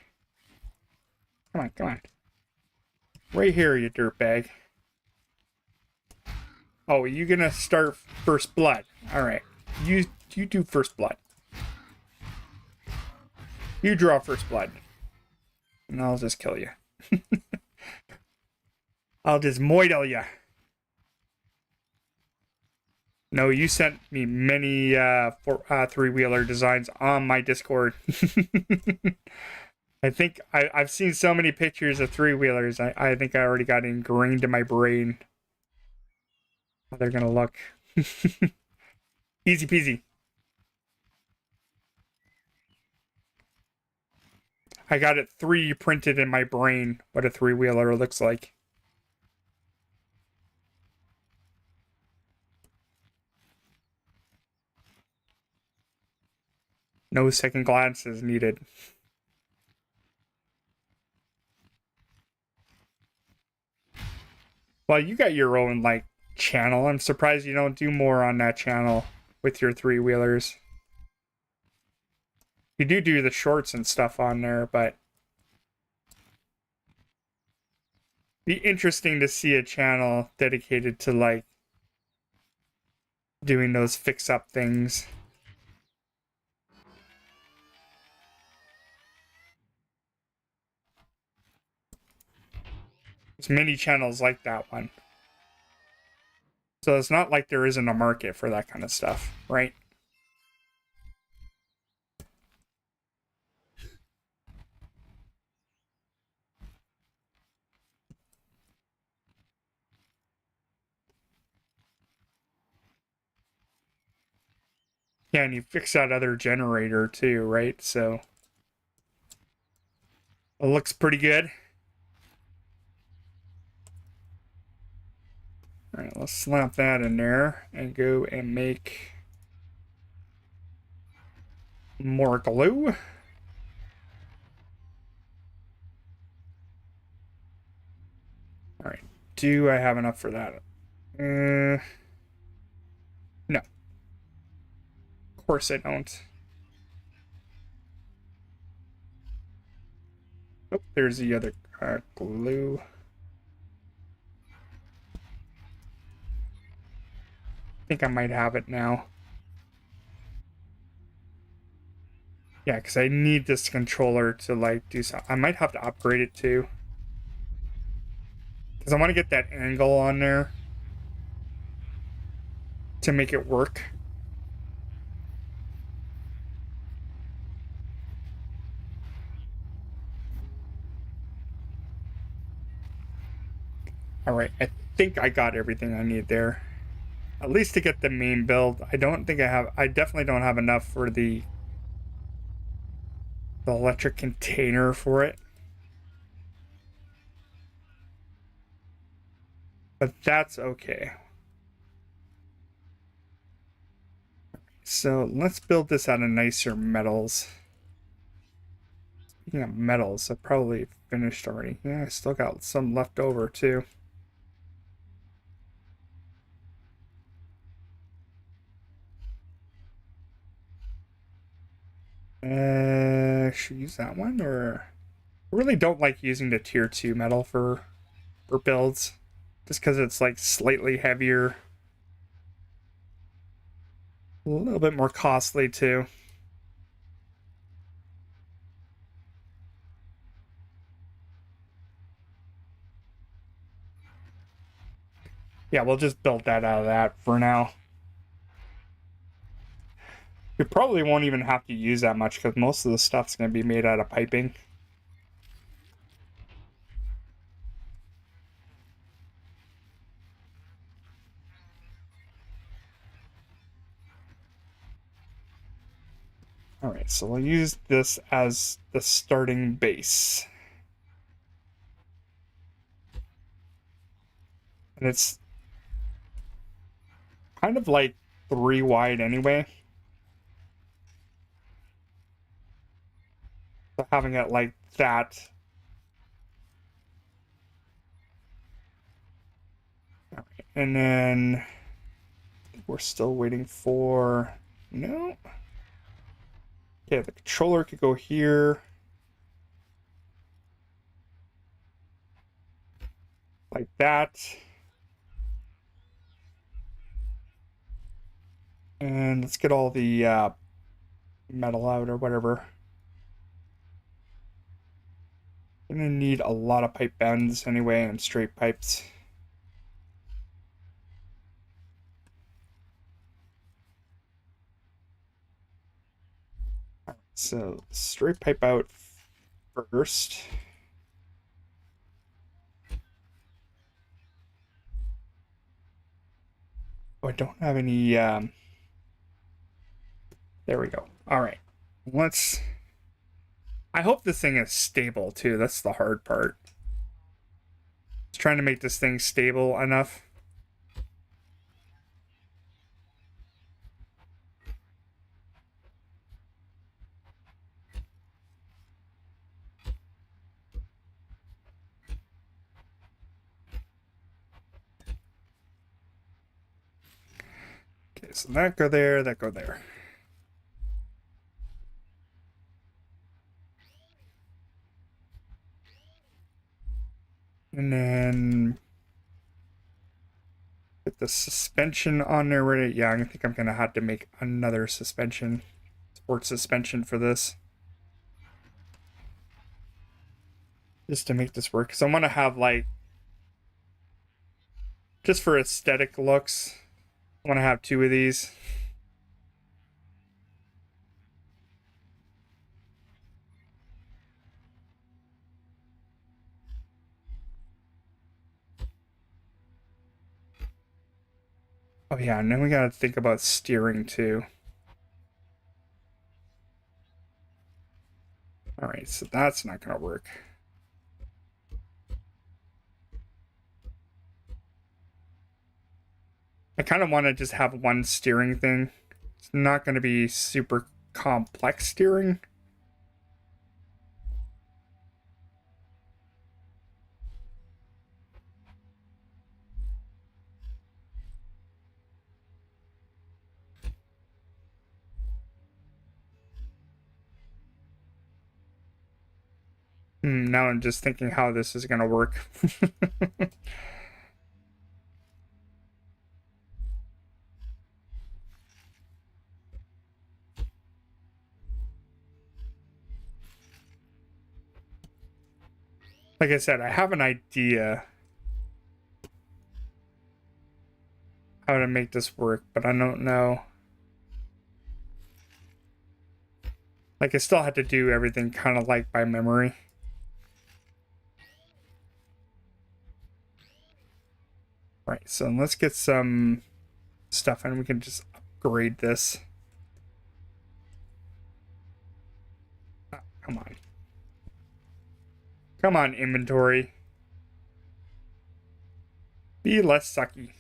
Come on, come on. Right here, you dirtbag. Oh, you gonna start first blood? All right, you do first blood. You draw first blood, and I'll just kill you. I'll just moidle you. No, you sent me many three-wheeler designs on my Discord. I think I've seen so many pictures of three-wheelers. I think I already got ingrained in my brain how they're gonna look. Easy peasy. I got it 3D printed in my brain what a three-wheeler looks like. No second glances needed. Well, you got your own like channel. I'm surprised you don't do more on that channel with your three-wheelers. You do the shorts and stuff on there, but be interesting to see a channel dedicated to like doing those fix-up things. There's many channels like that one. So it's not like there isn't a market for that kind of stuff, right? Yeah, and you fix that other generator too, right? So it looks pretty good. All right, let's slap that in there and go and make more glue. All right, do I have enough for that? No, of course I don't. Oh, there's the other glue. I think I might have it now. Yeah, because I need this controller to like do something. I might have to upgrade it too. Because I want to get that angle on there to make it work. All right, I think I got everything I need there. At least to get the main build. I don't think I have. I definitely don't have enough for the electric container for it. But that's okay. So let's build this out of nicer metals. Speaking of metals, I probably finished already. Yeah, I still got some left over too. Should we use that one or I really don't like using the tier 2 metal for builds just because it's like slightly heavier, a little bit more costly too. Yeah, we'll just build that out of that for now. We probably won't even have to use that much because most of the stuff's going to be made out of piping. All right, so we'll use this as the starting base. And it's kind of like 3 wide anyway. So having it like that. All right, and then we're still waiting for... No. Okay, the controller could go here. Like that. And let's get all the metal out or whatever. Gonna need a lot of pipe bends anyway and straight pipes. So straight pipe out first. Oh, I don't have any There we go. All right. Let's... I hope this thing is stable, too. That's the hard part. It's trying to make this thing stable enough. Okay, so that go there, that go there. And then put the suspension on there. Right? Yeah, I think I'm gonna have to make another suspension, sport suspension for this, just to make this work. Because I want to have like, just for aesthetic looks, I want to have 2 of these. Oh yeah, and then we gotta think about steering too. All right, so that's not gonna work. I kind of want to just have one steering thing. It's not going to be super complex steering. Now I'm just thinking how this is going to work. Like I said, I have an idea how to make this work, but I don't know. Like I still had to do everything kind of like by memory. Right, so let's get some stuff and we can just upgrade this. Oh, come on. Come on, inventory. Be less sucky.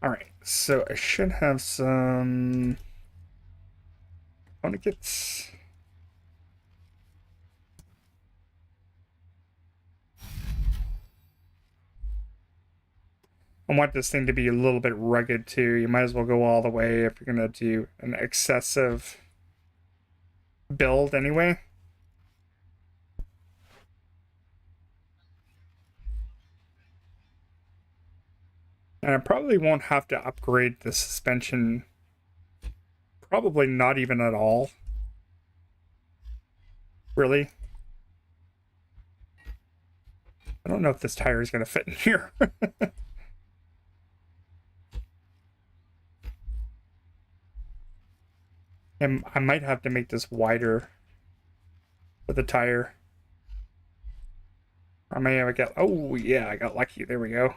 Alright, so I should have some... I want to get... I want this thing to be a little bit rugged too. You might as well go all the way if you're going to do an excessive build anyway. And I probably won't have to upgrade the suspension. Probably not even at all. Really? I don't know if this tire is going to fit in here. And I might have to make this wider with the tire. I may have got... Oh, yeah, I got lucky. There we go.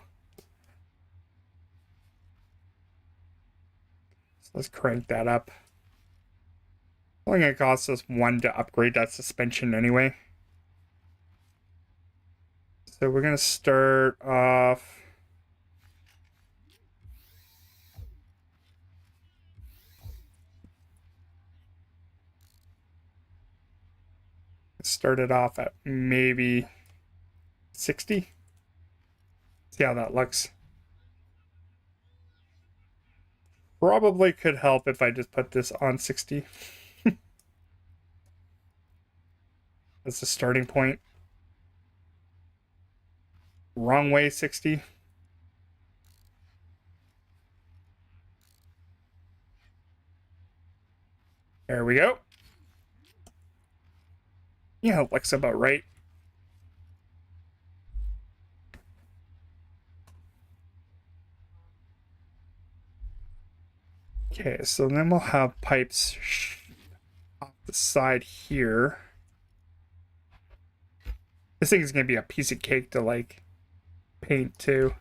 So let's crank that up. It's only going to cost us 1 to upgrade that suspension anyway. So we're going to start off... Start it off at maybe 60. See how that looks. Probably could help if I just put this on 60. That's the starting point. Wrong way, 60. There we go. Yeah, it looks about right. Okay, so then we'll have pipes off the side here. This thing is going to be a piece of cake to, like, paint too.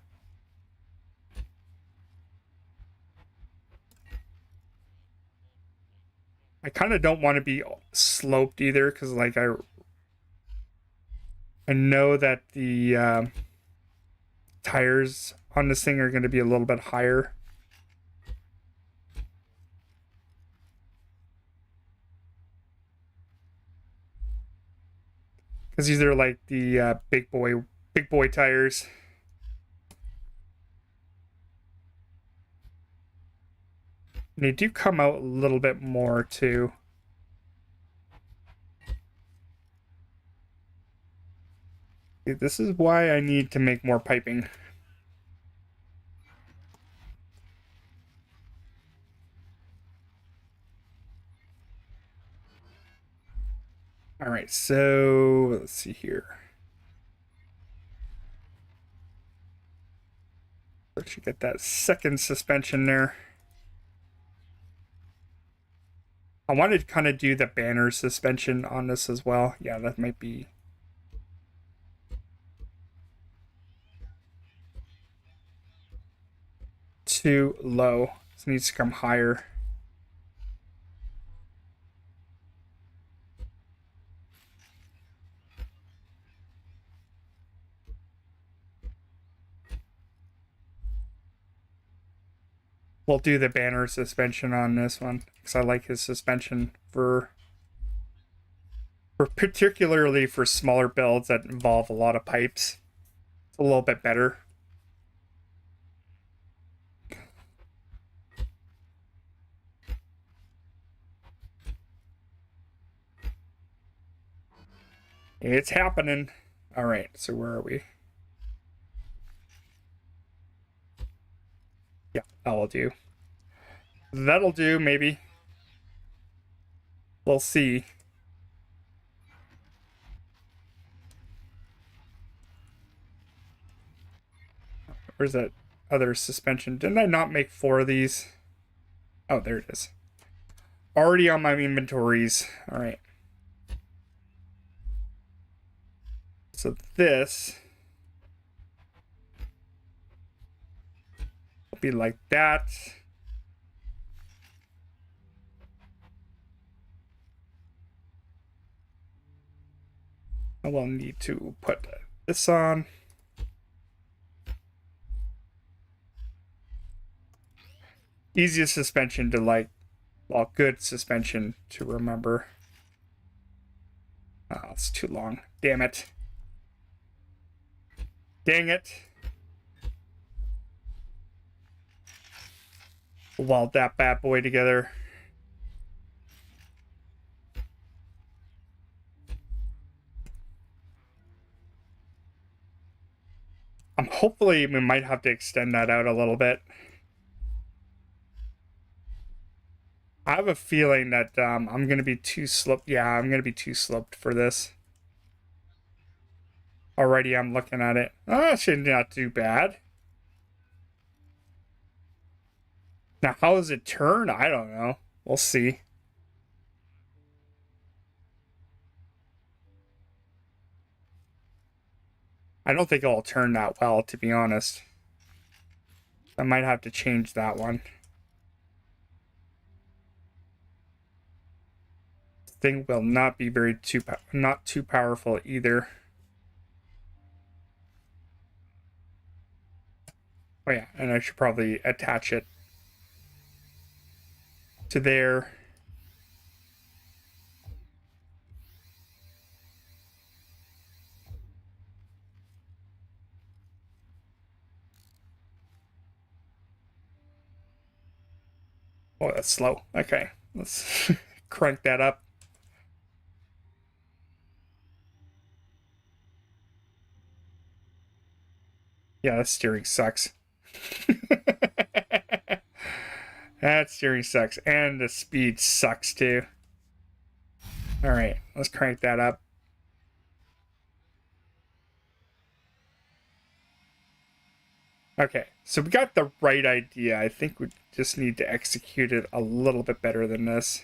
I kind of don't want to be sloped either, because like I know that the tires on this thing are going to be a little bit higher. Because these are like the big boy tires. And they do come out a little bit more too. This is why I need to make more piping. All right, so let's see here. Let you get that second suspension there. I wanted to kind of do the banner suspension on this as well. Yeah, that might be too low. This needs to come higher. We'll do the banner suspension on this one because I like his suspension for particularly for smaller builds that involve a lot of pipes. It's a little bit better. It's happening. All right, so where are we? Yeah, that'll do. That'll do, maybe. We'll see. Where's that other suspension? Didn't I not make 4 of these? Oh, there it is. Already on my inventories. All right. So this will be like that. I will need to put this on. Easiest suspension to like, well, good suspension to remember. Oh, it's too long. Damn it. Dang it. Weld that bad boy together. Hopefully we might have to extend that out a little bit. I have a feeling that I'm going to be too sloped. Yeah, I'm going to be too sloped for this. Already I'm looking at it. Oh, actually not too bad. Now, how does it turn? I don't know. We'll see. I don't think it'll turn that well, to be honest. I might have to change that one. This thing will not be not too powerful either. Oh yeah, and I should probably attach it to there. Oh, that's slow. Okay, let's crank that up. Yeah, that steering sucks. That steering sucks. And the speed sucks too. All right, let's crank that up. Okay, so we got the right idea. I think we just need to execute it a little bit better than this.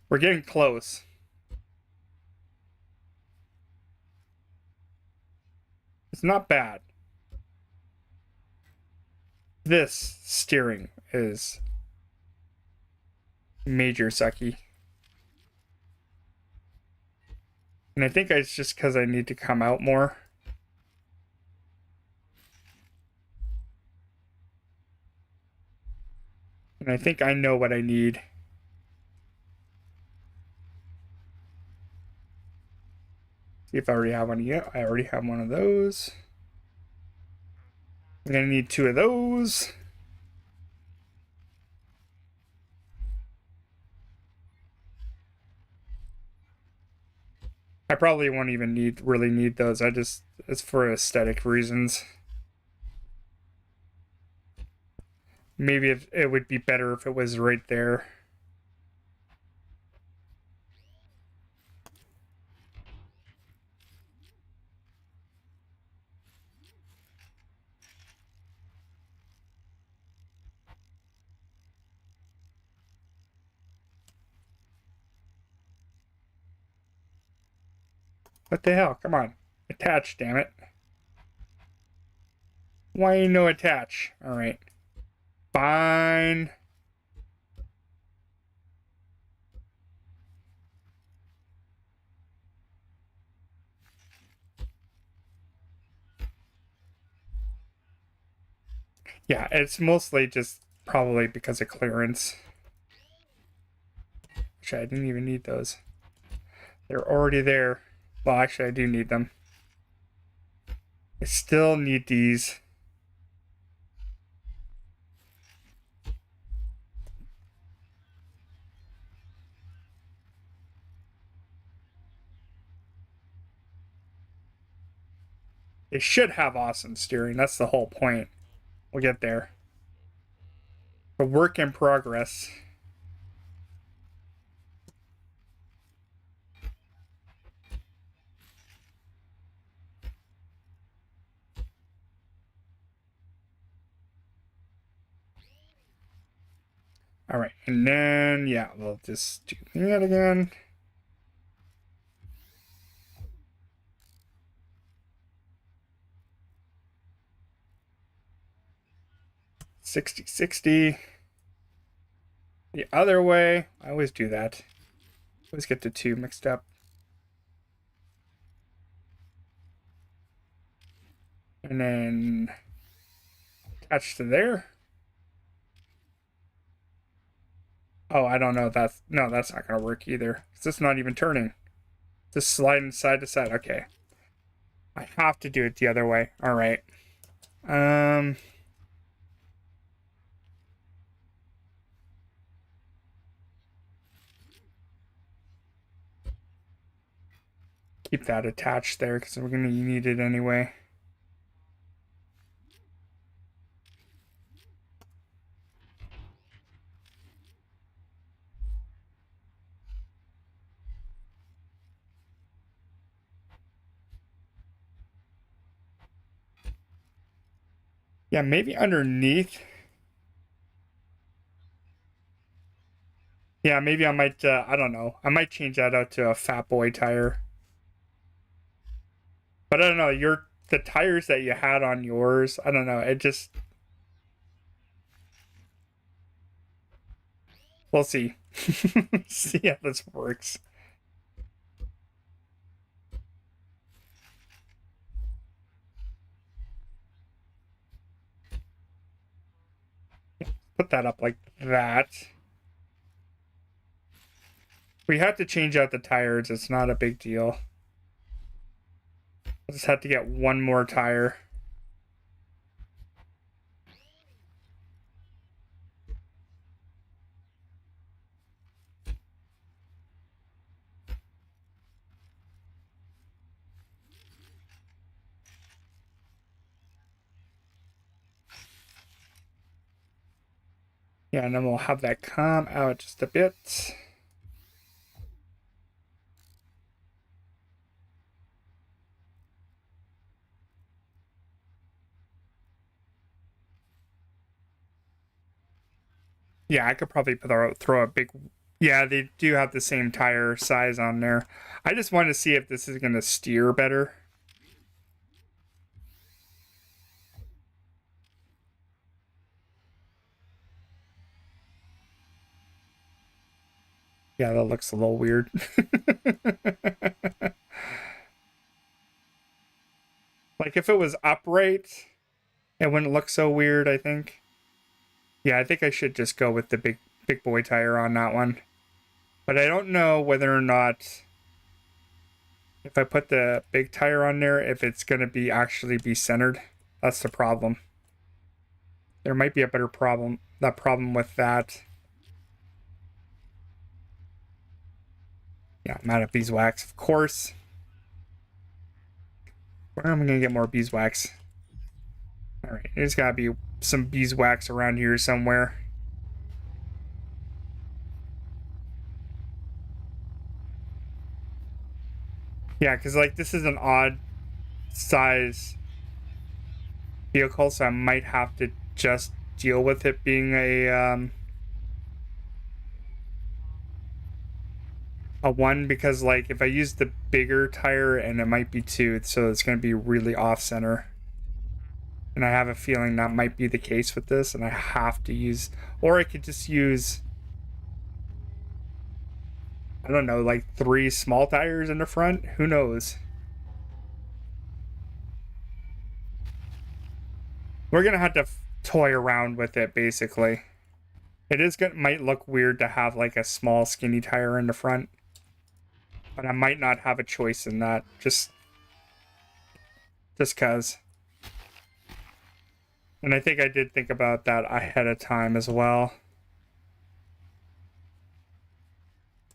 We're getting close. It's not bad. This steering is major sucky. And I think it's just because I need to come out more. And I think I know what I need. See if I already have one yet. I already have one of those. I'm gonna need 2 of those. I probably won't even really need those. It's for aesthetic reasons. Maybe it would be better if it was right there. What the hell? Come on. Attach, damn it. Why no attach? Alright. Fine. Yeah, it's mostly just probably because of clearance. Actually, I didn't even need those. They're already there. Well, actually, I do need them. I still need these. It should have awesome steering. That's the whole point. We'll get there. A work in progress. All right, and then, yeah, we'll just do that again. $60. The other way. I always do that. Always get the 2 mixed up. And then attach to there. Oh, I don't know. That's not gonna work either. It's just not even turning. Just sliding side to side. Okay. I have to do it the other way. All right. Keep that attached there because we're gonna need it anyway. Yeah, maybe underneath. Yeah, maybe I might, I don't know. I might change that out to a Fat Boy tire. But I don't know, the tires that you had on yours, I don't know, it just, we'll see. See how this works. Put that up like that. We have to change out the tires, it's not a big deal. I just have to get one more tire. Yeah, and then we'll have that come out just a bit. Yeah, I could probably throw a big Yeah, they do have the same tire size on there. I just want to see if this is going to steer better. Yeah, that looks a little weird. Like if it was upright, it wouldn't look so weird, I think. Yeah, I think I should just go with the big boy tire on that one. But I don't know whether or not if I put the big tire on there, if it's going to be actually be centered. That's the problem. There might be a better problem. That problem with that. Yeah, I'm out of beeswax, of course. Where am I going to get more beeswax? All right, there's got to be some beeswax around here somewhere. Yeah, because like this is an odd size vehicle, so I might have to just deal with it being a one, because like if I use the bigger tire and it might be two, so it's going to be really off center. And I have a feeling that might be the case with this, and I have to use, or I could just use, I don't know, like 3 small tires in the front. Who knows? We're gonna have to toy around with it, basically. It is gonna might look weird to have like a small skinny tire in the front, but I might not have a choice in that. Just cause. And I think I did think about that ahead of time as well.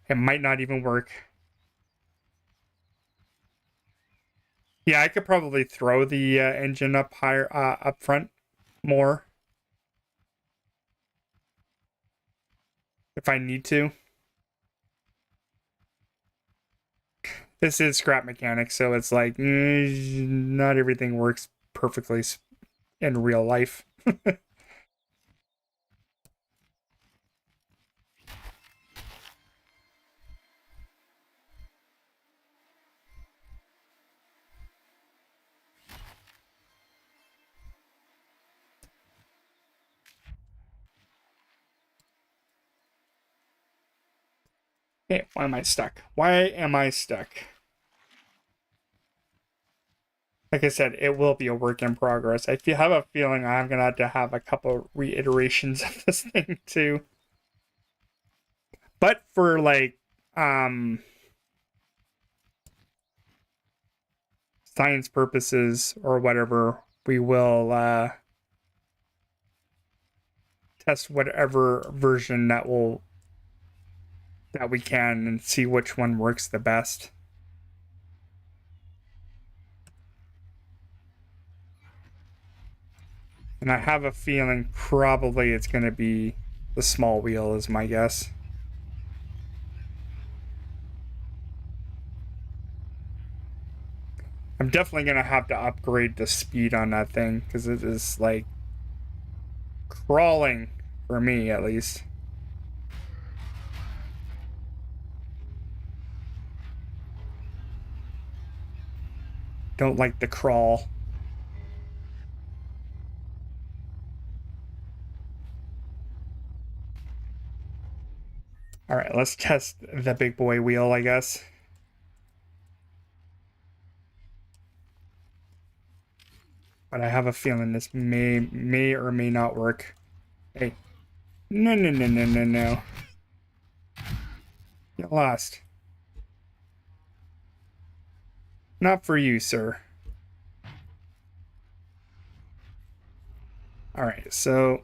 It might not even work. Yeah, I could probably throw the engine up higher, up front more if I need to. This is scrap mechanics, so it's like not everything works perfectly in real life. Hey, why am I stuck? Why am I stuck? Like I said, it will be a work in progress. I have a feeling I'm gonna have to have a couple reiterations of this thing too. But for like science purposes or whatever, we will test whatever version that we can and see which one works the best. And I have a feeling probably it's going to be the small wheel is my guess. I'm definitely going to have to upgrade the speed on that thing because it is like crawling for me at least. Don't like the crawl. All right, let's test the big boy wheel, I guess. But I have a feeling this may or may not work. Hey. No, no, no, no, no, no. You lost. Not for you, sir. All right, so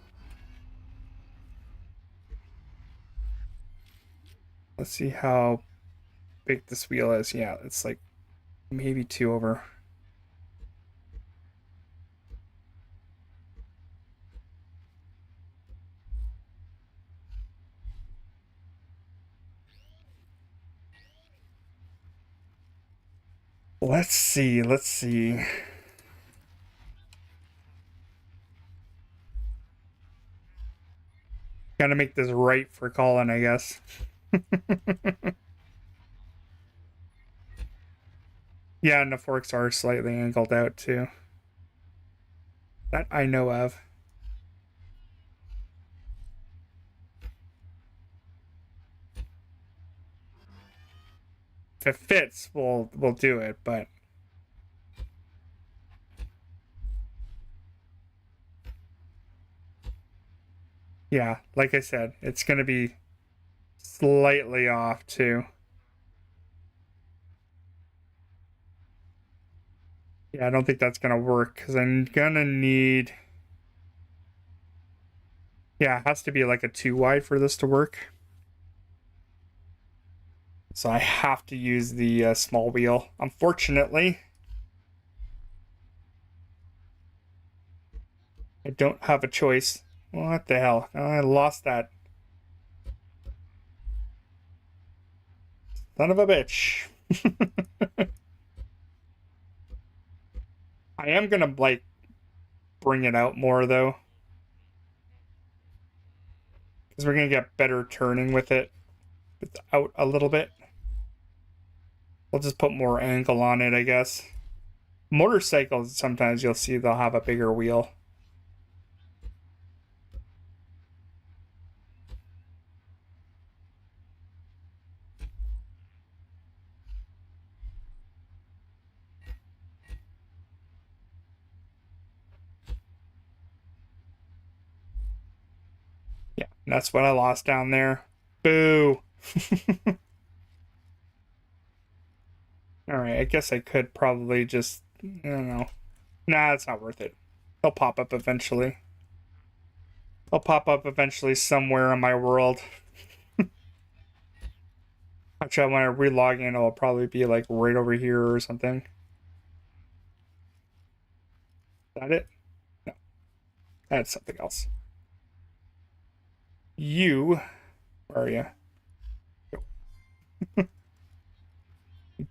let's see how big this wheel is. Yeah, it's like maybe 2 over. Let's see, let's see. Gotta make this right for Colin, I guess. Yeah, and the forks are slightly angled out too. That I know of. If it fits, we'll do it, but yeah, like I said, it's gonna be slightly off too. Yeah, I don't think that's gonna work because I'm gonna need. Yeah, it has to be like a 2 wide for this to work. So I have to use the small wheel. Unfortunately, I don't have a choice. What the hell? I lost that. Son of a bitch. I am gonna like bring it out more though, because we're gonna get better turning with it. It's out a little bit. We'll just put more angle on it, I guess. Motorcycles, sometimes you'll see they'll have a bigger wheel. Yeah, that's what I lost down there. Boo. All right, I guess I could probably just, I don't know. Nah, it's not worth it. They'll pop up eventually. They'll pop up eventually somewhere in my world. Actually, when I relog in, it'll probably be like right over here or something. Is that it? No, that's something else. You, where are you?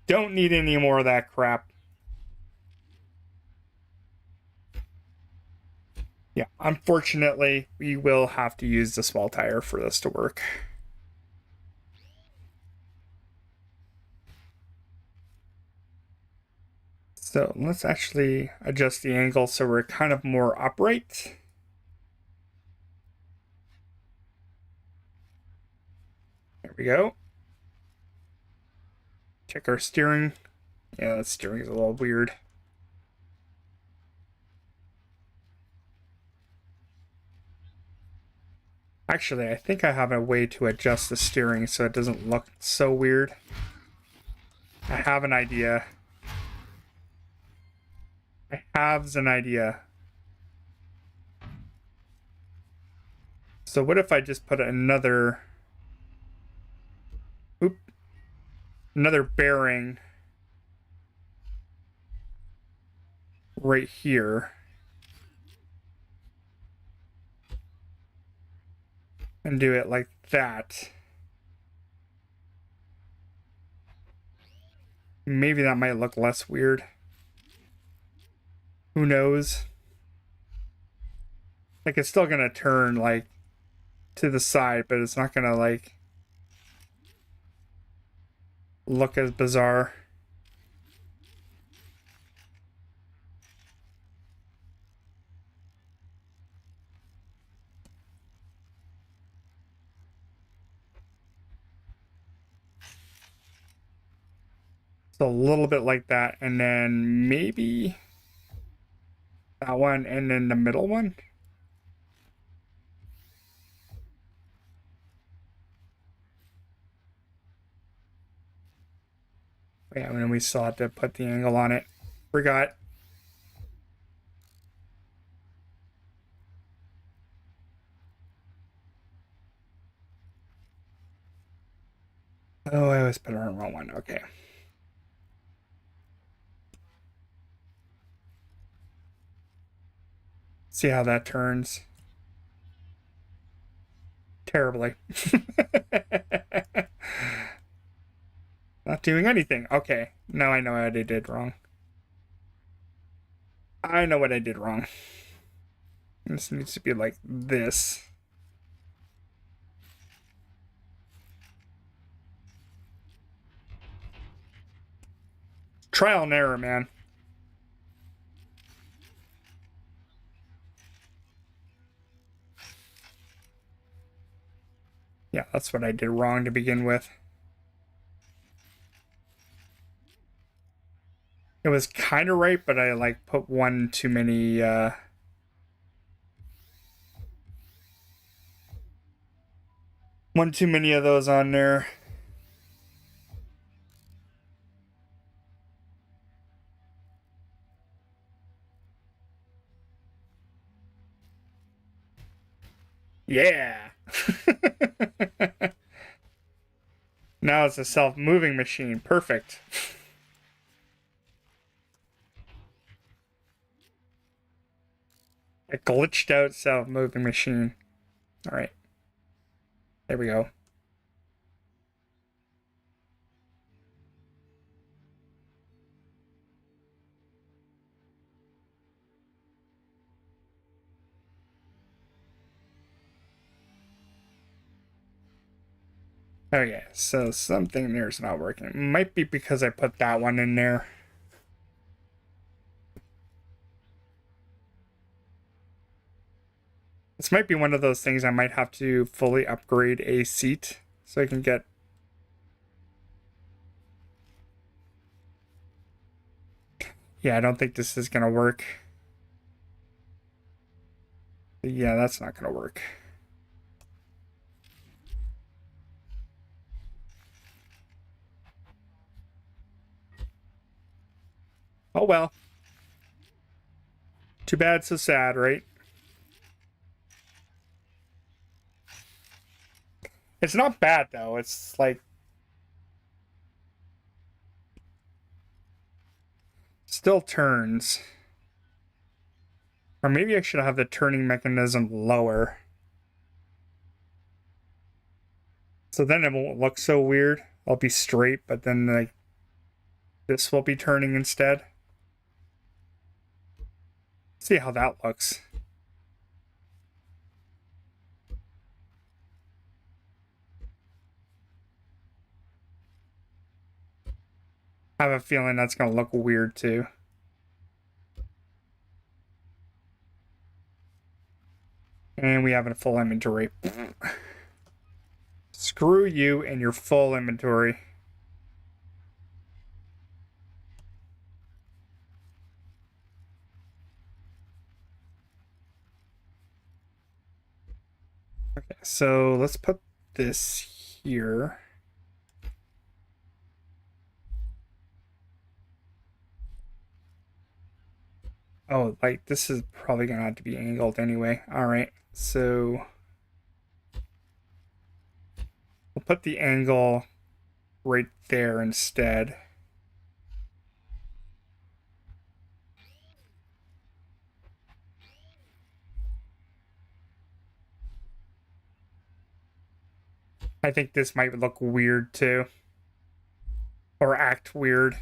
Don't need any more of that crap. Yeah, unfortunately, we will have to use the small tire for this to work. So let's actually adjust the angle so we're kind of more upright. There we go. Check our steering. Yeah, the steering is a little weird. Actually, I think I have a way to adjust the steering so it doesn't look so weird. I have an idea. I have an idea. So what if I just put another another bearing right here and do it like that? Maybe that might look less weird. Who knows? Like it's still gonna turn like to the side, but it's not gonna like look as bizarre. So a little bit like that, and then maybe that one, and then the middle one. Yeah, and then we still have to put the angle on it. Forgot. Oh, I always put it on the wrong one. Okay. See how that turns. Terribly. Not doing anything. Okay. Now I know what I did wrong. I know what I did wrong. This needs to be like this. Trial and error, man. Yeah, that's what I did wrong to begin with. It was kind of right, but I like put one too many of those on there. Yeah. Now it's a self-moving machine. Perfect. A glitched out self-moving machine. All right. There we go. Okay, so something there's not working. It might be because I put that one in there. This might be one of those things I might have to fully upgrade a seat so I can get... Yeah, I don't think this is gonna work. Yeah, that's not gonna work. Oh well. Too bad, so sad, right? It's not bad though. It's like still turns. Or maybe I should have the turning mechanism lower. So then it won't look so weird. I'll be straight, but then like this will be turning instead. See how that looks. I have a feeling that's going to look weird too. And we have a full inventory. Screw you and your full inventory. Okay, so let's put this here. Oh, like this is probably gonna have to be angled anyway. All right, so we'll put the angle right there instead. I think this might look weird too. Or act weird.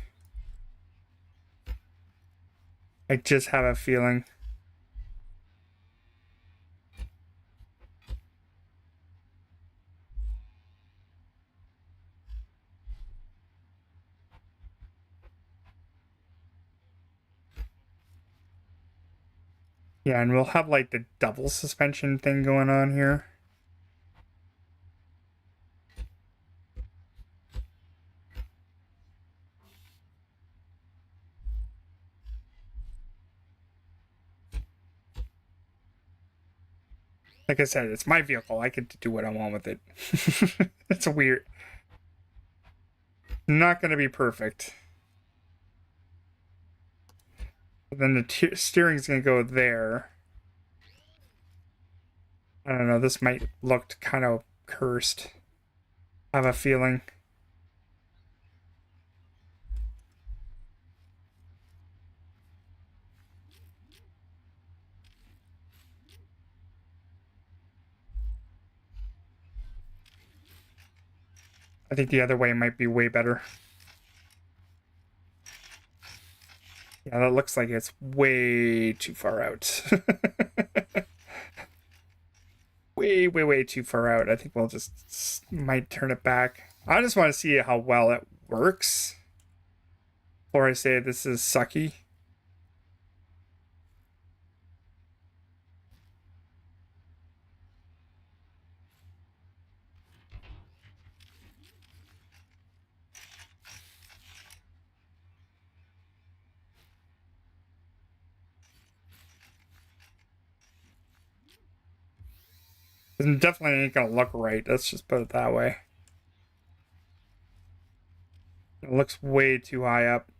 I just have a feeling. Yeah, and we'll have like the double suspension thing going on here. Like I said, it's my vehicle. I get to do what I want with it. It's weird. Not going to be perfect. But then the steering's going to go there. I don't know. This might look kind of cursed. I have a feeling. I think the other way might be way better. Yeah, that looks like it's way too far out. way too far out. I think we'll just might turn it back. I just want to see how well it works. before I say this is sucky. It definitely ain't gonna look right. Let's just put it that way. It looks way too high up.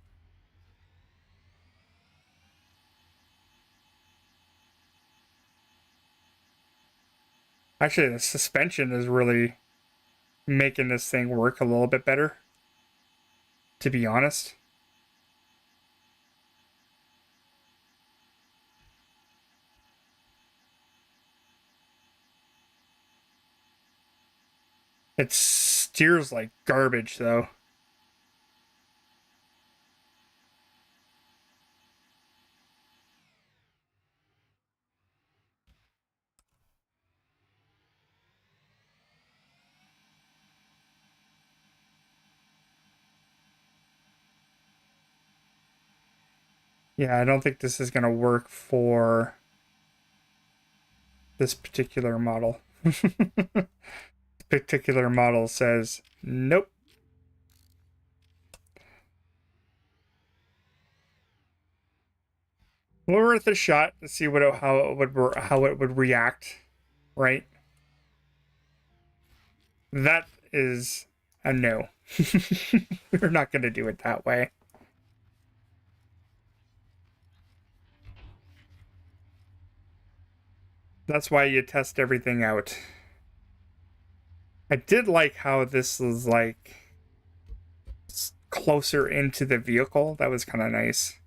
Actually, the suspension is really making this thing work a little bit better, to be honest. It steers like garbage, though. Yeah, I don't think this is gonna work for this particular model. This particular model says, nope. Well, worth a shot to see how it would react, right? That is a no. We're not going to do it that way. That's why you test everything out. I did like how this was like closer into the vehicle. That was kind of nice.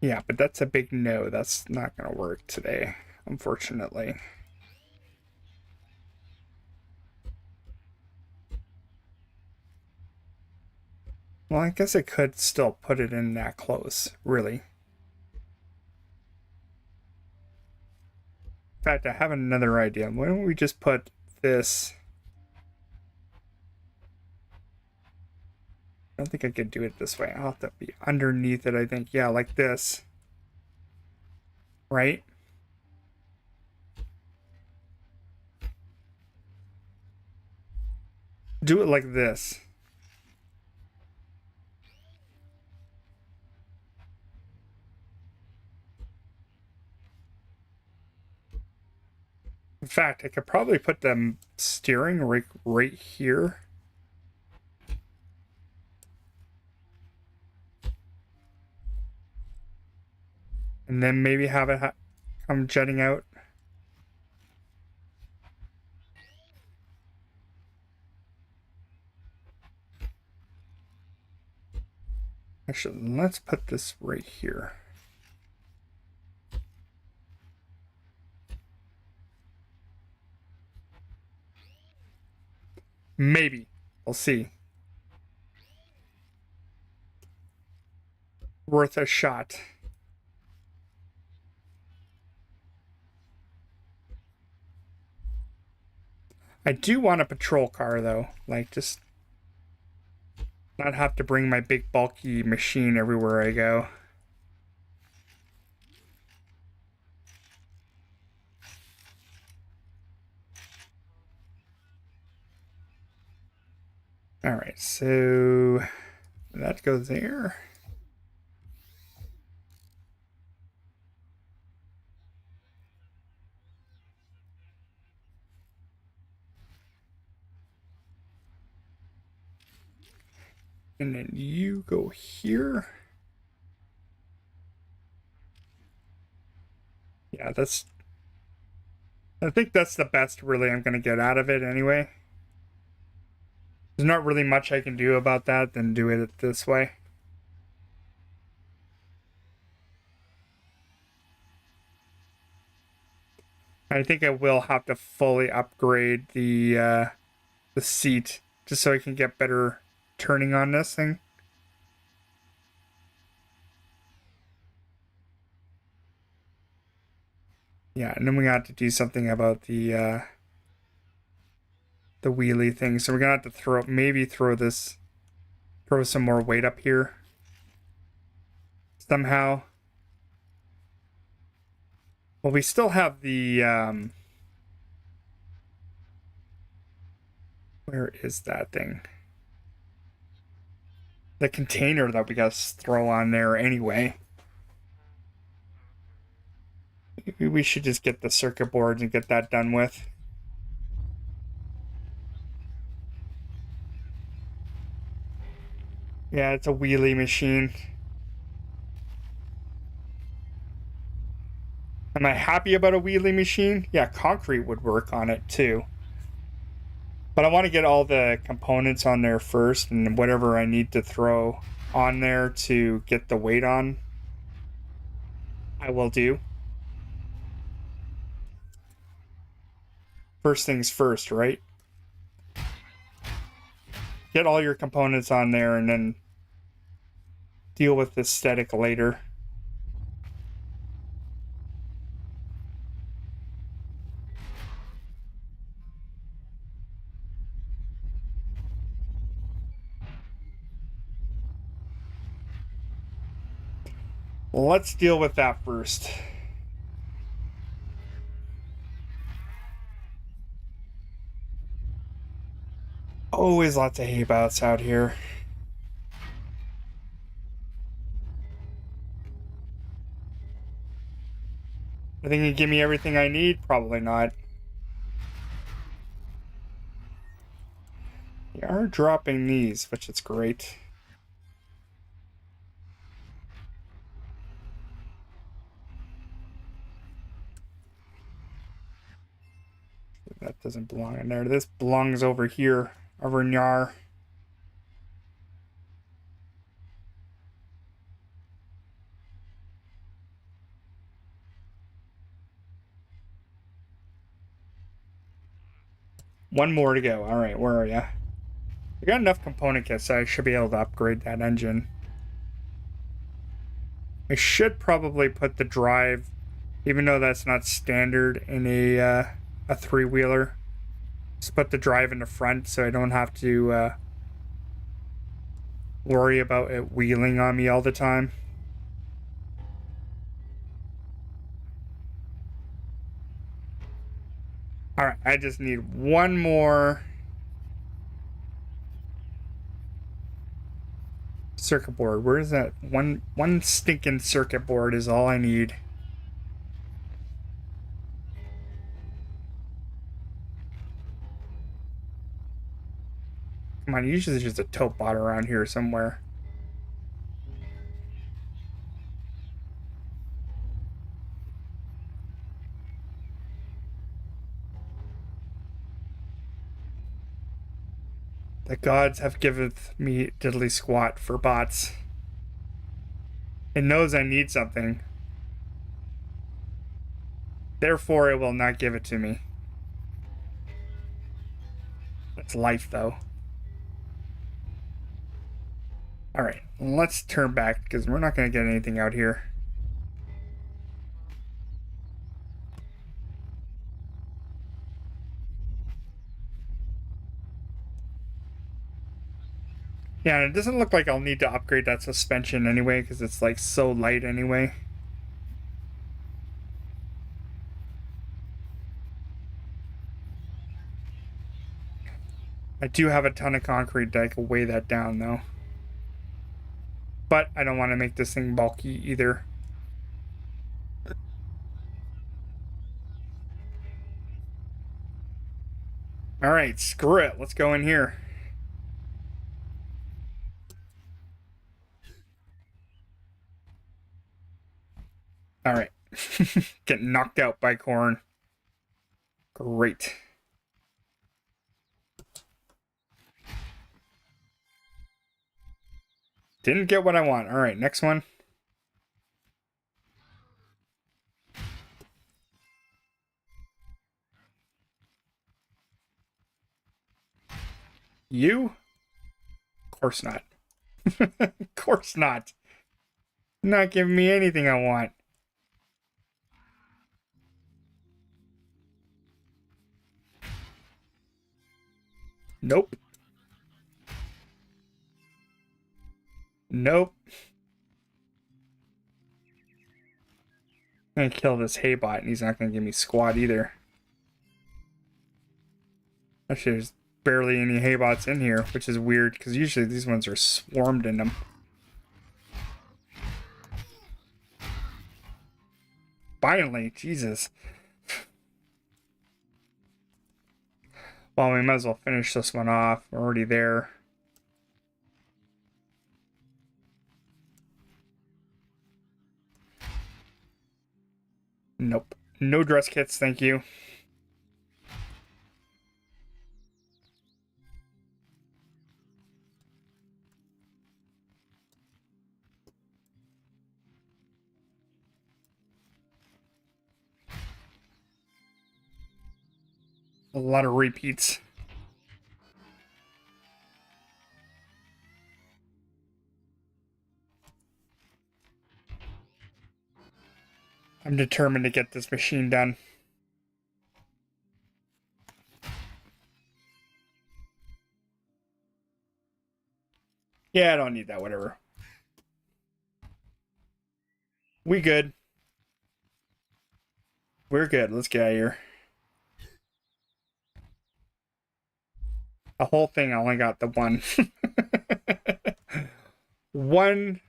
Yeah, but that's a big no. That's not going to work today, unfortunately. Well, I guess I could still put it in that close, really. In fact, I have another idea. Why don't we just put this... I don't think I could do it this way. I'll have to be underneath it, I think. Yeah, like this. Right? Do it like this. In fact, I could probably put the steering right here. And then maybe have it come jutting out. Actually, let's put this right here. Maybe. We'll see. Worth a shot. I do want a patrol car, though. Like, just not have to bring my big, bulky machine everywhere I go. All right, so that goes there. And then you go here. Yeah, I think that's the best really I'm going to get out of it anyway. There's not really much I can do about that than do it this way. I think I will have to fully upgrade the seat just so I can get better turning on this thing. Yeah, and then we got to do something about the wheelie thing. So we're gonna have to throw some more weight up here somehow. Well, we still have the where is that thing? The container that we gotta throw on there anyway. Maybe we should just get the circuit boards and get that done with. Yeah, it's a wheelie machine. Am I happy about a wheelie machine? Yeah, concrete would work on it too. But I want to get all the components on there first, and whatever I need to throw on there to get the weight on, I will do. First things first, right? Get all your components on there and then deal with the aesthetic later. Let's deal with that first. Always lots of hay bouts out here. I think you give me everything I need? Probably not. You are dropping these, which is great. That doesn't belong in there. This belongs over here, over in Yar. One more to go. All right, where are you? I got enough component kits, so I should be able to upgrade that engine. I should probably put the drive, even though that's not standard in a three-wheeler. Just put the drive in the front so I don't have to worry about it wheeling on me all the time. All right, I just need one more circuit board. Where is that? One stinking circuit board is all I need. Come on, usually there's just a tote bot around here somewhere. The gods have giveth me diddly squat for bots. It knows I need something. Therefore, it will not give it to me. That's life, though. Alright, let's turn back, because we're not going to get anything out here. Yeah, and it doesn't look like I'll need to upgrade that suspension anyway, because it's like so light anyway. I do have a ton of concrete that I can weigh that down though. But I don't want to make this thing bulky either. Alright, screw it. Let's go in here. Alright. Get knocked out by corn. Great. Didn't get what I want. Alright, next one. You? Of course not. Of course not. Not giving me anything I want. Nope. Nope. I'm gonna kill this Haybot and he's not gonna give me squat either. Actually, there's barely any Haybots in here, which is weird because usually these ones are swarmed in them. Finally, Jesus. Well, we might as well finish this one off. We're already there. Nope. No dress kits, thank you. A lot of repeats. I'm determined to get this machine done. Yeah, I don't need that, whatever. We good. We're good. Let's get out of here. The whole thing, I only got the one. One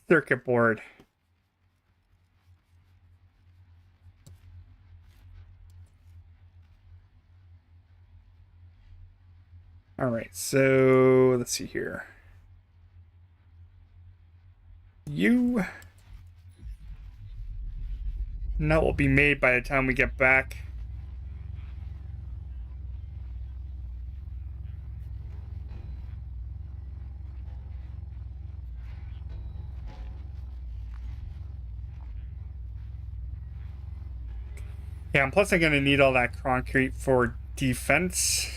circuit board. All right, so let's see here. You. And that will be made by the time we get back. Yeah, and plus I'm going to need all that concrete for defense.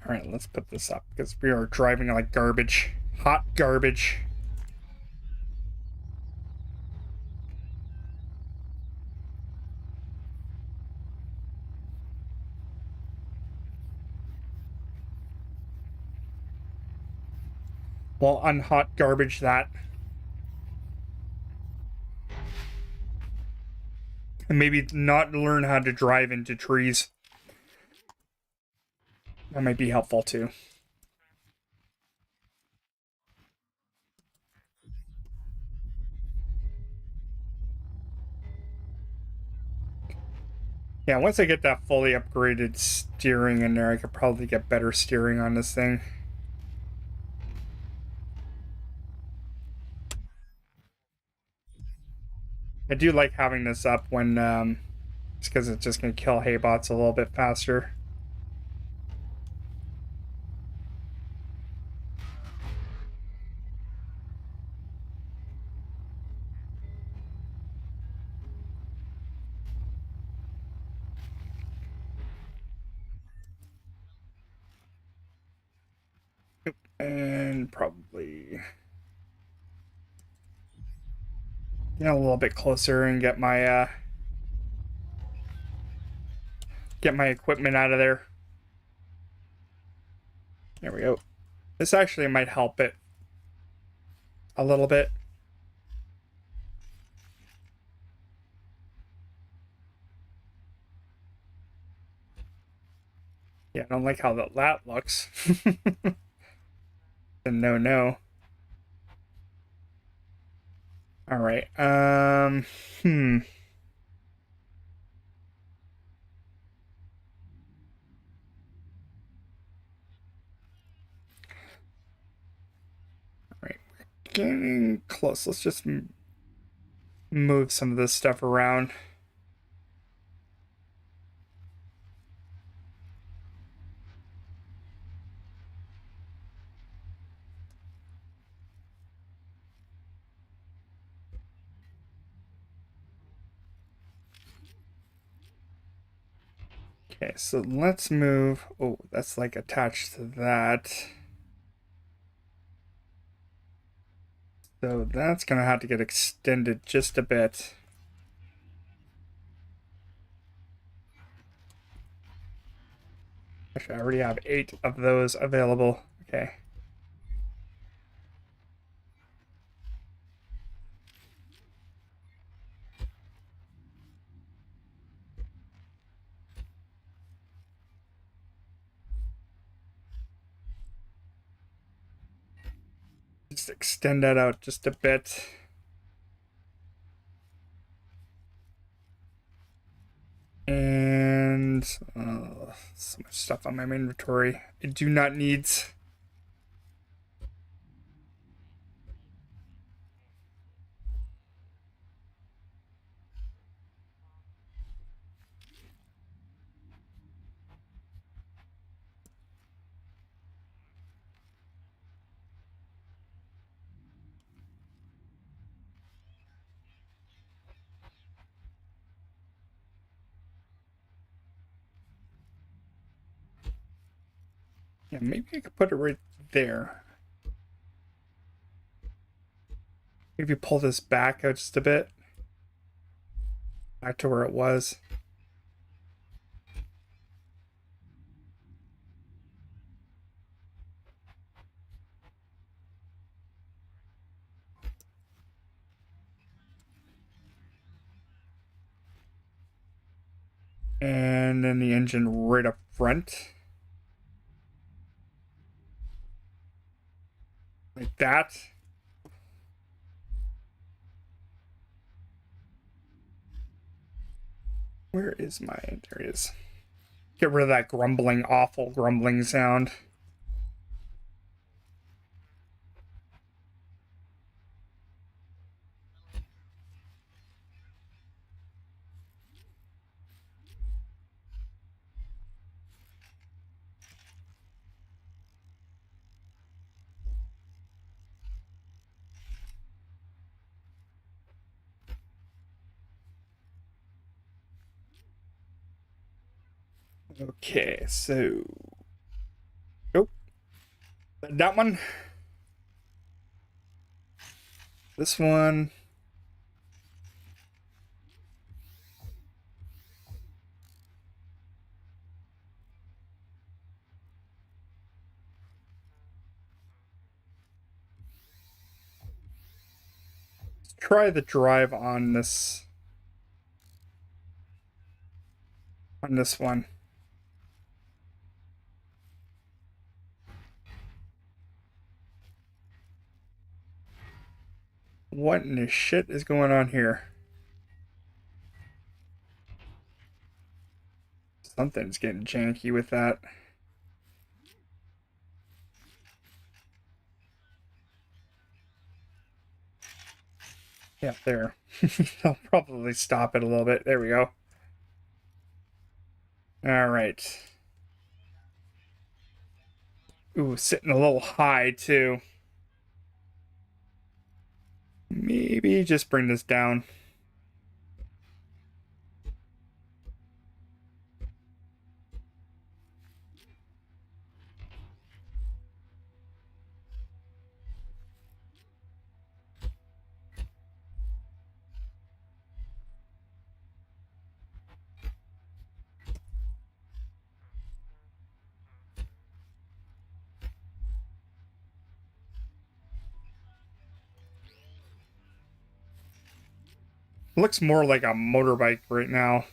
All right, let's put this up because we are driving like garbage. Hot garbage. Well, unhot garbage that. And maybe not learn how to drive into trees. That might be helpful too. Yeah, once I get that fully upgraded steering in there, I could probably get better steering on this thing. I do like having this up when, it's because it's just going to kill Haybots a little bit faster. And probably get a little bit closer and get my equipment out of there. There we go. This actually might help it a little bit. Yeah, I don't like how that looks. No. All right. All right, we're getting close. Let's just move some of this stuff around. Okay, so let's move. Oh, that's like attached to that. So that's gonna have to get extended just a bit. Actually, I already have 8 of those available. Okay. Just extend that out just a bit. And so much stuff on my inventory. I do not need. Yeah, maybe I could put it right there. Maybe pull this back out just a bit. Back to where it was. And then the engine right up front. Like that. Where is my... There it is. Get rid of that grumbling, awful grumbling sound. Okay, so... Nope. That one. This one. Let's try the drive on this one. What in the shit is going on here? Something's getting janky with that. Yeah, there. I'll probably stop it a little bit. There we go. All right. Ooh, sitting a little high too. Maybe just bring this down. Looks more like a motorbike right now,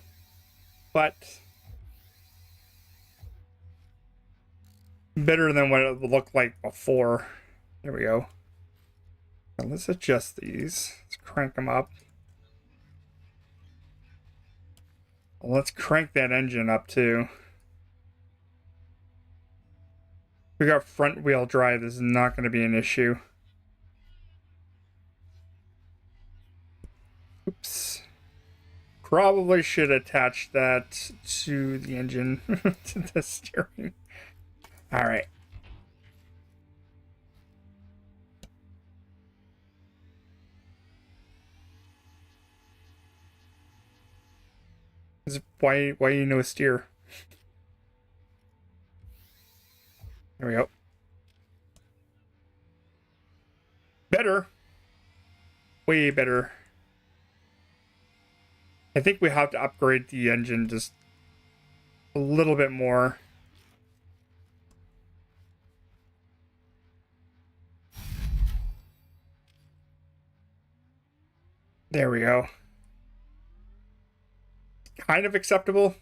but better than what it looked like before. There we go. Now let's adjust these. Let's crank them up. Let's crank that engine up too. We got front wheel drive. This is not going to be an issue. Oops. Probably should attach that to the engine, to the steering. All right. Why you know steer? There we go. Better. Way better. I think we have to upgrade the engine just a little bit more. There we go. Kind of acceptable.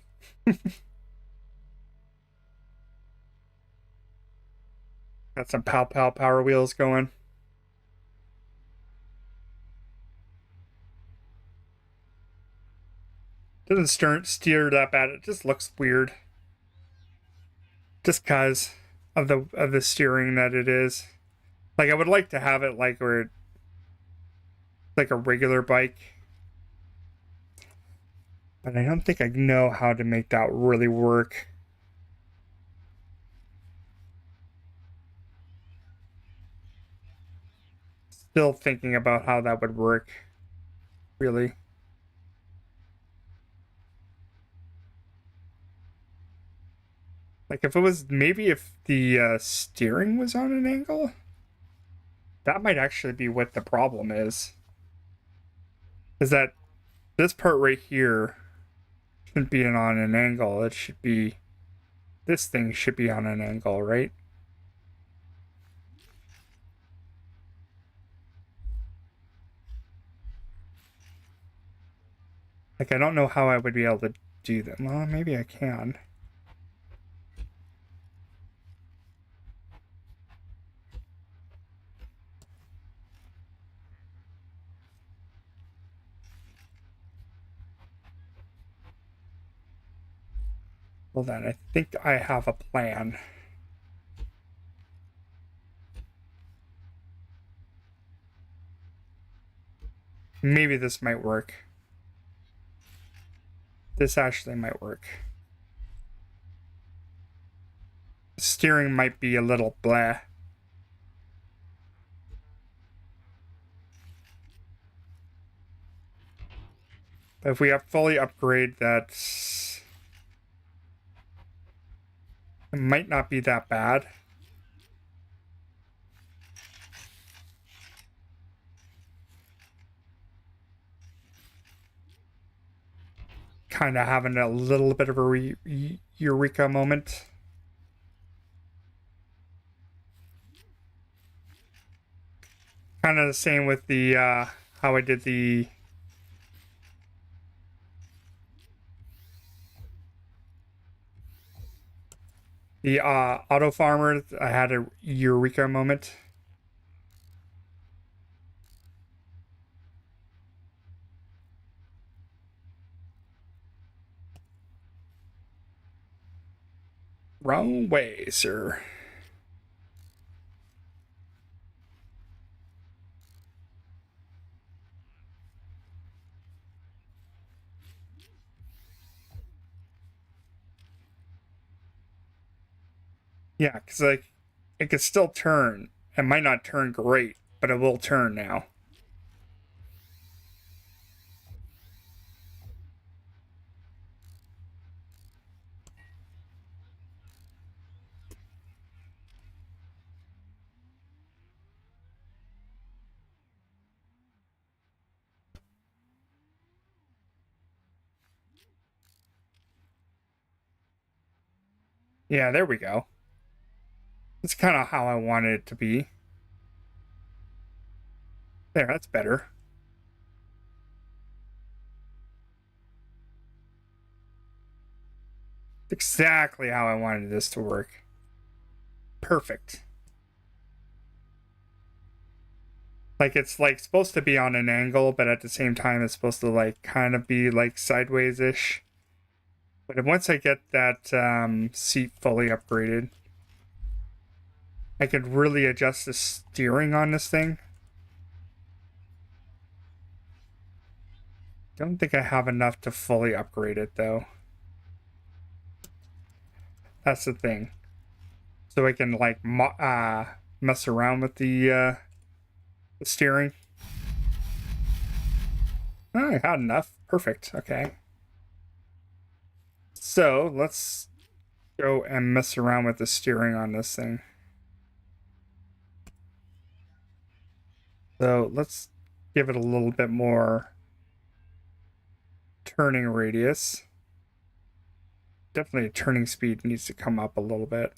Got some pow power wheels going. Doesn't steer that bad. It just looks weird. Just cause of the steering that it is. Like I would like to have it like where like a regular bike. But I don't think I know how to make that really work. Still thinking about how that would work. Really. Like if it was, maybe if the steering was on an angle, that might actually be what the problem is. Is that this part right here shouldn't be on an angle. It should be, this thing should be on an angle, right? Like I don't know how I would be able to do that. Well, maybe I can. Well then, I think I have a plan. Maybe this might work. This actually might work. Steering might be a little blah. But if we fully upgrade that, it might not be that bad. Kind of having a little bit of a eureka moment. Kind of the same with the how I did the auto farmer. I had a eureka moment. Wrong way, sir. Yeah, because like it could still turn. It might not turn great, but it will turn now. Yeah, there we go. It's kind of how I wanted it to be. There, that's better. Exactly how I wanted this to work. Perfect. Like it's like supposed to be on an angle, but at the same time it's supposed to like kind of be like sideways-ish. But once I get that seat fully upgraded, I could really adjust the steering on this thing. Don't think I have enough to fully upgrade it though. That's the thing. So I can like mess around with the steering. Oh, I had enough. Perfect. Okay. So let's go and mess around with the steering on this thing. So let's give it a little bit more turning radius. Definitely turning speed needs to come up a little bit.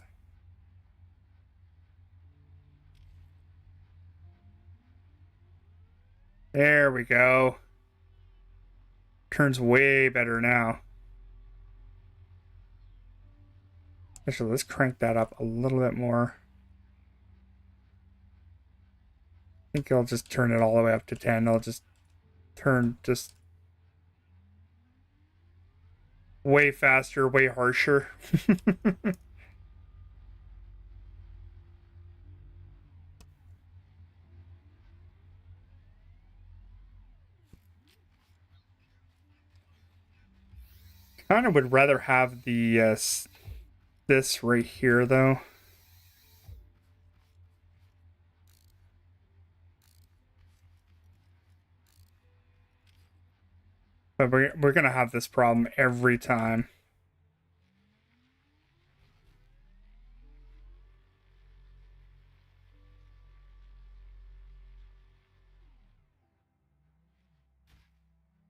There we go. Turns way better now. Actually, let's crank that up a little bit more. I think I'll just turn it all the way up to 10. I'll just turn just way faster, way harsher. Kind of would rather have the this right here though. But we're gonna have this problem every time.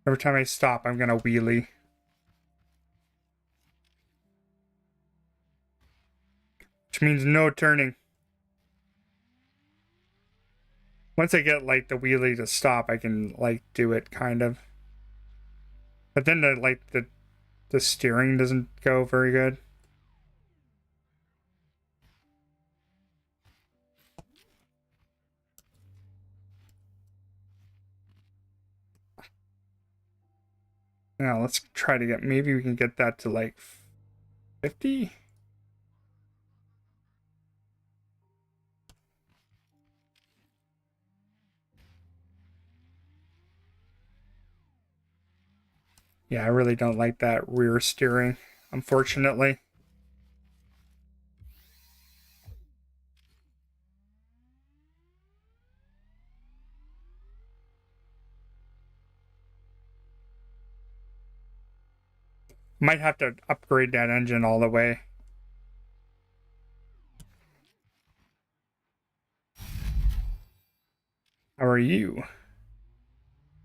Every time I stop, I'm gonna wheelie. Which means no turning. Once I get like the wheelie to stop, I can like do it kind of. But then the steering doesn't go very good. Now let's try to get, maybe we can get that to like 50. Yeah, I really don't like that rear steering, unfortunately. Might have to upgrade that engine all the way. How are you?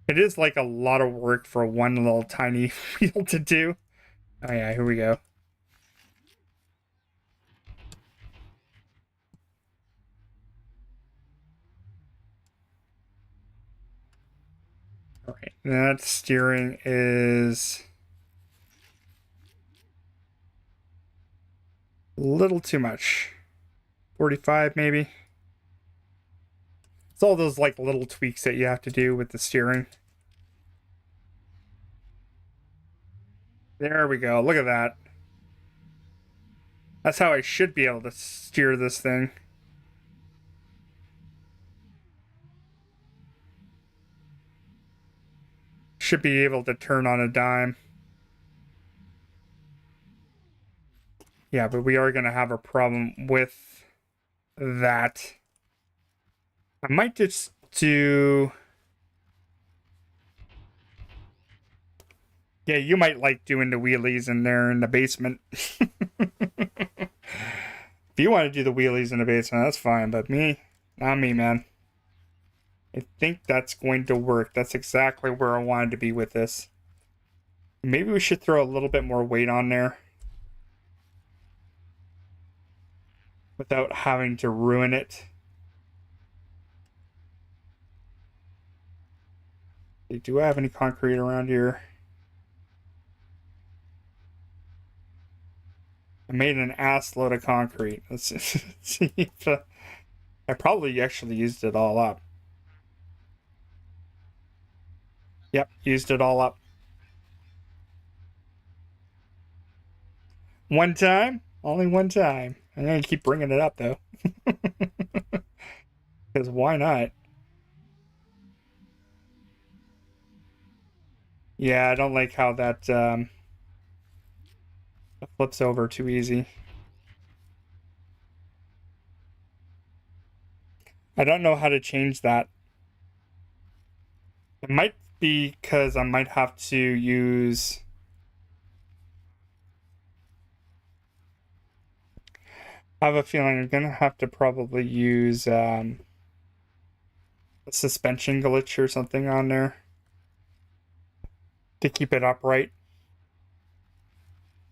It is like a lot of work for one little tiny wheel to do. Oh yeah, here we go. All right, that steering is a little too much. 45 maybe. It's all those like little tweaks that you have to do with the steering. There we go. Look at that. That's how I should be able to steer this thing. Should be able to turn on a dime. Yeah, but we are going to have a problem with that. I might just do... Yeah, you might like doing the wheelies in there in the basement. If you want to do the wheelies in the basement, that's fine. But me, not me, man. I think that's going to work. That's exactly where I wanted to be with this. Maybe we should throw a little bit more weight on there without having to ruin it. Do I have any concrete around here? I made an ass load of concrete. Let's see if I probably actually used it all up. Yep, used it all up. One time? Only one time. I'm gonna keep bringing it up though. Because why not? Yeah, I don't like how that flips over too easy. I don't know how to change that. It might be because I might have to use... I have a feeling I'm gonna have to probably use a suspension glitch or something on there to keep it upright.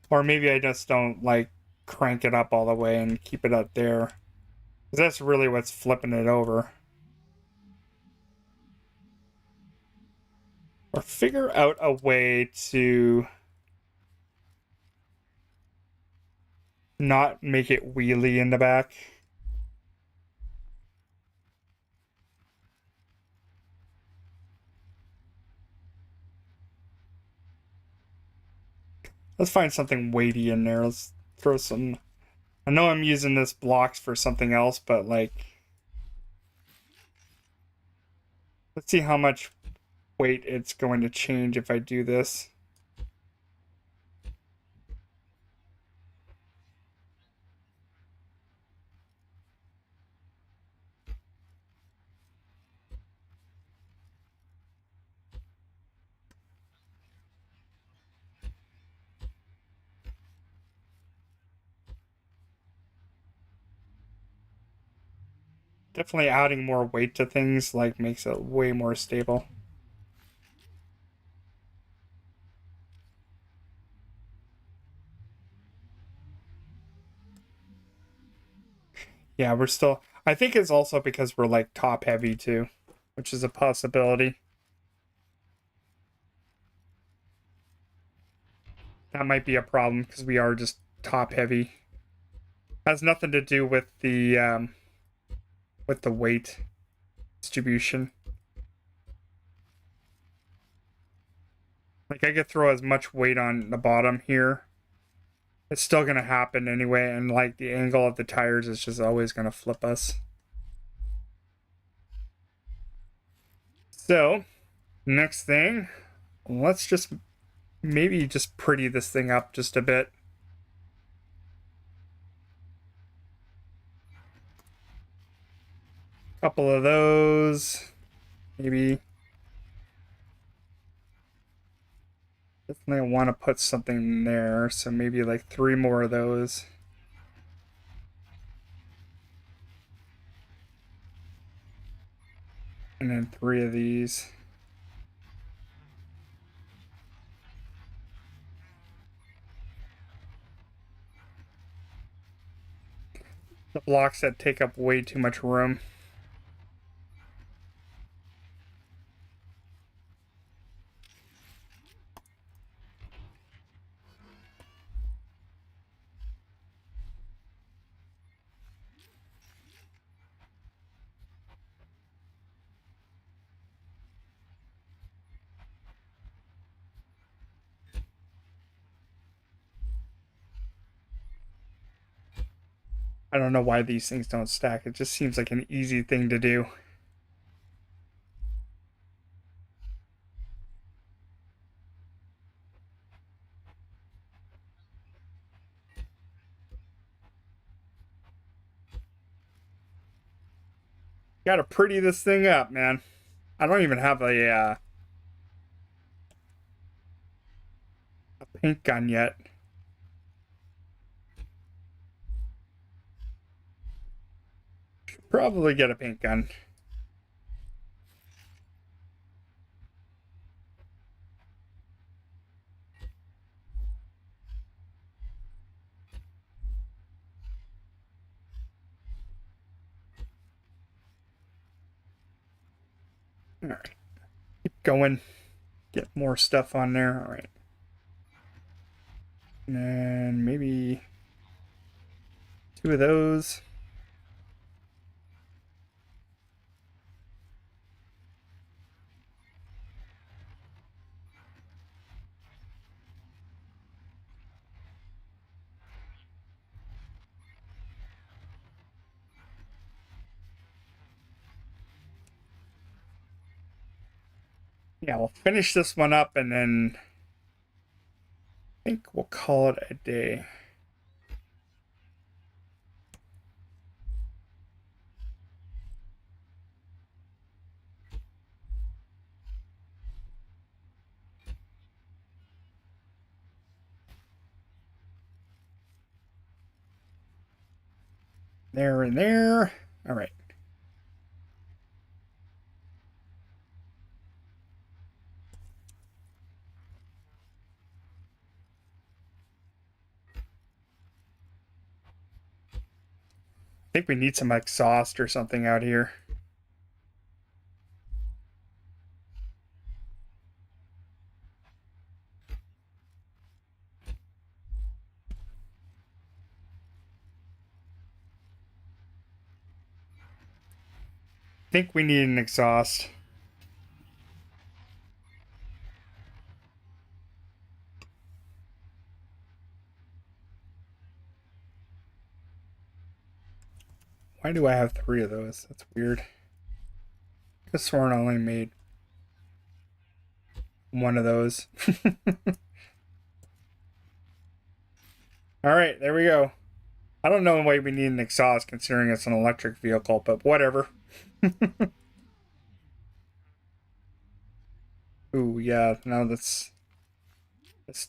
Or maybe I just don't like crank it up all the way and keep it up there. Because that's really what's flipping it over. Or figure out a way to not make it wheelie in the back. Let's find something weighty in there. Let's throw some... I know I'm using this blocks for something else, but like... Let's see how much weight it's going to change if I do this. Definitely adding more weight to things like makes it way more stable. Yeah, we're still... I think it's also because we're like top heavy too, which is a possibility. That might be a problem because we are just top heavy. Has nothing to do with the weight distribution. Like I could throw as much weight on the bottom here. It's still gonna happen anyway, and like the angle of the tires is just always gonna flip us. So, next thing, let's just maybe just pretty this thing up just a bit. Couple of those, maybe. Definitely want to put something in there, so maybe like 3 more of those. And then 3 of these. The blocks that take up way too much room. I don't know why these things don't stack. It just seems like an easy thing to do. Gotta pretty this thing up, man. I don't even have a paint gun yet. Should probably get a paint gun. All right, keep going. Get more stuff on there. All right, and then maybe 2 of those. Yeah, we'll finish this one up and then I think we'll call it a day. There and there. All right. I think we need some exhaust or something out here. I think we need an exhaust. Why do I have 3 of those? That's weird. I could have sworn I only made 1 of those. All right, there we go. I don't know why we need an exhaust considering it's an electric vehicle, but whatever. Ooh, yeah, now that's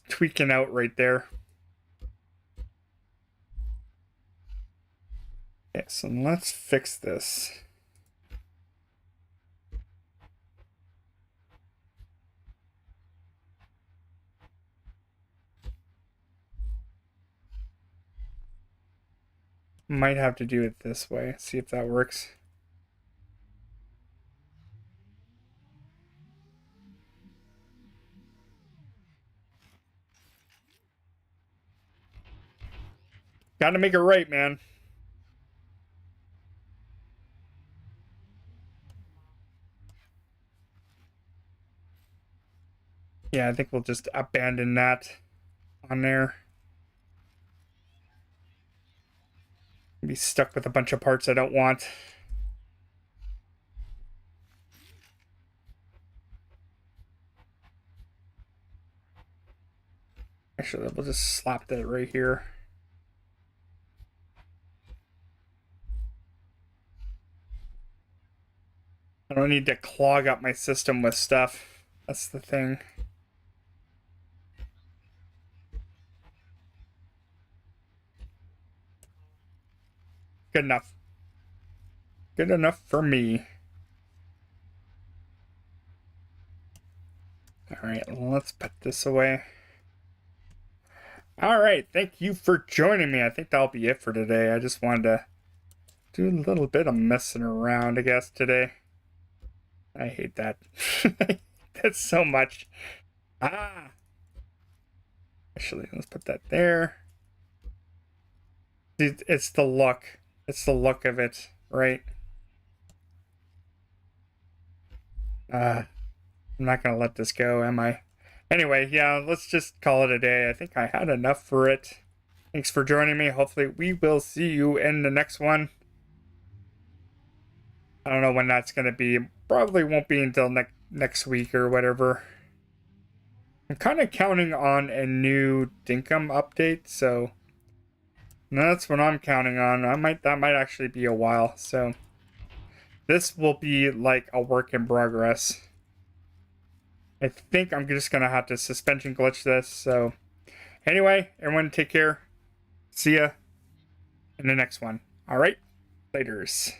tweaking out right there. Okay, so let's fix this. Might have to do it this way. See if that works. Gotta make it right, man. Yeah, I think we'll just abandon that on there. Be stuck with a bunch of parts I don't want. Actually, we'll just slap that right here. I don't need to clog up my system with stuff. That's the thing. Good enough. Good enough for me. All right, let's put this away. All right, thank you for joining me. I think that'll be it for today. I just wanted to do a little bit of messing around, I guess, today. I hate that. That's so much. Actually, let's put that there. It's the look. It's the look of it, right? I'm not gonna let this go, am I? Anyway, yeah, let's just call it a day. I think I had enough for it. Thanks for joining me. Hopefully, we will see you in the next one. I don't know when that's gonna be. Probably won't be until next week or whatever. I'm kind of counting on a new Dinkum update, so that's what I'm counting on. That might actually be a while. So this will be like a work in progress. I think I'm just gonna have to suspension glitch this. So anyway, everyone take care. See ya in the next one. All right, laters.